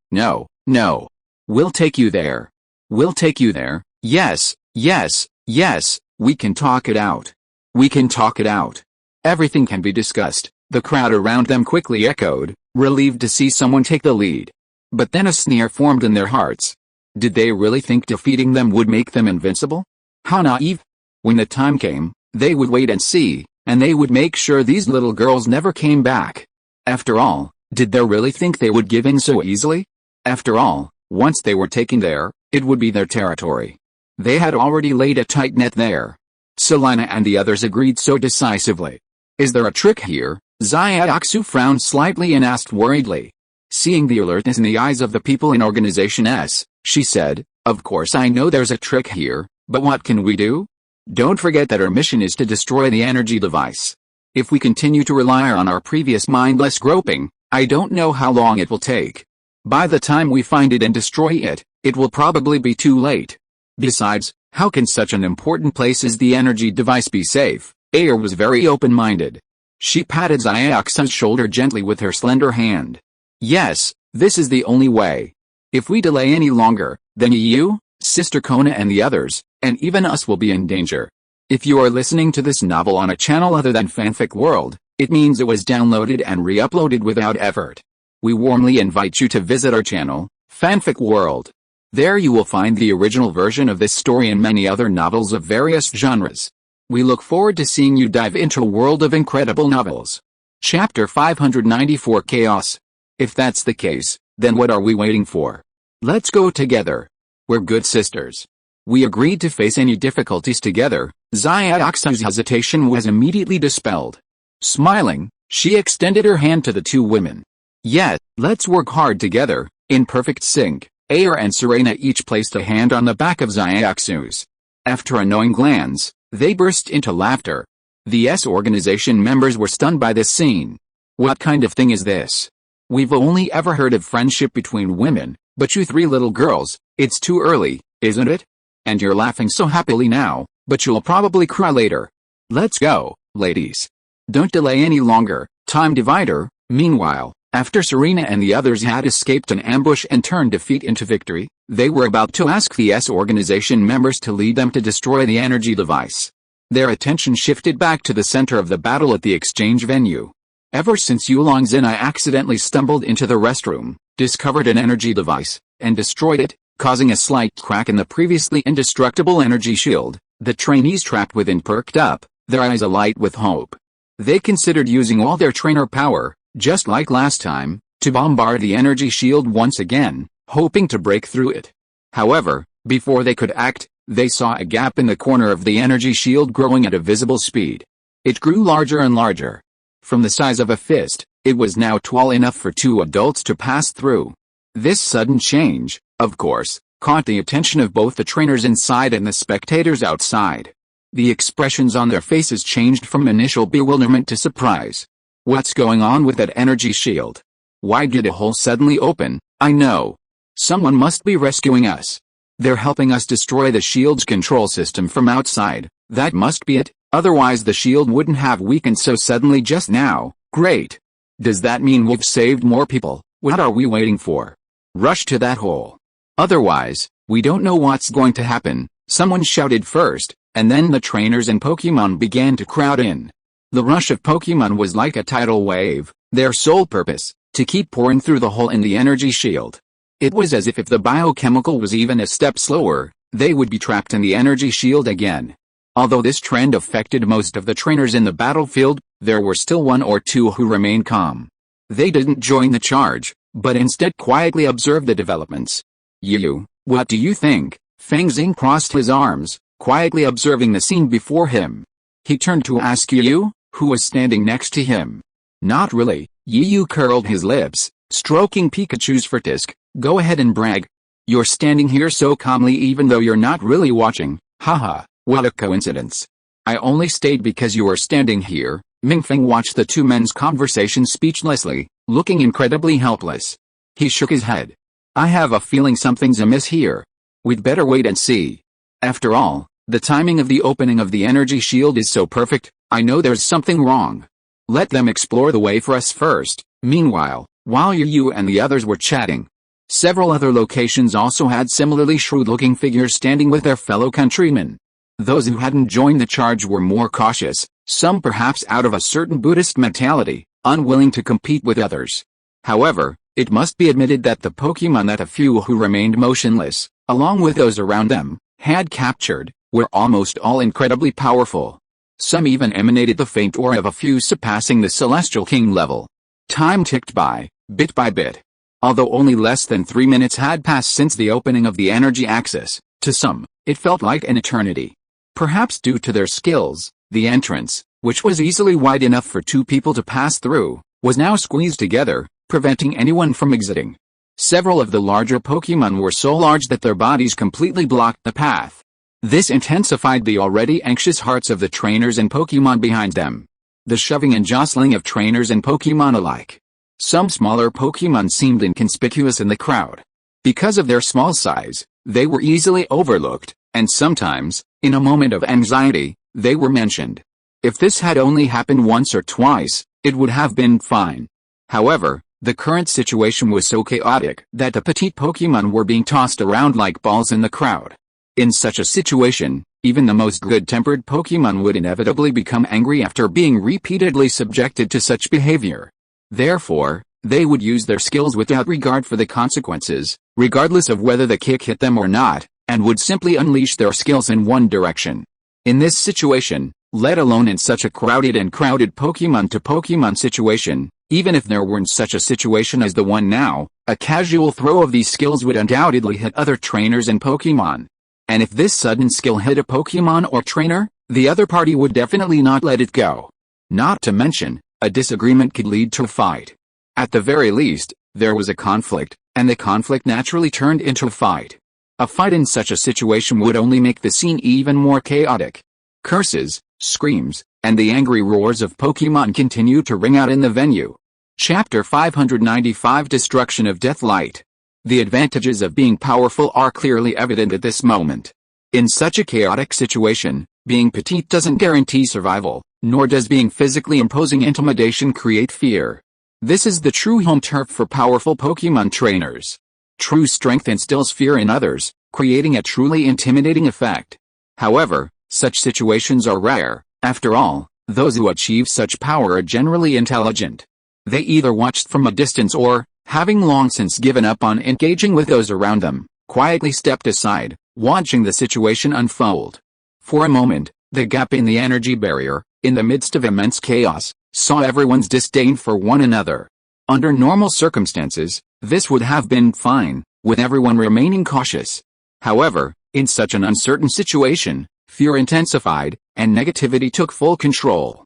Speaker 1: We'll take you there. We'll take you there. Yes, we can talk it out. We can talk it out. Everything can be discussed. The crowd around them quickly echoed, relieved to see someone take the lead. But then a sneer formed in their hearts. Did they really think defeating them would make them invincible? How naive! When the time came, they would wait and see, and they would make sure these little girls never came back. After all, did they really think they would give in so easily? After all, once they were taken there, it would be their territory. They had already laid a tight net there. Selena and the others agreed so decisively. Is there a trick here? Xiaoxu frowned slightly and asked worriedly. Seeing the alertness in the eyes of the people in Organization S, she said, of course I know there's a trick here, but what can we do? Don't forget that our mission is to destroy the energy device. If we continue to rely on our previous mindless groping, I don't know how long it will take. By the time we find it and destroy it, it will probably be too late. Besides, how can such an important place as the energy device be safe? Air was very open-minded. She patted Xiaoxu's shoulder gently with her slender hand. Yes, this is the only way. If we delay any longer, then you, Sister Kona and the others, and even us will be in danger. If you are listening to this novel on a channel other than Fanfic World, it means it was downloaded and re-uploaded without effort. We warmly invite you to visit our channel, Fanfic World. There you will find the original version of this story and many other novels of various genres. We look forward to seeing you dive into a world of incredible novels. Chapter 594 Chaos. If that's the case, then what are we waiting for? Let's go together. We're good sisters. We agreed to face any difficulties together. Xiaoxu's hesitation was immediately dispelled. Smiling, she extended her hand to the two women. Yes, let's work hard together, in perfect sync. Air and Serena each placed a hand on the back of Xiaoxu's. After a knowing glance, they burst into laughter. The S organization members were stunned by this scene. What kind of thing is this? We've only ever heard of friendship between women, but you three little girls, it's too early, isn't it? And you're laughing so happily now, but you'll probably cry later. Let's go, ladies. Don't delay any longer. Time divider. Meanwhile, after Serena and the others had escaped an ambush and turned defeat into victory, they were about to ask the S organization members to lead them to destroy the energy device. Their attention shifted back to the center of the battle at the exchange venue. Ever since Yulong's I accidentally stumbled into the restroom, discovered an energy device, and destroyed it, causing a slight crack in the previously indestructible energy shield, the trainees trapped within perked up, their eyes alight with hope. They considered using all their trainer power, just like last time, to bombard the energy shield once again, hoping to break through it. However, before they could act, they saw a gap in the corner of the energy shield growing at a visible speed. It grew larger and larger. From the size of a fist, it was now tall enough for two adults to pass through. This sudden change, of course, caught the attention of both the trainers inside and the spectators outside. The expressions on their faces changed from initial bewilderment to surprise. What's going on with that energy shield? Why did a hole suddenly open? I know. Someone must be rescuing us. They're helping us destroy the shield's control system from outside. That must be it, otherwise the shield wouldn't have weakened so suddenly just now. Great. Does that mean we've saved more people? What are we waiting for? Rush to that hole. Otherwise, we don't know what's going to happen, someone shouted first, and then the trainers and Pokémon began to crowd in. The rush of Pokémon was like a tidal wave, their sole purpose, to keep pouring through the hole in the energy shield. It was as if the biochemical was even a step slower, they would be trapped in the energy shield again. Although this trend affected most of the trainers in the battlefield, there were still one or two who remained calm. They didn't join the charge, but instead quietly observed the developments. You, what do you think? Feng Xing crossed his arms, quietly observing the scene before him. He turned to ask Yu, who was standing next to him. Not really. Yu curled his lips, stroking Pikachu's fur disc. Go ahead and brag. You're standing here so calmly even though you're not really watching. Haha, what a coincidence. I only stayed because you were standing here. Mingfeng watched the two men's conversation speechlessly, looking incredibly helpless. He shook his head. I have a feeling something's amiss here. We'd better wait and see. After all, the timing of the opening of the energy shield is so perfect, I know there's something wrong. Let them explore the way for us first. Meanwhile, while Yu and the others were chatting, several other locations also had similarly shrewd-looking figures standing with their fellow countrymen. Those who hadn't joined the charge were more cautious, some perhaps out of a certain Buddhist mentality, unwilling to compete with others. However, it must be admitted that the Pokémon that a few who remained motionless, along with those around them, had captured, were almost all incredibly powerful. Some even emanated the faint aura of a few surpassing the Celestial King level. Time ticked by, bit by bit. Although only less than 3 minutes had passed since the opening of the energy axis, to some, it felt like an eternity. Perhaps due to their skills, the entrance, which was easily wide enough for two people to pass through, was now squeezed together, preventing anyone from exiting. Several of the larger Pokémon were so large that their bodies completely blocked the path. This intensified the already anxious hearts of the trainers and Pokémon behind them. The shoving and jostling of trainers and Pokémon alike. Some smaller Pokémon seemed inconspicuous in the crowd. Because of their small size, they were easily overlooked, and sometimes, in a moment of anxiety, they were mentioned. If this had only happened once or twice, it would have been fine. However, the current situation was so chaotic that the petite Pokémon were being tossed around like balls in the crowd. In such a situation, even the most good-tempered Pokémon would inevitably become angry after being repeatedly subjected to such behavior. Therefore, they would use their skills without regard for the consequences, regardless of whether the kick hit them or not, and would simply unleash their skills in one direction. In this situation, let alone in such a crowded Pokémon to Pokémon situation, even if there weren't such a situation as the one now, a casual throw of these skills would undoubtedly hit other trainers and Pokémon. And if this sudden skill hit a Pokémon or trainer, the other party would definitely not let it go. Not to mention, a disagreement could lead to a fight. At the very least, there was a conflict, and the conflict naturally turned into a fight. A fight in such a situation would only make the scene even more chaotic. Curses, screams, and the angry roars of Pokémon continued to ring out in the venue. Chapter 595 Destruction of Deathlight. The advantages of being powerful are clearly evident at this moment. In such a chaotic situation, being petite doesn't guarantee survival, nor does being physically imposing intimidation create fear. This is the true home turf for powerful Pokémon trainers. True strength instills fear in others, creating a truly intimidating effect. However, such situations are rare. After all, those who achieve such power are generally intelligent. They either watched from a distance or, having long since given up on engaging with those around them, quietly stepped aside, watching the situation unfold. For a moment, the gap in the energy barrier, in the midst of immense chaos, saw everyone's disdain for one another. Under normal circumstances, this would have been fine, with everyone remaining cautious. However, in such an uncertain situation, fear intensified, and negativity took full control.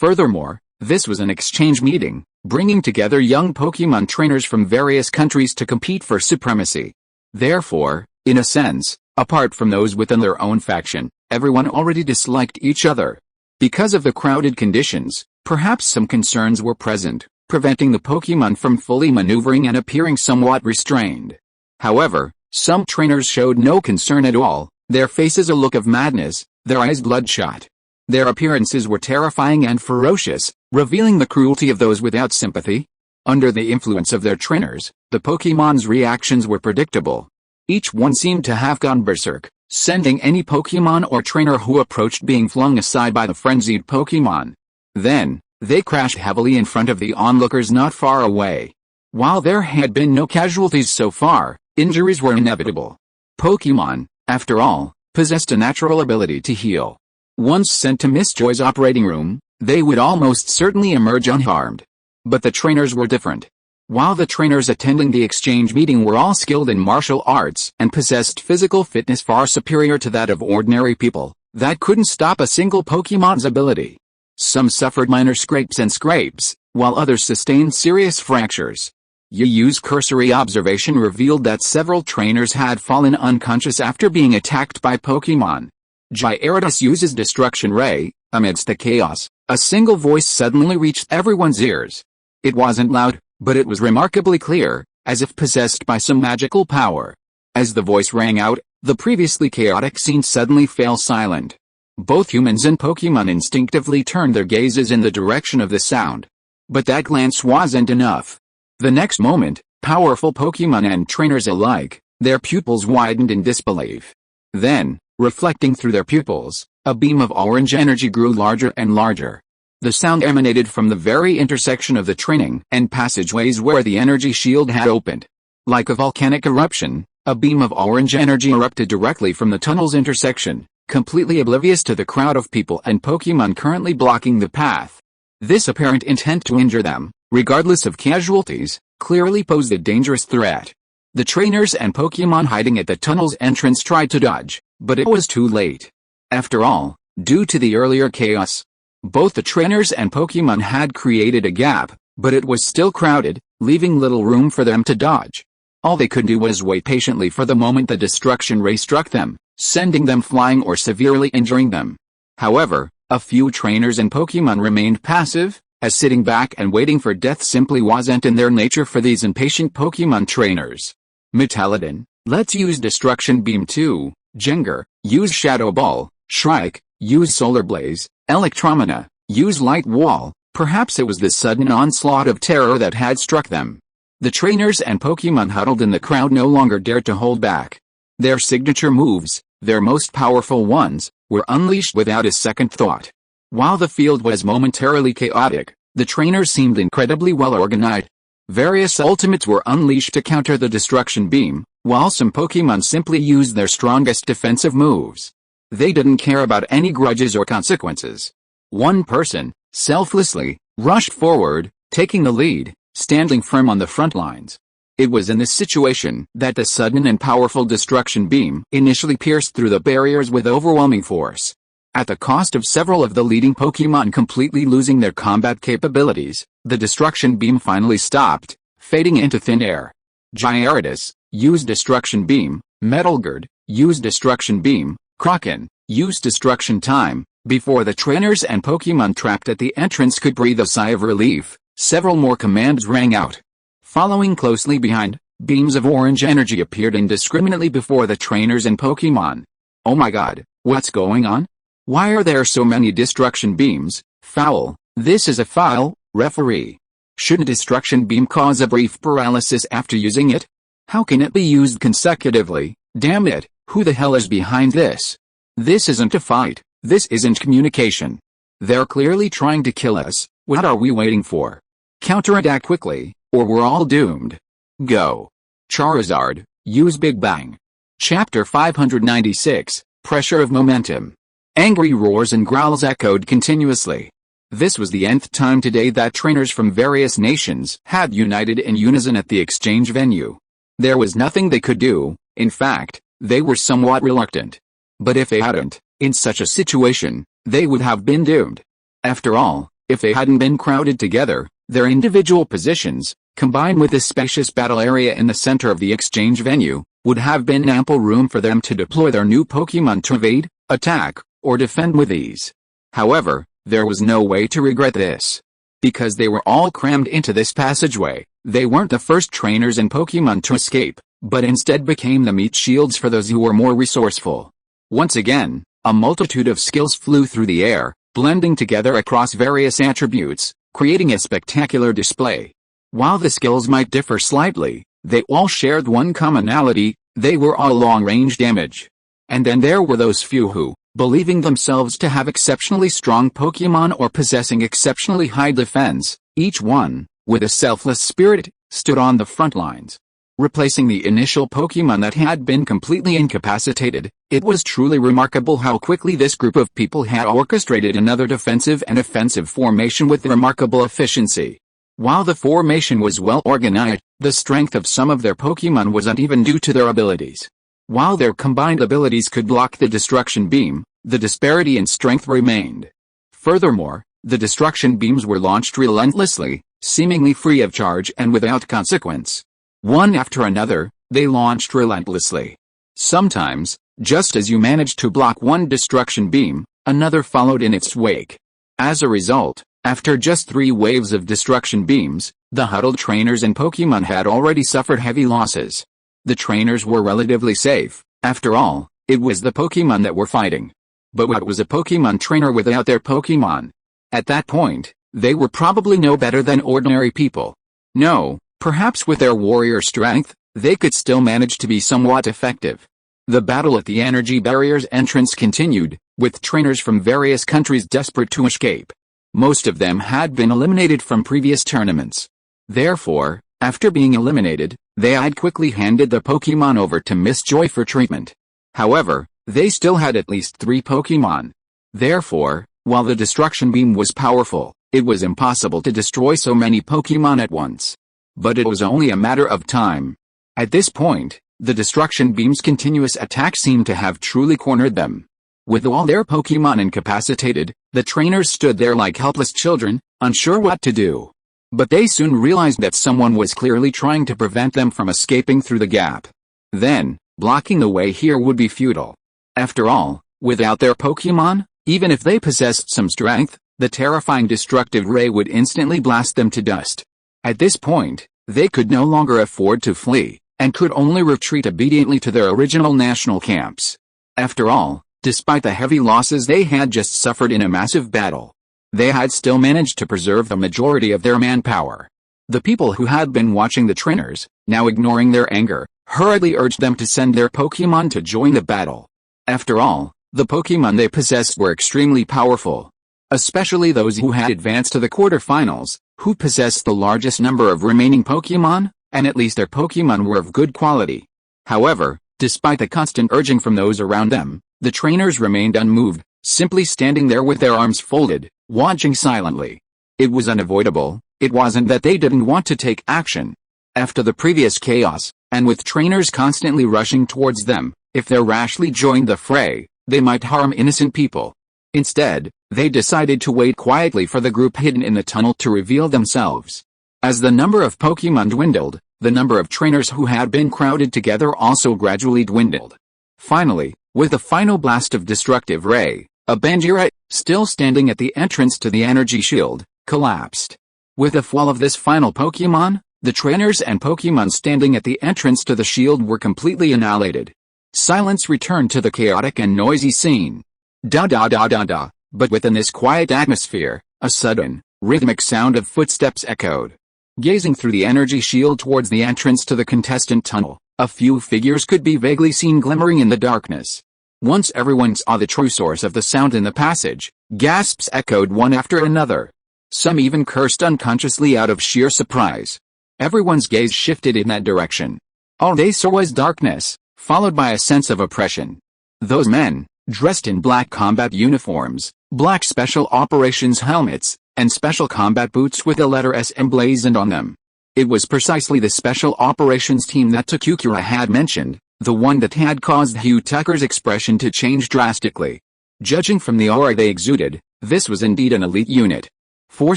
Speaker 1: Furthermore, this was an exchange meeting, bringing together young Pokémon trainers from various countries to compete for supremacy. Therefore, in a sense, apart from those within their own faction, everyone already disliked each other. Because of the crowded conditions, perhaps some concerns were present, preventing the Pokémon from fully maneuvering and appearing somewhat restrained. However, some trainers showed no concern at all, their faces a look of madness, their eyes bloodshot. Their appearances were terrifying and ferocious, revealing the cruelty of those without sympathy. Under the influence of their trainers, the Pokémon's reactions were predictable. Each one seemed to have gone berserk, sending any Pokémon or trainer who approached being flung aside by the frenzied Pokémon. Then, they crashed heavily in front of the onlookers not far away. While there had been no casualties so far, injuries were inevitable. Pokémon, after all, possessed a natural ability to heal. Once sent to Miss Joy's operating room, they would almost certainly emerge unharmed. But the trainers were different. While the trainers attending the exchange meeting were all skilled in martial arts and possessed physical fitness far superior to that of ordinary people, that couldn't stop a single Pokémon's ability. Some suffered minor scrapes, while others sustained serious fractures. Yu's cursory observation revealed that several trainers had fallen unconscious after being attacked by Pokémon. Gyarados uses Destruction Ray. Amidst the chaos, a single voice suddenly reached everyone's ears. It wasn't loud, but it was remarkably clear, as if possessed by some magical power. As the voice rang out, the previously chaotic scene suddenly fell silent. Both humans and Pokémon instinctively turned their gazes in the direction of the sound. But that glance wasn't enough. The next moment, powerful Pokémon and trainers alike, their pupils widened in disbelief. Then, reflecting through their pupils, a beam of orange energy grew larger and larger. The sound emanated from the very intersection of the training and passageways where the energy shield had opened. Like a volcanic eruption, a beam of orange energy erupted directly from the tunnel's intersection, completely oblivious to the crowd of people and Pokémon currently blocking the path. This apparent intent to injure them, regardless of casualties, clearly posed a dangerous threat. The trainers and Pokémon hiding at the tunnel's entrance tried to dodge, but it was too late. After all, due to the earlier chaos, both the trainers and Pokémon had created a gap, but it was still crowded, leaving little room for them to dodge. All they could do was wait patiently for the moment the destruction ray struck them, sending them flying or severely injuring them. However, a few trainers and Pokémon remained passive, as sitting back and waiting for death simply wasn't in their nature for these impatient Pokémon trainers. Metallodon, let's use Destruction Beam too. Jengar, use Shadow Ball. Shrike, use Solar Blaze. Electromina, use Light Wall. Perhaps it was the sudden onslaught of terror that had struck them. The trainers and Pokémon huddled in the crowd no longer dared to hold back. Their signature moves, their most powerful ones, were unleashed without a second thought. While the field was momentarily chaotic, the trainers seemed incredibly well organized. Various ultimates were unleashed to counter the Destruction Beam, while some Pokémon simply used their strongest defensive moves. They didn't care about any grudges or consequences. One person, selflessly, rushed forward, taking the lead, standing firm on the front lines. It was in this situation that the sudden and powerful Destruction Beam initially pierced through the barriers with overwhelming force. At the cost of several of the leading Pokémon completely losing their combat capabilities, the Destruction Beam finally stopped, fading into thin air. Gyarados, use Destruction Beam. Metalguard, use Destruction Beam. Kraken, use Destruction Time. Before the trainers and Pokémon trapped at the entrance could breathe a sigh of relief, several more commands rang out. Following closely behind, beams of orange energy appeared indiscriminately before the trainers and Pokémon. Oh my god, what's going on? Why are there so many Destruction Beams? Foul, this is a foul. Referee. Shouldn't Destruction Beam cause a brief paralysis after using it? How can it be used consecutively? Damn it, who the hell is behind this? This isn't a fight, this isn't communication. They're clearly trying to kill us, what are we waiting for? Counterattack quickly, or we're all doomed. Go. Charizard, use Big Bang. Chapter 596, Pressure of Momentum. Angry roars and growls echoed continuously. This was the nth time today that trainers from various nations had united in unison at the exchange venue. There was nothing they could do, in fact, they were somewhat reluctant. But if they hadn't, in such a situation, they would have been doomed. After all, If they hadn't been crowded together, their individual positions, combined with the spacious battle area in the center of the exchange venue, would have been ample room for them to deploy their new Pokémon to evade, attack, or defend with ease. However, there was no way to regret this. Because they were all crammed into this passageway, they weren't the first trainers in Pokémon to escape, but instead became the meat shields for those who were more resourceful. Once again, a multitude of skills flew through the air, blending together across various attributes, creating a spectacular display. While the skills might differ slightly, they all shared one commonality: they were all long-range damage. And then there were those few who, believing themselves to have exceptionally strong Pokémon or possessing exceptionally high defense, each one, with a selfless spirit, stood on the front lines. Replacing the initial Pokémon that had been completely incapacitated, it was truly remarkable how quickly this group of people had orchestrated another defensive and offensive formation with remarkable efficiency. While the formation was well organized, the strength of some of their Pokémon was uneven due to their abilities. While their combined abilities could block the destruction beam, the disparity in strength remained. Furthermore, the destruction beams were launched relentlessly, seemingly free of charge and without consequence. One after another, they launched relentlessly. Sometimes, just as you managed to block one destruction beam, another followed in its wake. As a result, after just 3 waves of destruction beams, the huddled trainers and Pokémon had already suffered heavy losses. The trainers were relatively safe. After all, it was the Pokémon that were fighting. But what was a Pokémon trainer without their Pokémon? At that point, they were probably no better than ordinary people. No, perhaps with their warrior strength, they could still manage to be somewhat effective. The battle at the energy barrier's entrance continued, with trainers from various countries desperate to escape. Most of them had been eliminated from previous tournaments. Therefore, after being eliminated, they had quickly handed the Pokémon over to Miss Joy for treatment. However, they still had at least 3 Pokémon. Therefore, while the destruction beam was powerful, it was impossible to destroy so many Pokémon at once. But it was only a matter of time. At this point, the destruction beam's continuous attack seemed to have truly cornered them. With all their Pokémon incapacitated, the trainers stood there like helpless children, unsure what to do. But they soon realized that someone was clearly trying to prevent them from escaping through the gap. Then, blocking the way here would be futile. After all, without their Pokémon, even if they possessed some strength, the terrifying destructive ray would instantly blast them to dust. At this point, they could no longer afford to flee, and could only retreat obediently to their original national camps. After all, despite the heavy losses they had just suffered in a massive battle, they had still managed to preserve the majority of their manpower. The people who had been watching the trainers, now ignoring their anger, hurriedly urged them to send their Pokémon to join the battle. After all, the Pokémon they possessed were extremely powerful. Especially those who had advanced to the quarterfinals, who possessed the largest number of remaining Pokémon, and at least their Pokémon were of good quality. However, despite the constant urging from those around them, the trainers remained unmoved, simply standing there with their arms folded, watching silently. It was unavoidable. It wasn't that they didn't want to take action. After the previous chaos, and with trainers constantly rushing towards them, if they rashly joined the fray, they might harm innocent people. Instead, they decided to wait quietly for the group hidden in the tunnel to reveal themselves. As the number of Pokémon dwindled, the number of trainers who had been crowded together also gradually dwindled. Finally, with a final blast of destructive ray, a Banjira, still standing at the entrance to the energy shield, collapsed. With the fall of this final Pokémon, the trainers and Pokémon standing at the entrance to the shield were completely annihilated. Silence returned to the chaotic and noisy scene. But within this quiet atmosphere, a sudden, rhythmic sound of footsteps echoed. Gazing through the energy shield towards the entrance to the contestant tunnel, a few figures could be vaguely seen glimmering in the darkness. Once everyone saw the true source of the sound in the passage, gasps echoed one after another. Some even cursed unconsciously out of sheer surprise. Everyone's gaze shifted in that direction. All they saw was darkness, followed by a sense of oppression. Those men, dressed in black combat uniforms, black special operations helmets, and special combat boots with the letter S emblazoned on them. It was precisely the special operations team that Takukura had mentioned, the one that had caused Hugh Tucker's expression to change drastically. Judging from the aura they exuded, this was indeed an elite unit. For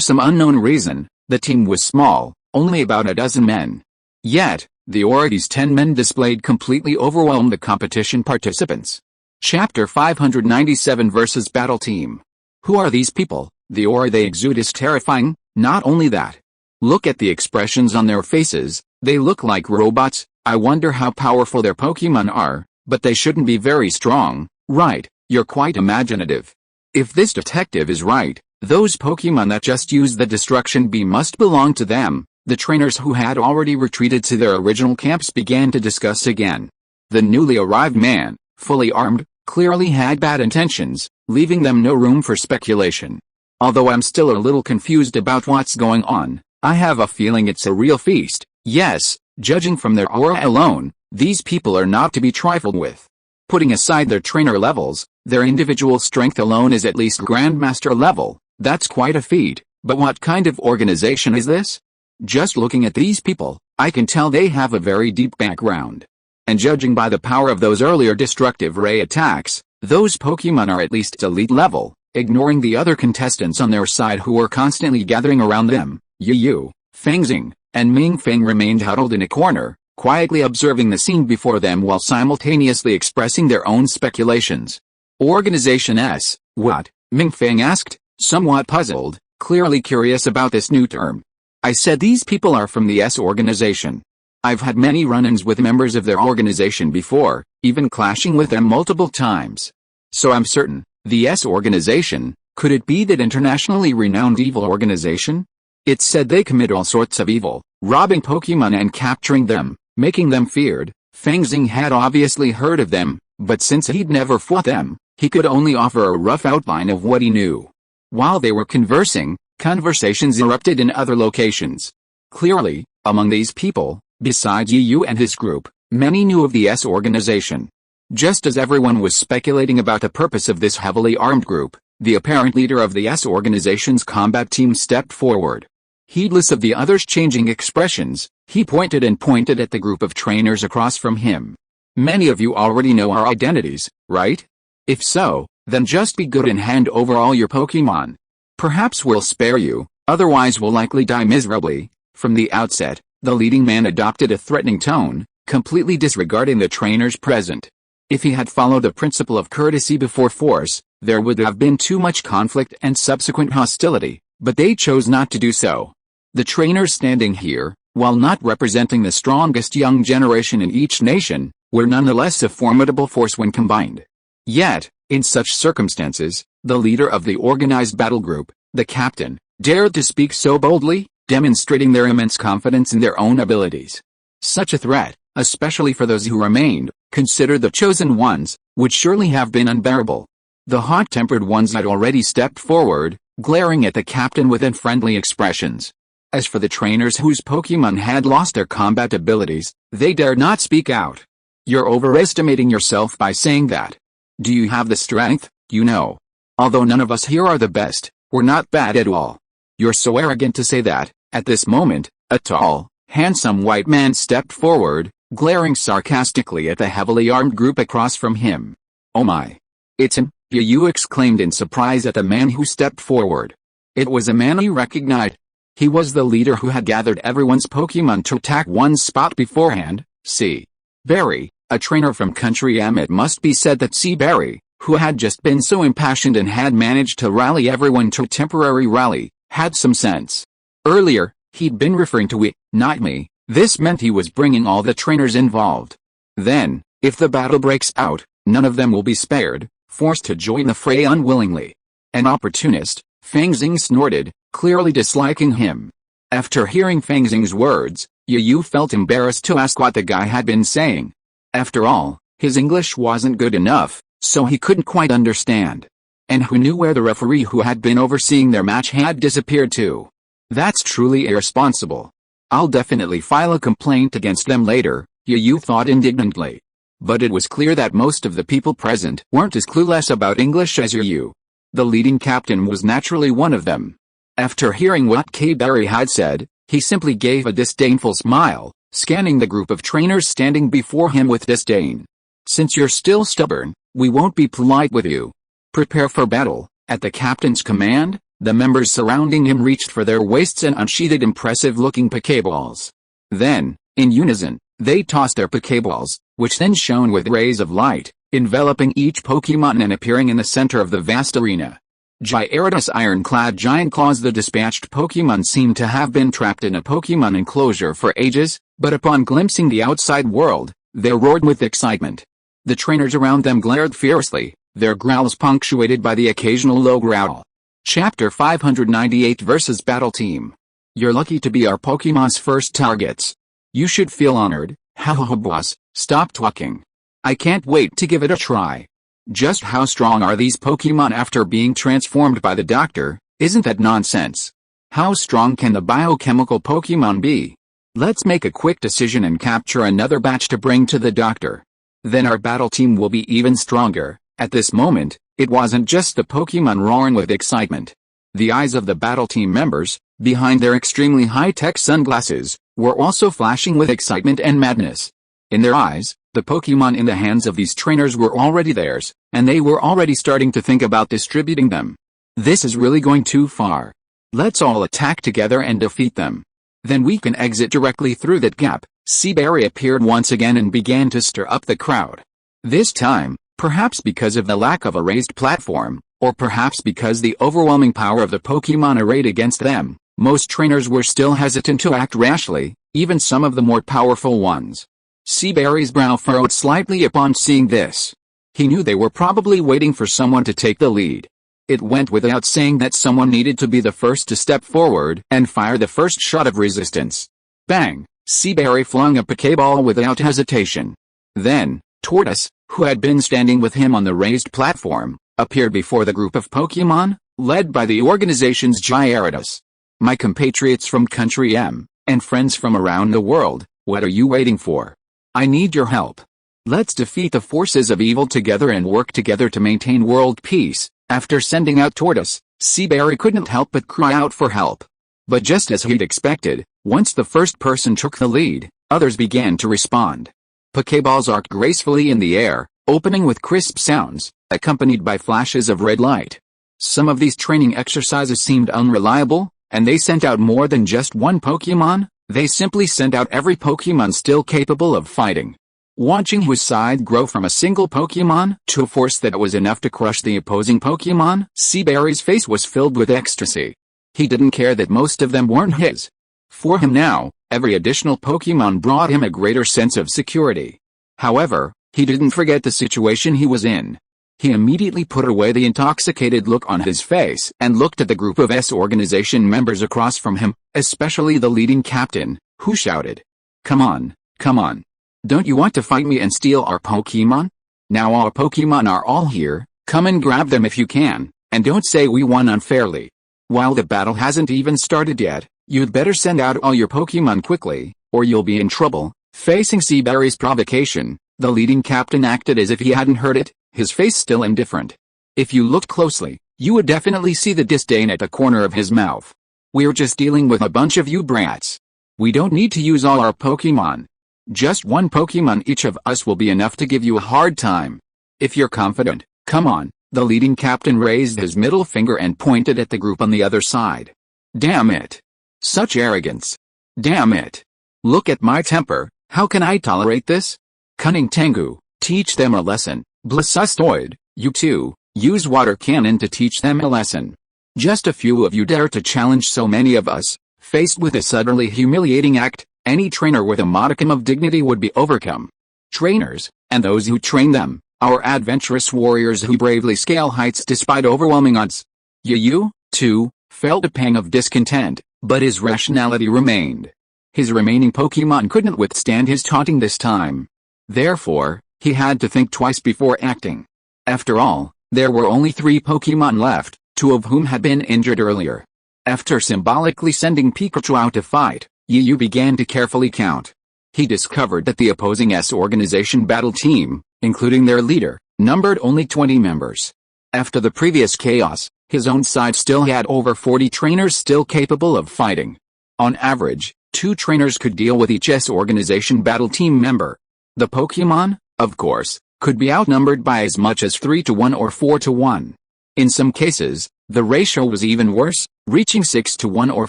Speaker 1: some unknown reason, the team was small, only about a dozen men. Yet, the Ori's 10 men displayed completely overwhelmed the competition participants. Chapter 597 versus Battle Team. Who are these people? The aura they exude is terrifying. Not only that. Look at the expressions on their faces, they look like robots. I wonder how powerful their Pokémon are, but they shouldn't be very strong, right? You're quite imaginative. If this detective is right, those Pokémon that just used the destruction beam must belong to them. The trainers who had already retreated to their original camps began to discuss again. The newly arrived man, fully armed, clearly had bad intentions, leaving them no room for speculation. Although I'm still a little confused about what's going on, I have a feeling it's a real feast. Yes, judging from their aura alone, these people are not to be trifled with. Putting aside their trainer levels, their individual strength alone is at least Grandmaster level. That's quite a feat, but what kind of organization is this? Just looking at these people, I can tell they have a very deep background. And judging by the power of those earlier destructive ray attacks, those Pokémon are at least elite level, ignoring the other contestants on their side who were constantly gathering around them. Yu, Fangxing, and Mingfeng remained huddled in a corner, quietly observing the scene before them while simultaneously expressing their own speculations. Organization S, what? Mingfeng asked, somewhat puzzled, clearly curious about this new term. I said these people are from the S organization. I've had many run-ins with members of their organization before, even clashing with them multiple times. So I'm certain, the S organization, could it be that internationally renowned evil organization? It said they commit all sorts of evil, robbing Pokémon and capturing them, making them feared. Fangxing had obviously heard of them, but since he'd never fought them, he could only offer a rough outline of what he knew. While they were conversing, conversations erupted in other locations. Clearly, among these people, besides Yu and his group, many knew of the S organization. Just as everyone was speculating about the purpose of this heavily armed group, the apparent leader of the S organization's combat team stepped forward. Heedless of the others' changing expressions, he pointed at the group of trainers across from him. Many of you already know our identities, right? If so, then just be good and hand over all your Pokémon. Perhaps we'll spare you, otherwise we'll likely die miserably. From the outset, the leading man adopted a threatening tone, completely disregarding the trainers present. If he had followed the principle of courtesy before force, there would have been too much conflict and subsequent hostility, but they chose not to do so. The trainers standing here, while not representing the strongest young generation in each nation, were nonetheless a formidable force when combined. Yet, in such circumstances, the leader of the organized battle group, the captain, dared to speak so boldly, demonstrating their immense confidence in their own abilities. Such a threat, especially for those who remained, considered the chosen ones, would surely have been unbearable. The hot-tempered ones had already stepped forward, glaring at the captain with unfriendly expressions. As for the trainers whose Pokémon had lost their combat abilities, they dared not speak out. You're overestimating yourself by saying that. Do you have the strength? You know. Although none of us here are the best, we're not bad at all. You're so arrogant to say that. At this moment, a tall, handsome white man stepped forward, glaring sarcastically at the heavily armed group across from him. Oh my. It's him, Yu exclaimed in surprise at the man who stepped forward. It was a man he recognized. He was the leader who had gathered everyone's Pokémon to attack one spot beforehand. C. Berry, a trainer from country M. It must be said that C. Berry, who had just been so impassioned and had managed to rally everyone to a temporary rally, had some sense. Earlier, he'd been referring to we, not me. This meant he was bringing all the trainers involved. Then, if the battle breaks out, none of them will be spared, forced to join the fray unwillingly. An opportunist, Fangxing snorted, clearly disliking him. After hearing Fangxing's words, Yu felt embarrassed to ask what the guy had been saying. After all, his English wasn't good enough, so he couldn't quite understand. And who knew where the referee who had been overseeing their match had disappeared to? That's truly irresponsible. I'll definitely file a complaint against them later, Yu thought indignantly. But it was clear that most of the people present weren't as clueless about English as Yu. The leading captain was naturally one of them. After hearing what K. Berry had said, he simply gave a disdainful smile, scanning the group of trainers standing before him with disdain. Since you're still stubborn, we won't be polite with you. Prepare for battle. At the captain's command, The members surrounding him reached for their waists and unsheathed impressive-looking Pokeballs. Then, in unison, they tossed their Pokeballs, which then shone with rays of light, enveloping each Pokemon and appearing in the center of the vast arena. Gyarados' iron-clad giant claws. The dispatched Pokemon seemed to have been trapped in a Pokemon enclosure for ages, but upon glimpsing the outside world, they roared with excitement. The trainers around them glared fiercely, their growls punctuated by the occasional low growl. Chapter 598 vs. Battle Team. You're lucky to be our Pokemon's first targets. You should feel honored. Hahaha boss, stop talking. I can't wait to give it a try. Just how strong are these Pokemon after being transformed by the doctor? Isn't that nonsense? How strong can the biochemical Pokemon be? Let's make a quick decision and capture another batch to bring to the doctor. Then our battle team will be even stronger. At this moment, it wasn't just the Pokemon roaring with excitement. The eyes of the battle team members, behind their extremely high-tech sunglasses, were also flashing with excitement and madness. In their eyes, the Pokemon in the hands of these trainers were already theirs, and they were already starting to think about distributing them. This is really going too far. Let's all attack together and defeat them. Then we can exit directly through that gap. Seaberry appeared once again and began to stir up the crowd. This time, perhaps because of the lack of a raised platform, or perhaps because the overwhelming power of the Pokemon arrayed against them, most trainers were still hesitant to act rashly, even some of the more powerful ones. Seaberry's brow furrowed slightly upon seeing this. He knew they were probably waiting for someone to take the lead. It went without saying that someone needed to be the first to step forward and fire the first shot of resistance. Bang! Seaberry flung a Pokeball without hesitation. Then, Tortoise, who had been standing with him on the raised platform, appeared before the group of Pokemon, led by the organization's Gyarados. My compatriots from Country M, and friends from around the world, what are you waiting for? I need your help. Let's defeat the forces of evil together and work together to maintain world peace. After sending out Tortoise, Seaberry couldn't help but cry out for help. But just as he'd expected, once the first person took the lead, others began to respond. Pokeballs arced gracefully in the air, opening with crisp sounds, accompanied by flashes of red light. Some of these training exercises seemed unreliable, and they sent out more than just one Pokemon. They simply sent out every Pokemon still capable of fighting. Watching his side grow from a single Pokemon to a force that was enough to crush the opposing Pokemon, Seaberry's face was filled with ecstasy. He didn't care that most of them weren't his. For him now, every additional Pokemon brought him a greater sense of security. However, he didn't forget the situation he was in. He immediately put away the intoxicated look on his face and looked at the group of S organization members across from him, especially the leading captain, who shouted, "Come on, come on. Don't you want to fight me and steal our Pokemon? Now our Pokemon are all here, come and grab them if you can, and don't say we won unfairly. While the battle hasn't even started yet, you'd better send out all your Pokemon quickly, or you'll be in trouble." Facing Seaberry's provocation, the leading captain acted as if he hadn't heard it, his face still indifferent. If you looked closely, you would definitely see the disdain at the corner of his mouth. "We're just dealing with a bunch of you brats. We don't need to use all our Pokemon. Just one Pokemon each of us will be enough to give you a hard time. If you're confident, come on." The leading captain raised his middle finger and pointed at the group on the other side. "Damn it. Such arrogance. Damn it. Look at my temper, how can I tolerate this? Cunning Tengu, teach them a lesson. Blastoise, you too, use water cannon to teach them a lesson. Just a few of you dare to challenge so many of us." Faced with this utterly humiliating act, any trainer with a modicum of dignity would be overcome. Trainers, and those who train them, are adventurous warriors who bravely scale heights despite overwhelming odds. Yu, too, felt a pang of discontent, but his rationality remained. His remaining Pokemon couldn't withstand his taunting this time. Therefore, he had to think twice before acting. After all, there were only 3 Pokemon left, 2 of whom had been injured earlier. After symbolically sending Pikachu out to fight, Yu began to carefully count. He discovered that the opposing S organization battle team, including their leader, numbered only 20 members. After the previous chaos, his own side still had over 40 trainers still capable of fighting. On average, 2 trainers could deal with each S organization battle team member. The Pokemon, of course, could be outnumbered by as much as 3 to 1 or 4 to 1. In some cases, the ratio was even worse, reaching 6 to 1 or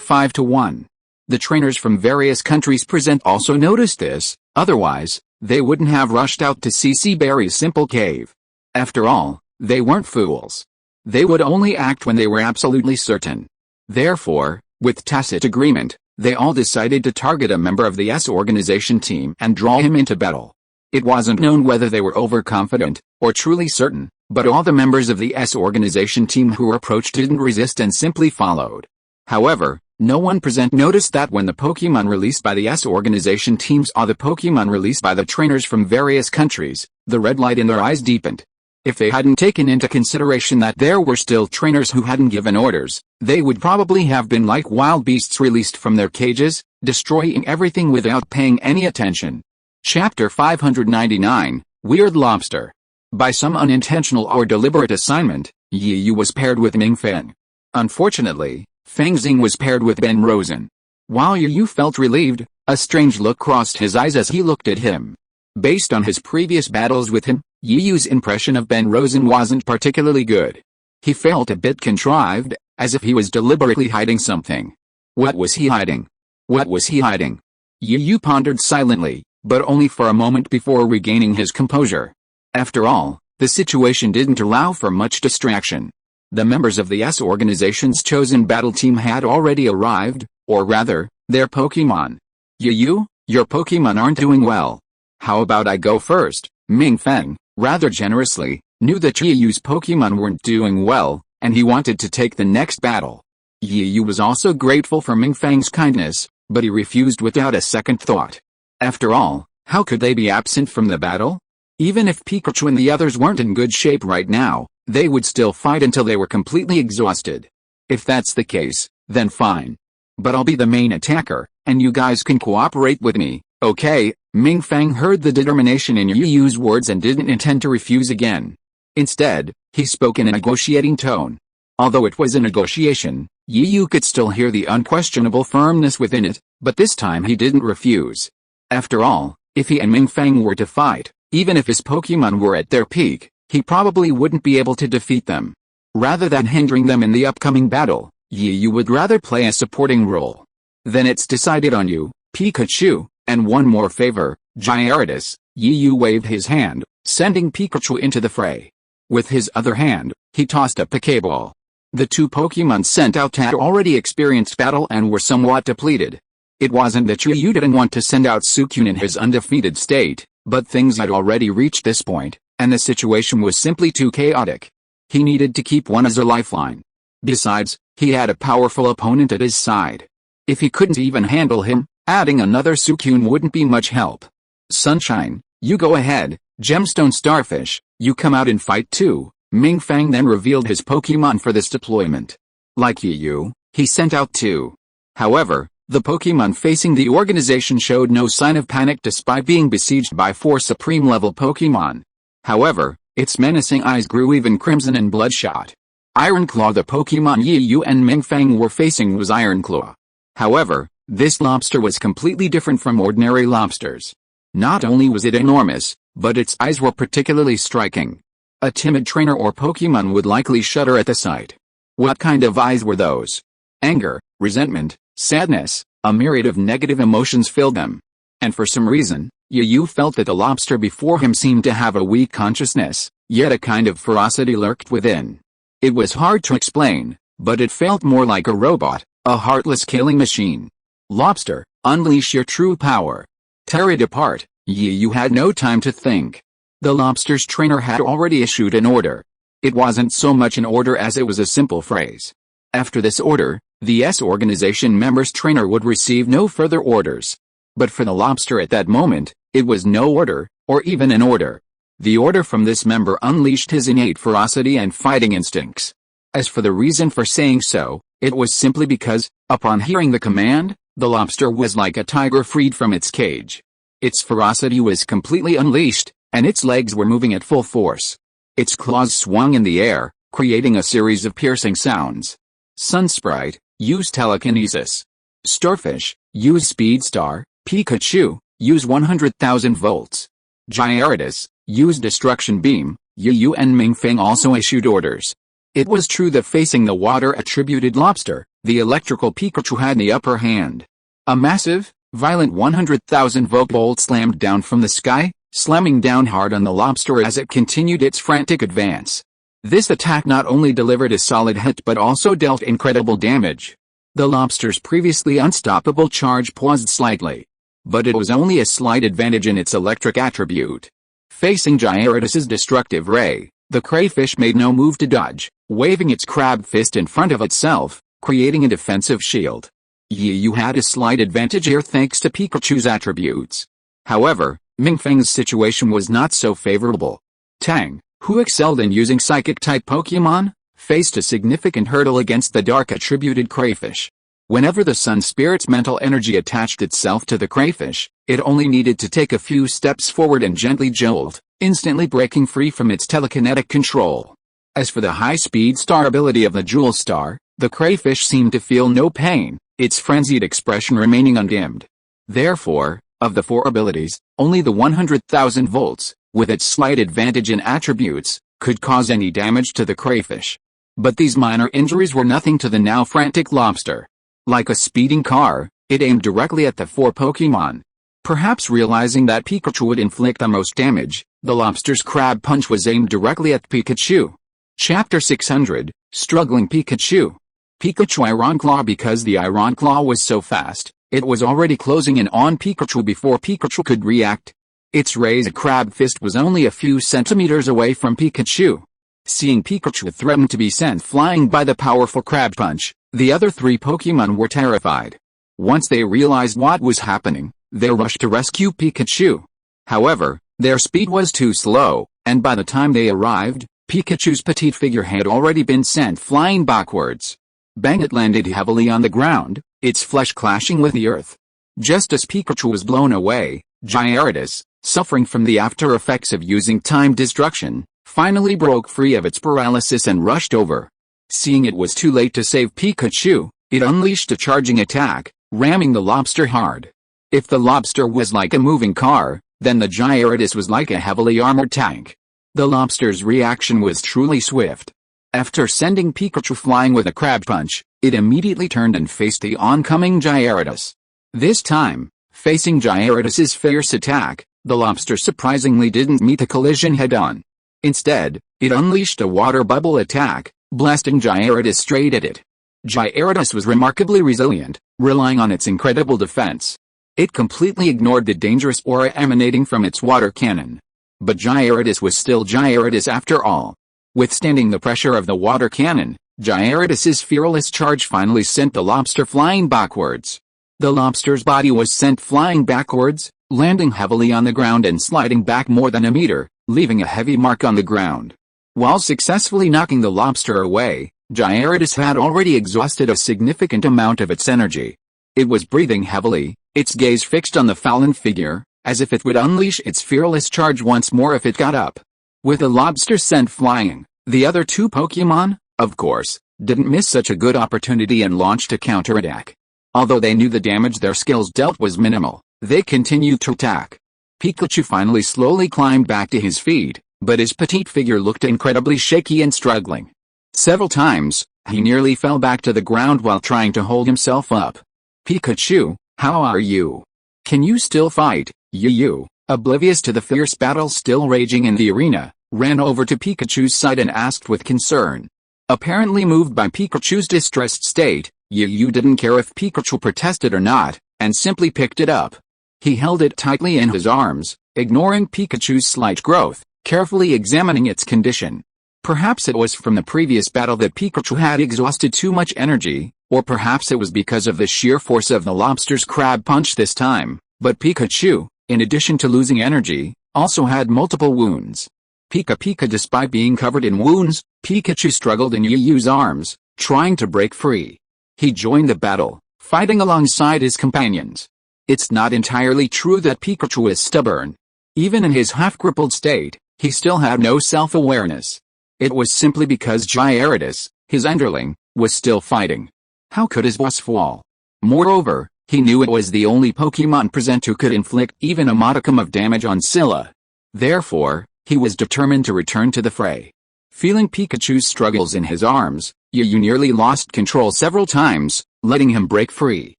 Speaker 1: 5 to 1. The trainers from various countries present also noticed this, otherwise, they wouldn't have rushed out to see Barry's simple cave. After all, they weren't fools. They would only act when they were absolutely certain. Therefore, with tacit agreement, they all decided to target a member of the S organization team and draw him into battle. It wasn't known whether they were overconfident, or truly certain, but all the members of the S organization team who were approached didn't resist and simply followed. However, no one present noticed that when the Pokémon released by the S organization team saw the Pokémon released by the trainers from various countries, the red light in their eyes deepened. If they hadn't taken into consideration that there were still trainers who hadn't given orders, they would probably have been like wild beasts released from their cages, destroying everything without paying any attention. Chapter 599, Weird Lobster. By some unintentional or deliberate assignment, Yi Yu was paired with Ming Feng. Unfortunately, Feng Xing was paired with Ben Rosen. While Yi Yu felt relieved, a strange look crossed his eyes as he looked at him. Based on his previous battles with him, Yi Yu's impression of Ben Rosen wasn't particularly good. He felt a bit contrived, as if he was deliberately hiding something. What was he hiding? What was he hiding? Yi Yu pondered silently, but only for a moment before regaining his composure. After all, the situation didn't allow for much distraction. The members of the S organization's chosen battle team had already arrived, or rather, their Pokémon. Yi Yu, your Pokémon aren't doing well. How about I go first? Ming Feng, rather generously, knew that Yi Yu's Pokémon weren't doing well, and he wanted to take the next battle. Yi Yu was also grateful for Ming Feng's kindness, but he refused without a second thought. After all, how could they be absent from the battle? Even if Pikachu and the others weren't in good shape right now, they would still fight until they were completely exhausted. If that's the case, then fine. But I'll be the main attacker, and you guys can cooperate with me, okay? Ming Feng heard the determination in Yi Yu's words and didn't intend to refuse again. Instead, he spoke in a negotiating tone. Although it was a negotiation, Yi Yu could still hear the unquestionable firmness within it, but this time he didn't refuse. After all, if he and Ming Feng were to fight, even if his Pokémon were at their peak, he probably wouldn't be able to defeat them. Rather than hindering them in the upcoming battle, Yi Yu would rather play a supporting role. Then it's decided on you, Pikachu, and one more favor, Gyarados. Yi Yu waved his hand, sending Pikachu into the fray. With his other hand, he tossed a Pokéball. The two Pokémon sent out had already experienced battle and were somewhat depleted. It wasn't that Yi Yu didn't want to send out Suicune in his undefeated state, but things had already reached this point, and the situation was simply too chaotic. He needed to keep one as a lifeline. Besides, he had a powerful opponent at his side. If he couldn't even handle him, adding another Suicune wouldn't be much help. Sunshine, you go ahead. Gemstone Starfish, you come out and fight too. Ming Feng then revealed his Pokémon for this deployment. Like Yi Yu, he sent out two. However, the Pokémon facing the organization showed no sign of panic despite being besieged by 4 Supreme-level Pokémon. However, its menacing eyes grew even crimson and bloodshot. Ironclaw. The Pokémon Yi Yu and Ming Feng were facing was Ironclaw. However, this lobster was completely different from ordinary lobsters. Not only was it enormous, but its eyes were particularly striking. A timid trainer or Pokémon would likely shudder at the sight. What kind of eyes were those? Anger, resentment, sadness, a myriad of negative emotions filled them. And for some reason, Yi Yu felt that the lobster before him seemed to have a weak consciousness, yet a kind of ferocity lurked within. It was hard to explain, but it felt more like a robot, a heartless killing machine. Lobster, unleash your true power. Tear it apart. Yi Yu had no time to think. The lobster's trainer had already issued an order. It wasn't so much an order as it was a simple phrase. After this order, the S organization member's trainer would receive no further orders. But for the lobster at that moment, it was no order, or even an order. The order from this member unleashed his innate ferocity and fighting instincts. As for the reason for saying so, it was simply because, upon hearing the command, the lobster was like a tiger freed from its cage. Its ferocity was completely unleashed, and its legs were moving at full force. Its claws swung in the air, creating a series of piercing sounds. Sunsprite, use telekinesis. Starfish, use Speed Star. Pikachu, use 100,000 volts. Gyarados, use Destruction Beam. Yi Yu and Ming Feng also issued orders. It was true that facing the water-attributed lobster, the electrical Pikachu had the upper hand. A massive, violent 100,000-volt bolt slammed down from the sky, slamming down hard on the lobster as it continued its frantic advance. This attack not only delivered a solid hit but also dealt incredible damage. The lobster's previously unstoppable charge paused slightly. But it was only a slight advantage in its electric attribute. Facing Gyarados' destructive ray, the crayfish made no move to dodge, waving its crab fist in front of itself, creating a defensive shield. Yu had a slight advantage here thanks to Pikachu's attributes. However, Mingfeng's situation was not so favorable. Tang, who excelled in using Psychic-type Pokémon, faced a significant hurdle against the dark-attributed crayfish. Whenever the Sun Spirit's mental energy attached itself to the crayfish, it only needed to take a few steps forward and gently jolt, instantly breaking free from its telekinetic control. As for the high-speed star ability of the Jewel Star, the crayfish seemed to feel no pain, its frenzied expression remaining undimmed. Therefore, of the four abilities, only the 100,000 volts, with its slight advantage in attributes, could cause any damage to the crayfish. But these minor injuries were nothing to the now frantic lobster. Like a speeding car, it aimed directly at the four Pokémon. Perhaps realizing that Pikachu would inflict the most damage, the lobster's crab punch was aimed directly at Pikachu. Chapter 600, Struggling Pikachu. Pikachu Iron Claw. Because the Iron Claw was so fast, it was already closing in on Pikachu before Pikachu could react. Its raised crab fist was only a few centimeters away from Pikachu. Seeing Pikachu threaten to be sent flying by the powerful crab punch, the other three Pokémon were terrified. Once they realized what was happening, they rushed to rescue Pikachu. However, their speed was too slow, and by the time they arrived, Pikachu's petite figure had already been sent flying backwards. Bang! It landed heavily on the ground, its flesh clashing with the earth. Just as Pikachu was blown away, Gyarados, suffering from the after effects of using time destruction, finally broke free of its paralysis and rushed over. Seeing it was too late to save Pikachu, it unleashed a charging attack, ramming the lobster hard. If the lobster was like a moving car, then the Gyarados was like a heavily armored tank. The lobster's reaction was truly swift. After sending Pikachu flying with a crab punch, it immediately turned and faced the oncoming Gyarados. This time, facing Gyarados' fierce attack, the lobster surprisingly didn't meet the collision head-on. Instead, it unleashed a water bubble attack, blasting Gyarados straight at it. Gyarados was remarkably resilient, relying on its incredible defense. It completely ignored the dangerous aura emanating from its water cannon. But Gyarados was still Gyarados after all. Withstanding the pressure of the water cannon, Gyarados' fearless charge finally sent the lobster flying backwards. The lobster's body was sent flying backwards, landing heavily on the ground and sliding back more than a meter, leaving a heavy mark on the ground. While successfully knocking the lobster away, Gyarados had already exhausted a significant amount of its energy. It was breathing heavily, its gaze fixed on the fallen figure, as if it would unleash its fearless charge once more if it got up. With the lobster sent flying, the other two Pokémon, of course, didn't miss such a good opportunity and launched a counterattack. Although they knew the damage their skills dealt was minimal, they continued to attack. Pikachu finally slowly climbed back to his feet, but his petite figure looked incredibly shaky and struggling. Several times, he nearly fell back to the ground while trying to hold himself up. Pikachu, how are you? Can you still fight? Yu, oblivious to the fierce battle still raging in the arena, ran over to Pikachu's side and asked with concern. Apparently moved by Pikachu's distressed state, Yu didn't care if Pikachu protested or not, and simply picked it up. He held it tightly in his arms, ignoring Pikachu's slight growth, carefully examining its condition. Perhaps it was from the previous battle that Pikachu had exhausted too much energy, or perhaps it was because of the sheer force of the lobster's crab punch this time, but Pikachu, in addition to losing energy, also had multiple wounds. Pika despite being covered in wounds, Pikachu struggled in Yu's arms, trying to break free. He joined the battle, fighting alongside his companions. It's not entirely true that Pikachu is stubborn. Even in his half-crippled state, he still had no self-awareness. It was simply because Gyarados, his underling, was still fighting. How could his boss fall? Moreover, he knew it was the only Pokémon present who could inflict even a modicum of damage on Scylla. Therefore, he was determined to return to the fray. Feeling Pikachu's struggles in his arms, Yu nearly lost control several times, letting him break free.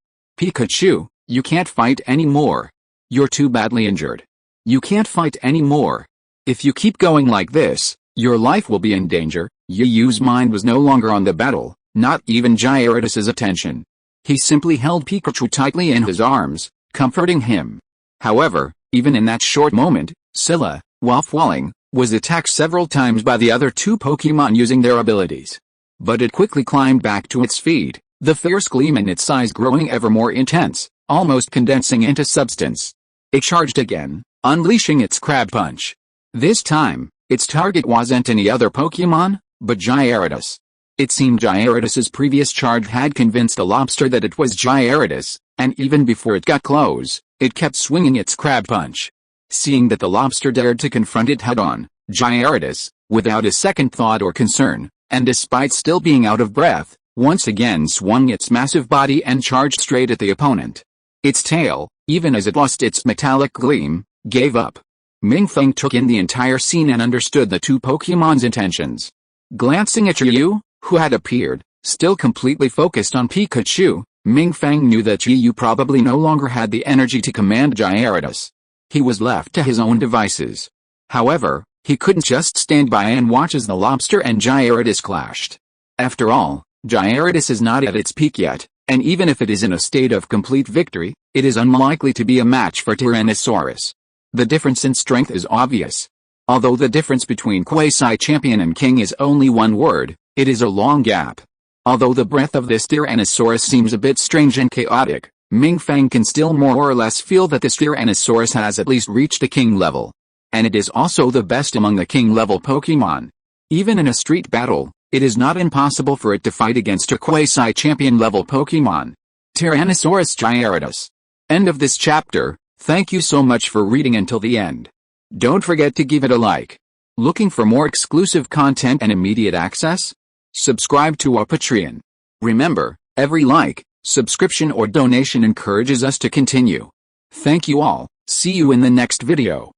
Speaker 1: Pikachu, you can't fight anymore. You're too badly injured. You can't fight anymore. If you keep going like this, your life will be in danger. Yu's mind was no longer on the battle, not even Gyarados' attention. He simply held Pikachu tightly in his arms, comforting him. However, even in that short moment, Scylla, while falling, was attacked several times by the other two Pokémon using their abilities. But it quickly climbed back to its feet, the fierce gleam in its eyes growing ever more intense, almost condensing into substance. It charged again, unleashing its Crab Punch. This time, its target wasn't any other Pokémon, but Gyarados. It seemed Gyarados' previous charge had convinced the lobster that it was Gyarados, and even before it got close, it kept swinging its Crab Punch. Seeing that the lobster dared to confront it head-on, Gyarados, without a second thought or concern, and despite still being out of breath, once again swung its massive body and charged straight at the opponent. Its tail, even as it lost its metallic gleam, gave up. Mingfeng took in the entire scene and understood the two Pokémon's intentions. Glancing at Yu, who had appeared, still completely focused on Pikachu, Mingfeng knew that Yu probably no longer had the energy to command Gyarados. He was left to his own devices. However, he couldn't just stand by and watch as the lobster and Gyarados clashed. After all, Gyarados is not at its peak yet, and even if it is in a state of complete victory, it is unlikely to be a match for Tyrannosaurus. The difference in strength is obvious. Although the difference between Quasi-Champion and King is only one word, it is a long gap. Although the breath of this Tyrannosaurus seems a bit strange and chaotic, Mingfeng can still more or less feel that this Tyrannosaurus has at least reached the King level. And it is also the best among the King level Pokémon. Even in a street battle, it is not impossible for it to fight against a Quasi-Champion level Pokémon. Tyrannosaurus Gyarados. End of this chapter. Thank you so much for reading until the end. Don't forget to give it a like. Looking for more exclusive content and immediate access? Subscribe to our Patreon. Remember, every like, subscription or donation encourages us to continue. Thank you all. See you in the next video.